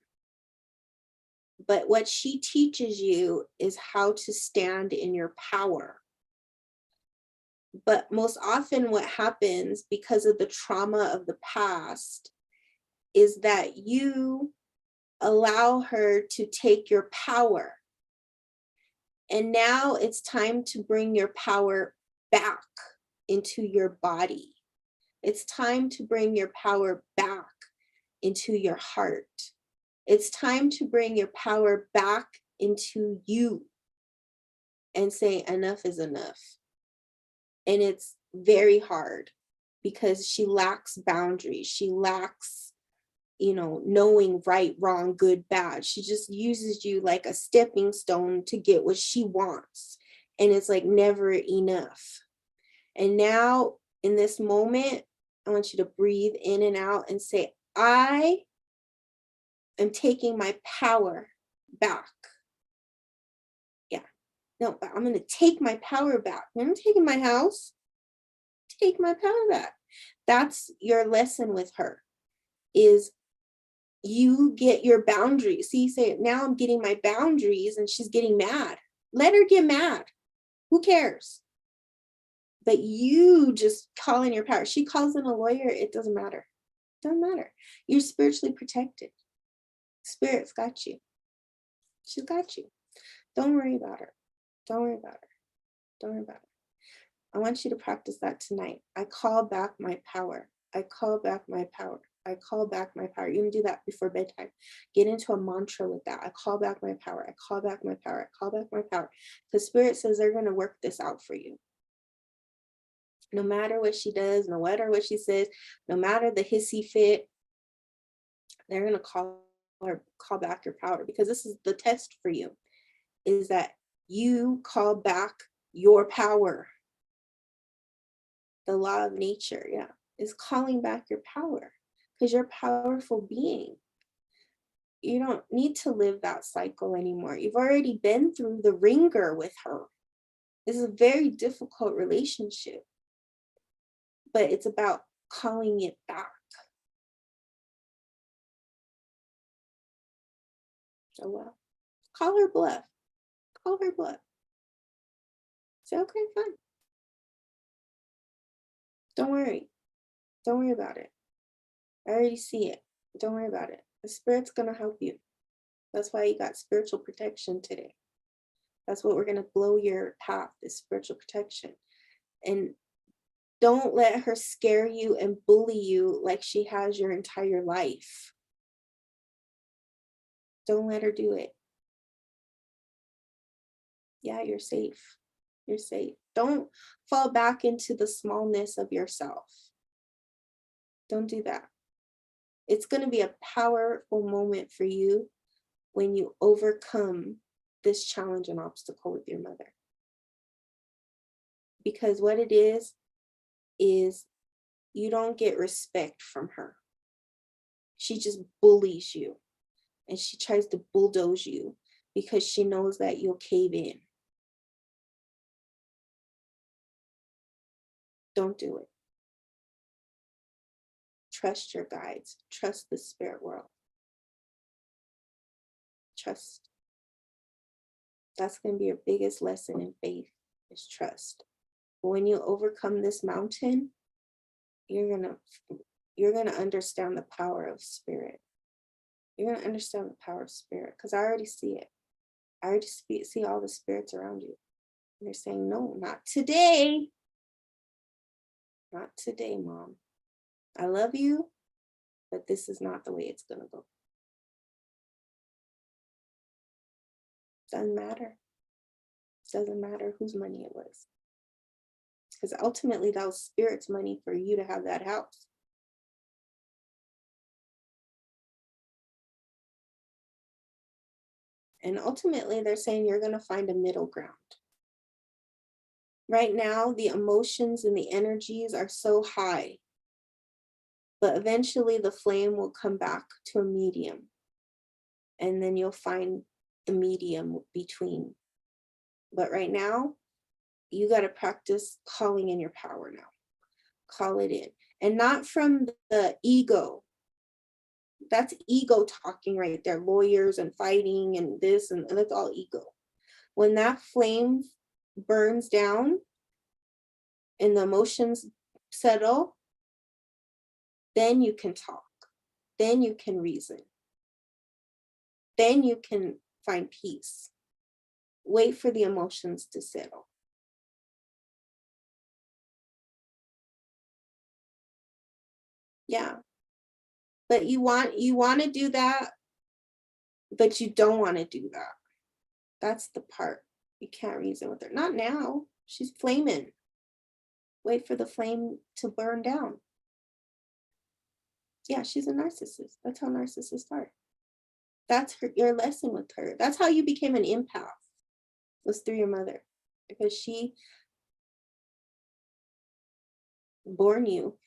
But what she teaches you is how to stand in your power. But most often what happens because of the trauma of the past is that you allow her to take your power. And now it's time to bring your power back into your body. It's time to bring your power back into your heart. It's time to bring your power back into you and say enough is enough. And it's very hard because she lacks boundaries. She lacks, knowing right, wrong, good, bad. She just uses you like a stepping stone to get what she wants. And it's like never enough. And now in this moment, I want you to breathe in and out and say, I am taking my power back. Yeah. No, I'm going to take my power back. I'm taking my house. Take my power back. That's your lesson with her, is you get your boundaries. See, say, now I'm getting my boundaries and she's getting mad. Let her get mad. Who cares? But you just call in your power. She calls in a lawyer. It doesn't matter. It doesn't matter. You're spiritually protected. Spirit's got you. She's got you. Don't worry about her. Don't worry about her. Don't worry about her. I want you to practice that tonight. I call back my power. I call back my power. I call back my power. You can do that before bedtime. Get into a mantra with that. I call back my power. I call back my power. I call back my power. Because Spirit says they're going to work this out for you. No matter what she does, no matter what she says, no matter the hissy fit, they're going to call back your power, because this is the test for you, is that you call back your power. The law of nature, yeah, is calling back your power, because you're a powerful being. You don't need to live that cycle anymore. You've already been through the ringer with her. This is a very difficult relationship, but it's about calling it back. Oh, well, call her bluff. Call her bluff. Say, okay, fine. Don't worry. Don't worry about it. I already see it. Don't worry about it. The Spirit's going to help you. That's why you got spiritual protection today. That's what we're going to blow your path, is spiritual protection. And don't let her scare you and bully you like she has your entire life. Don't let her do it. Yeah, you're safe. You're safe. Don't fall back into the smallness of yourself. Don't do that. It's going to be a powerful moment for you when you overcome this challenge and obstacle with your mother. Because what it is you don't get respect from her. She just bullies you and she tries to bulldoze you because she knows that you'll cave in. Don't do it. Trust your guides. Trust the spirit world. Trust. That's going to be your biggest lesson in faith, is trust. But when you overcome this mountain, you're gonna understand the power of spirit. You're gonna understand the power of spirit, because I already see it. I already see all the spirits around you. And they're saying, no, not today. Not today, Mom. I love you, but this is not the way it's gonna go. Doesn't matter. Doesn't matter whose money it was. Because ultimately that was spirit's money for you to have that house. And ultimately they're saying you're going to find a middle ground. Right now, the emotions and the energies are so high, but eventually the flame will come back to a medium. And then you'll find the medium between. But right now, you got to practice calling in your power now. Call it in. And not from the ego. That's ego talking right there. Lawyers and fighting and this, and that's all ego. When that flame burns down and the emotions settle, then you can talk. Then you can reason. Then you can find peace. Wait for the emotions to settle. Yeah. But you want to do that, but you don't want to do that. That's the part. You can't reason with her. Not now. She's flaming. Wait for the flame to burn down. Yeah, she's a narcissist. That's how narcissists are. That's your lesson with her. That's how you became an empath, was through your mother. Because she born you.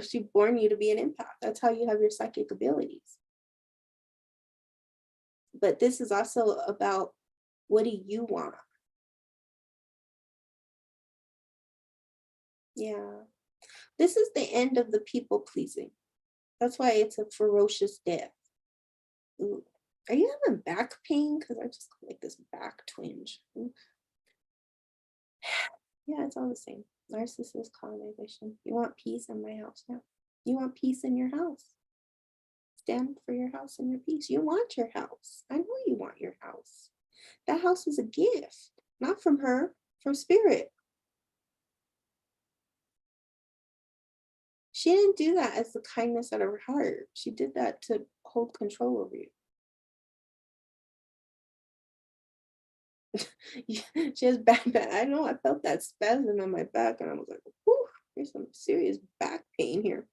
She born you to be an empath. That's how you have your psychic abilities. But this is also about, what do you want? Yeah. This is the end of the people pleasing. That's why it's a ferocious death. Ooh. Are you having back pain? Because I just got like this back twinge. Ooh. Yeah, it's all the same. Narcissist colonization. You want peace in my house now. You want peace in your house. Stand for your house and your peace. You want your house. I know you want your house. That house was a gift, not from her, from spirit. She didn't do that as the kindness out of her heart. She did that to hold control over you. She has back. I know, I felt that spasm on my back and I was like, whew, there's some serious back pain here.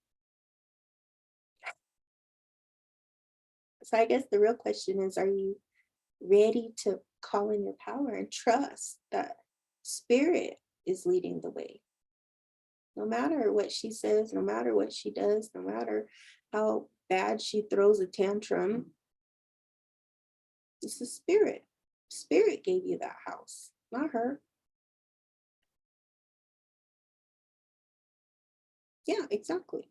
So I guess the real question is, are you ready to call in your power and trust that spirit is leading the way? No matter what she says, no matter what she does, no matter how bad she throws a tantrum, it's the spirit. Spirit gave you that house, not her. Yeah, exactly.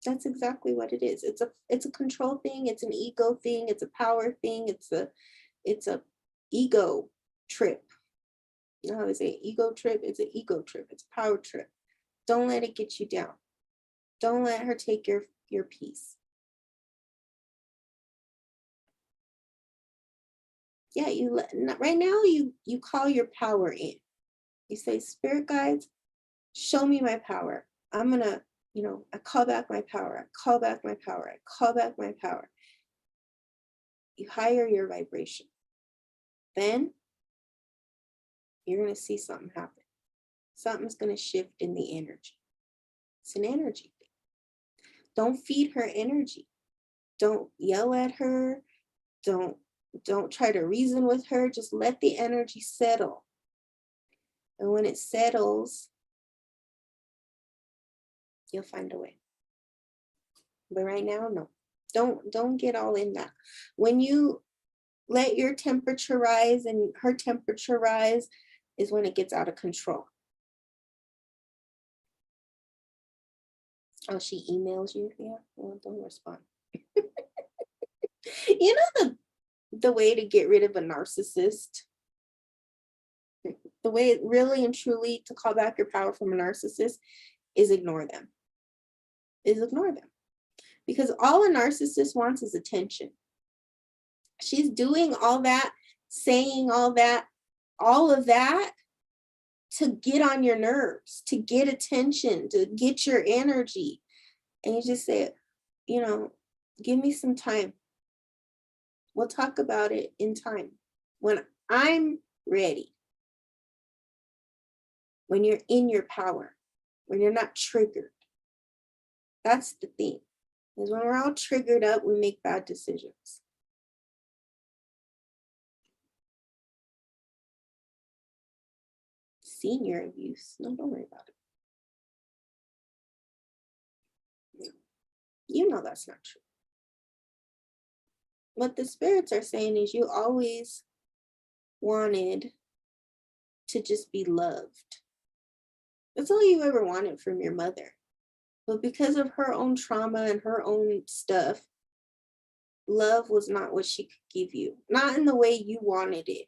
That's exactly what it is. It's a control thing, it's an ego thing, it's a power thing, it's a ego trip. You know how they say ego trip? It's an ego trip, it's a power trip. Don't let it get you down. Don't let her take your peace. Yeah, right now you call your power in. You say, spirit guides, show me my power. I'm gonna, I call back my power. I call back my power. I call back my power. You higher your vibration. Then You're going to see something happen. Something's going to shift in the energy. It's an energy thing. Don't feed her energy. Don't yell at her. Don't try to reason with her. Just let the energy settle. And when it settles, you'll find a way. But right now, no. Don't get all in that. When you let your temperature rise and her temperature rise is when it gets out of control. Oh, she emails you? Yeah, well, don't respond. You know the way to get rid of a narcissist? The way really and truly to call back your power from a narcissist is ignore them. Because all a narcissist wants is attention. She's doing all that, saying all of that to get on your nerves, to get attention, to get your energy. And you just say, give me some time. We'll talk about it in time. When I'm ready. When you're in your power. When you're not triggered. That's the thing. Because when we're all triggered up, we make bad decisions. Senior abuse. No, don't worry about it. You know that's not true. What the spirits are saying is you always wanted to just be loved. That's all you ever wanted from your mother. But because of her own trauma and her own stuff, love was not what she could give you. Not in the way you wanted it.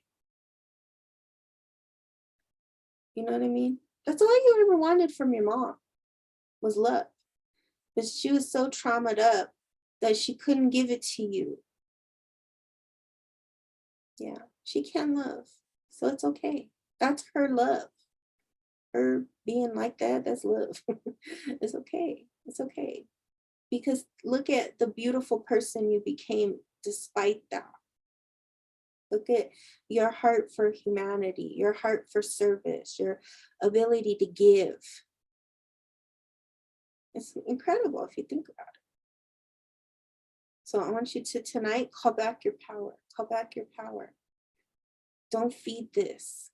You know what I mean? That's all you ever wanted from your mom was love. But she was so traumatized up that she couldn't give it to you. Yeah, she can love. So it's okay. That's her love. Her being like that, that's love. It's okay. It's okay. Because look at the beautiful person you became despite that. Look at your heart for humanity, your heart for service, your ability to give. It's incredible if you think about it. So I want you to tonight call back your power. Call back your power. Don't feed this.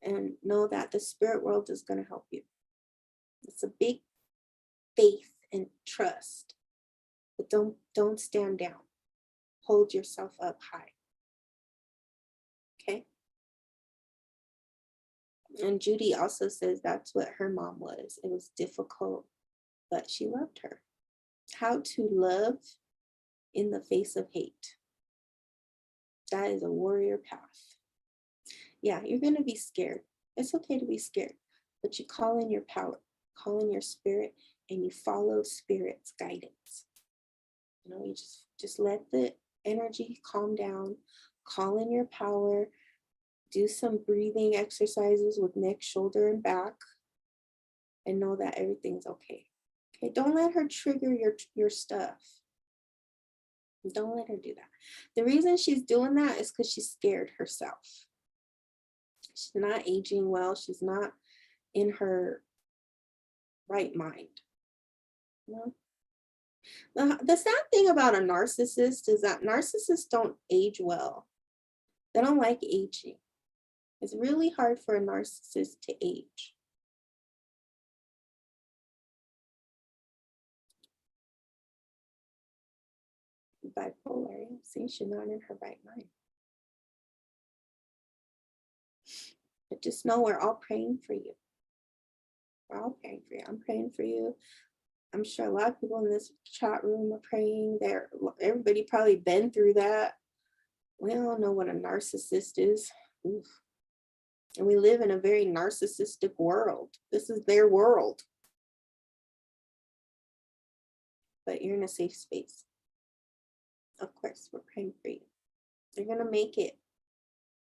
And know that the spirit world is going to help you. It's a big faith and trust. But don't stand down. Hold yourself up high. Okay? And Judy also says that's what her mom was. It was difficult, but she loved her. How to love in the face of hate. That is a warrior path. Yeah, you're going to be scared. It's okay to be scared, but you call in your power, call in your spirit, and you follow spirit's guidance. You just let the energy calm down, call in your power, do some breathing exercises with neck, shoulder, and back, and know that everything's okay. Okay, don't let her trigger your stuff. Don't let her do that. The reason she's doing that is because she's scared herself. She's not aging well. She's not in her right mind. You know? The sad thing about a narcissist is that narcissists don't age well. They don't like aging. It's really hard for a narcissist to age. Bipolar, see, she's not in her right mind. But just know we're all praying for you. We're all praying for you. I'm praying for you. I'm sure a lot of people in this chat room are praying. Everybody probably been through that. We all know what a narcissist is. Oof. And we live in a very narcissistic world. This is their world. But you're in a safe space. Of course, we're praying for you. You're going to make it.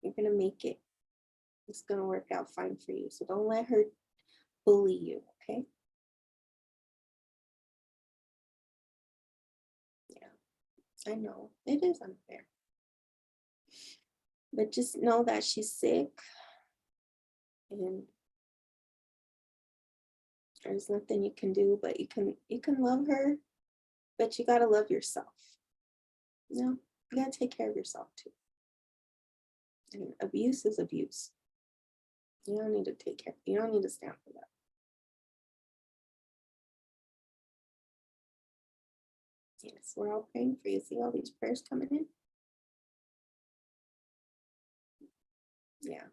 You're going to make it. It's going to work out fine for you. So don't let her bully you, okay? Yeah, I know. It is unfair. But just know that she's sick. And there's nothing you can do, but you can love her, but you gotta love yourself. You know, you gotta take care of yourself too. And abuse is abuse. You don't need to take care. You don't need to stand for that. Yes, we're all praying for you. See all these prayers coming in? Yeah,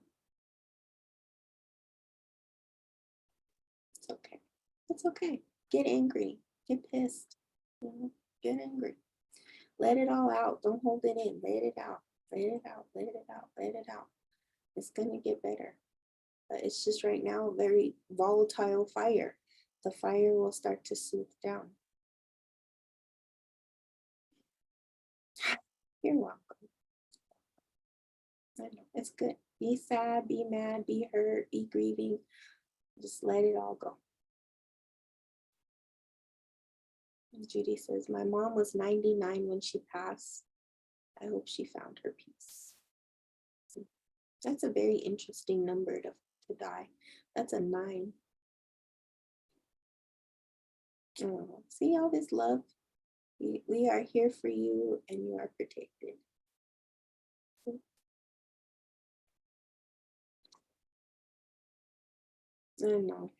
it's okay. It's okay. Get angry. Get pissed. You know, get angry. Let it all out. Don't hold it in. Let it out. Let it out. Let it out. Let it out. It's gonna get better. But it's just right now a very volatile fire. The fire will start to soothe down. You're welcome. I know. It's good. Be sad, be mad, be hurt, be grieving. Just let it all go. Judy says, my mom was 99 when she passed. I hope she found her peace. That's a very interesting number to die. That's a 9. Oh, see all this love? We are here for you and you are protected. I know.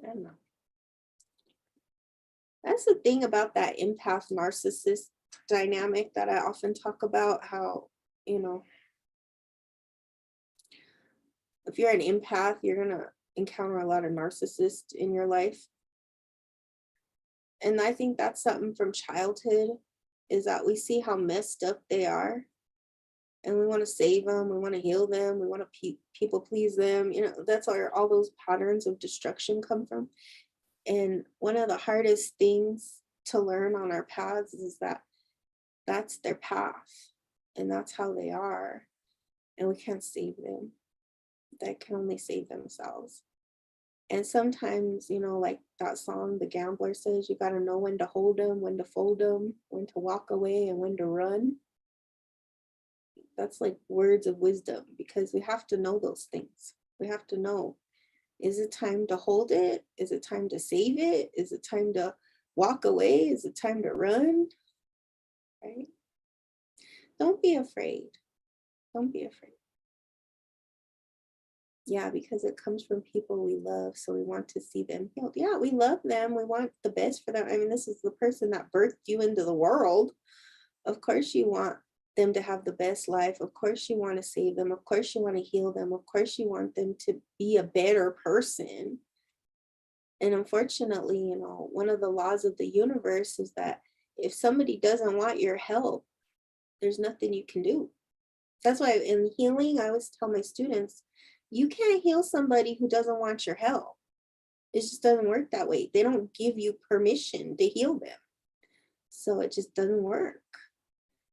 I know. That's the thing about that empath narcissist dynamic that I often talk about, how, you know, if you're an empath, you're going to encounter a lot of narcissists in your life. And I think that's something from childhood, is that we see how messed up they are and we want to save them, we want to heal them, we want to people please them. You know, that's where all those patterns of destruction come from. And one of the hardest things to learn on our paths is that that's their path and that's how they are. And we can't save them. They can only save themselves. And sometimes, you know, like that song, The Gambler says, you got to know when to hold them, when to fold them, when to walk away, and when to run. That's like words of wisdom, because we have to know those things. We have to know, is it time to hold it? Is it time to save it? Is it time to walk away? Is it time to run? Right? Don't be afraid. Don't be afraid. Yeah, because it comes from people we love, so we want to see them healed. Yeah, we love them. We want the best for them. I mean, this is the person that birthed you into the world. Of course you want them to have the best life. Of course you want to save them. Of course you want to heal them. Of course you want them to be a better person. And unfortunately, you know, one of the laws of the universe is that if somebody doesn't want your help, there's nothing you can do. That's why in healing, I always tell my students, you can't heal somebody who doesn't want your help. It just doesn't work that way. They don't give you permission to heal them. So it just doesn't work.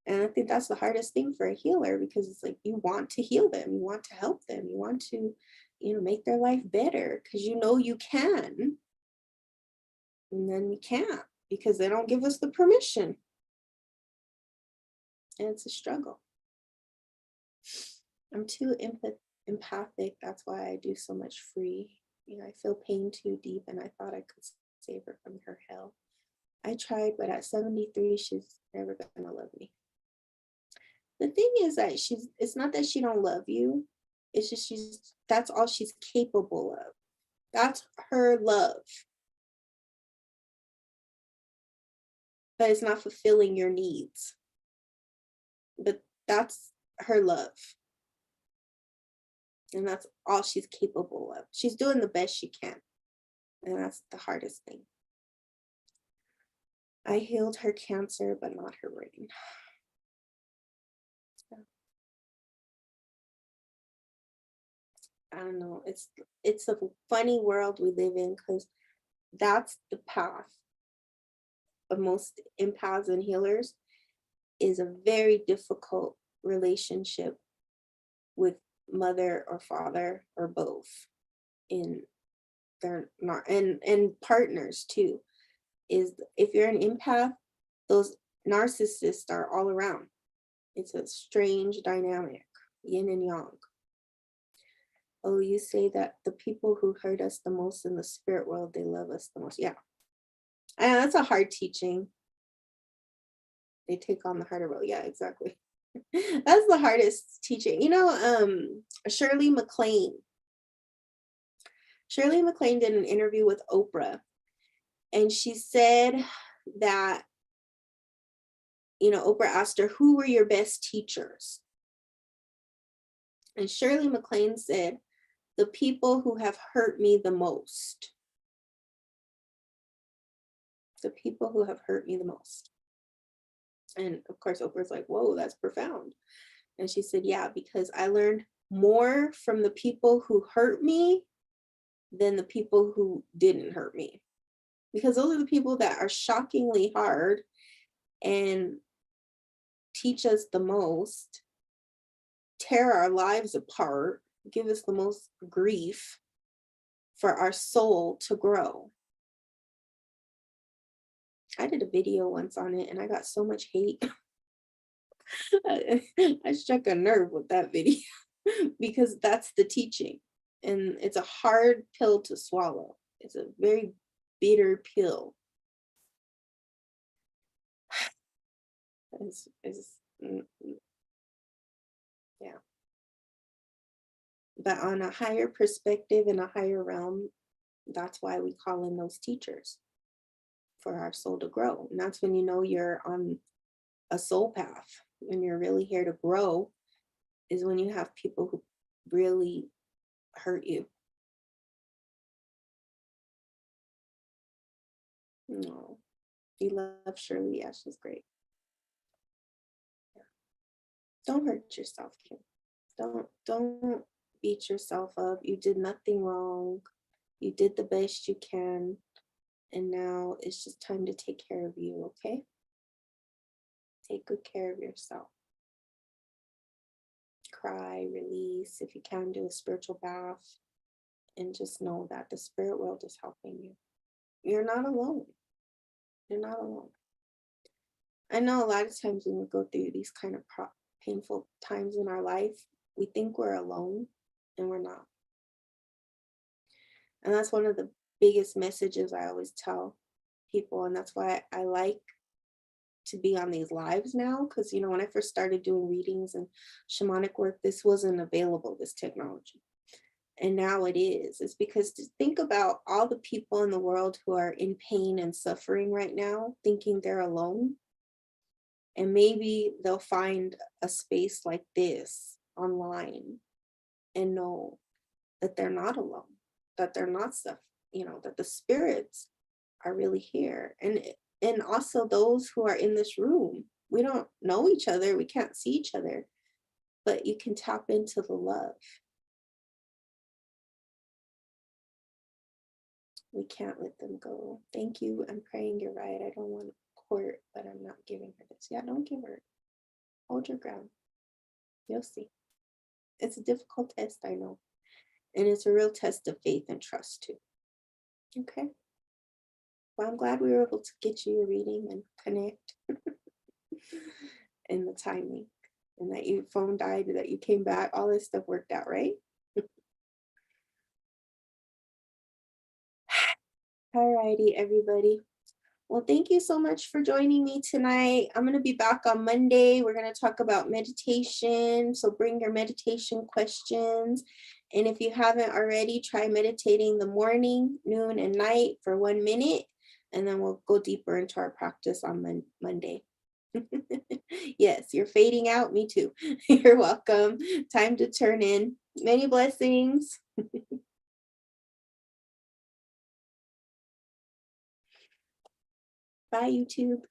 And I think that's the hardest thing for a healer, because it's like, you want to heal them, you want to help them, you want to, you know, make their life better, because you know you can. And then we can't, because they don't give us the permission. And it's a struggle. I'm too empathic. That's why I do so much free. You know, I feel pain too deep, and I thought I could save her from her hell. I tried, but at 73, she's never gonna love me. The thing is that it's not that she don't love you. It's just that's all she's capable of. That's her love. But it's not fulfilling your needs. But that's her love. And that's all she's capable of. She's doing the best she can. And that's the hardest thing. I healed her cancer, but not her brain. So, I don't know. It's a funny world we live in, because that's the path of most empaths and healers, is a very difficult relationship with mother or father or both. In they're not, and partners too. Is if you're an empath, those narcissists are all around. It's a strange dynamic, yin and yang. Oh, you say that the people who hurt us the most in the spirit world, they love us the most. Yeah. That's a hard teaching. They take on the harder role. Yeah, exactly. That's the hardest teaching. Shirley MacLaine. Shirley MacLaine did an interview with Oprah, and she said that, Oprah asked her, who were your best teachers? And Shirley MacLaine said, the people who have hurt me the most. The people who have hurt me the most. And of course, Oprah's like, whoa, that's profound. And she said, yeah, because I learned more from the people who hurt me than the people who didn't hurt me. Because those are the people that are shockingly hard and teach us the most, tear our lives apart, give us the most grief for our soul to grow. I did a video once on it and I got so much hate. I struck a nerve with that video because that's the teaching. And it's a hard pill to swallow. It's a very bitter pill. Yeah. But on a higher perspective and a higher realm, that's why we call in those teachers, for our soul to grow. And that's when you're on a soul path. When you're really here to grow is when you have people who really hurt you. No, you love Shirley. Yeah, she's great. Yeah. Don't hurt yourself, Kim. Don't beat yourself up. You did nothing wrong. You did the best you can. And now it's just time to take care of you, okay? Take good care of yourself. Cry, release. If you can, do a spiritual bath. And just know that the spirit world is helping you. You're not alone. You're not alone. I know a lot of times when we go through these kind of painful times in our life, we think we're alone, and we're not. And that's one of the biggest messages I always tell people. And that's why I like to be on these lives now. Because, when I first started doing readings and shamanic work, this wasn't available, this technology. And now it is. It's because to think about all the people in the world who are in pain and suffering right now, thinking they're alone. And maybe they'll find a space like this online and know that they're not alone, that they're not suffering, that the spirits are really here. And also those who are in this room, we don't know each other, we can't see each other, but you can tap into the love. We can't let them go. Thank you. I'm praying you're right. I don't want court, but I'm not giving her this. Yeah, don't give her. Hold your ground. You'll see. It's a difficult test, I know. And it's a real test of faith and trust too. Okay. Well, I'm glad we were able to get you a reading and connect. And the timing. And that your phone died, that you came back. All this stuff worked out, right? Alrighty, everybody. Well, thank you so much for joining me tonight. I'm going to be back on Monday. We're going to talk about meditation. So bring your meditation questions. And if you haven't already, try meditating the morning, noon, and night for 1 minute. And then we'll go deeper into our practice on Monday. Yes, you're fading out. Me too. You're welcome. Time to turn in. Many blessings. Bye, YouTube.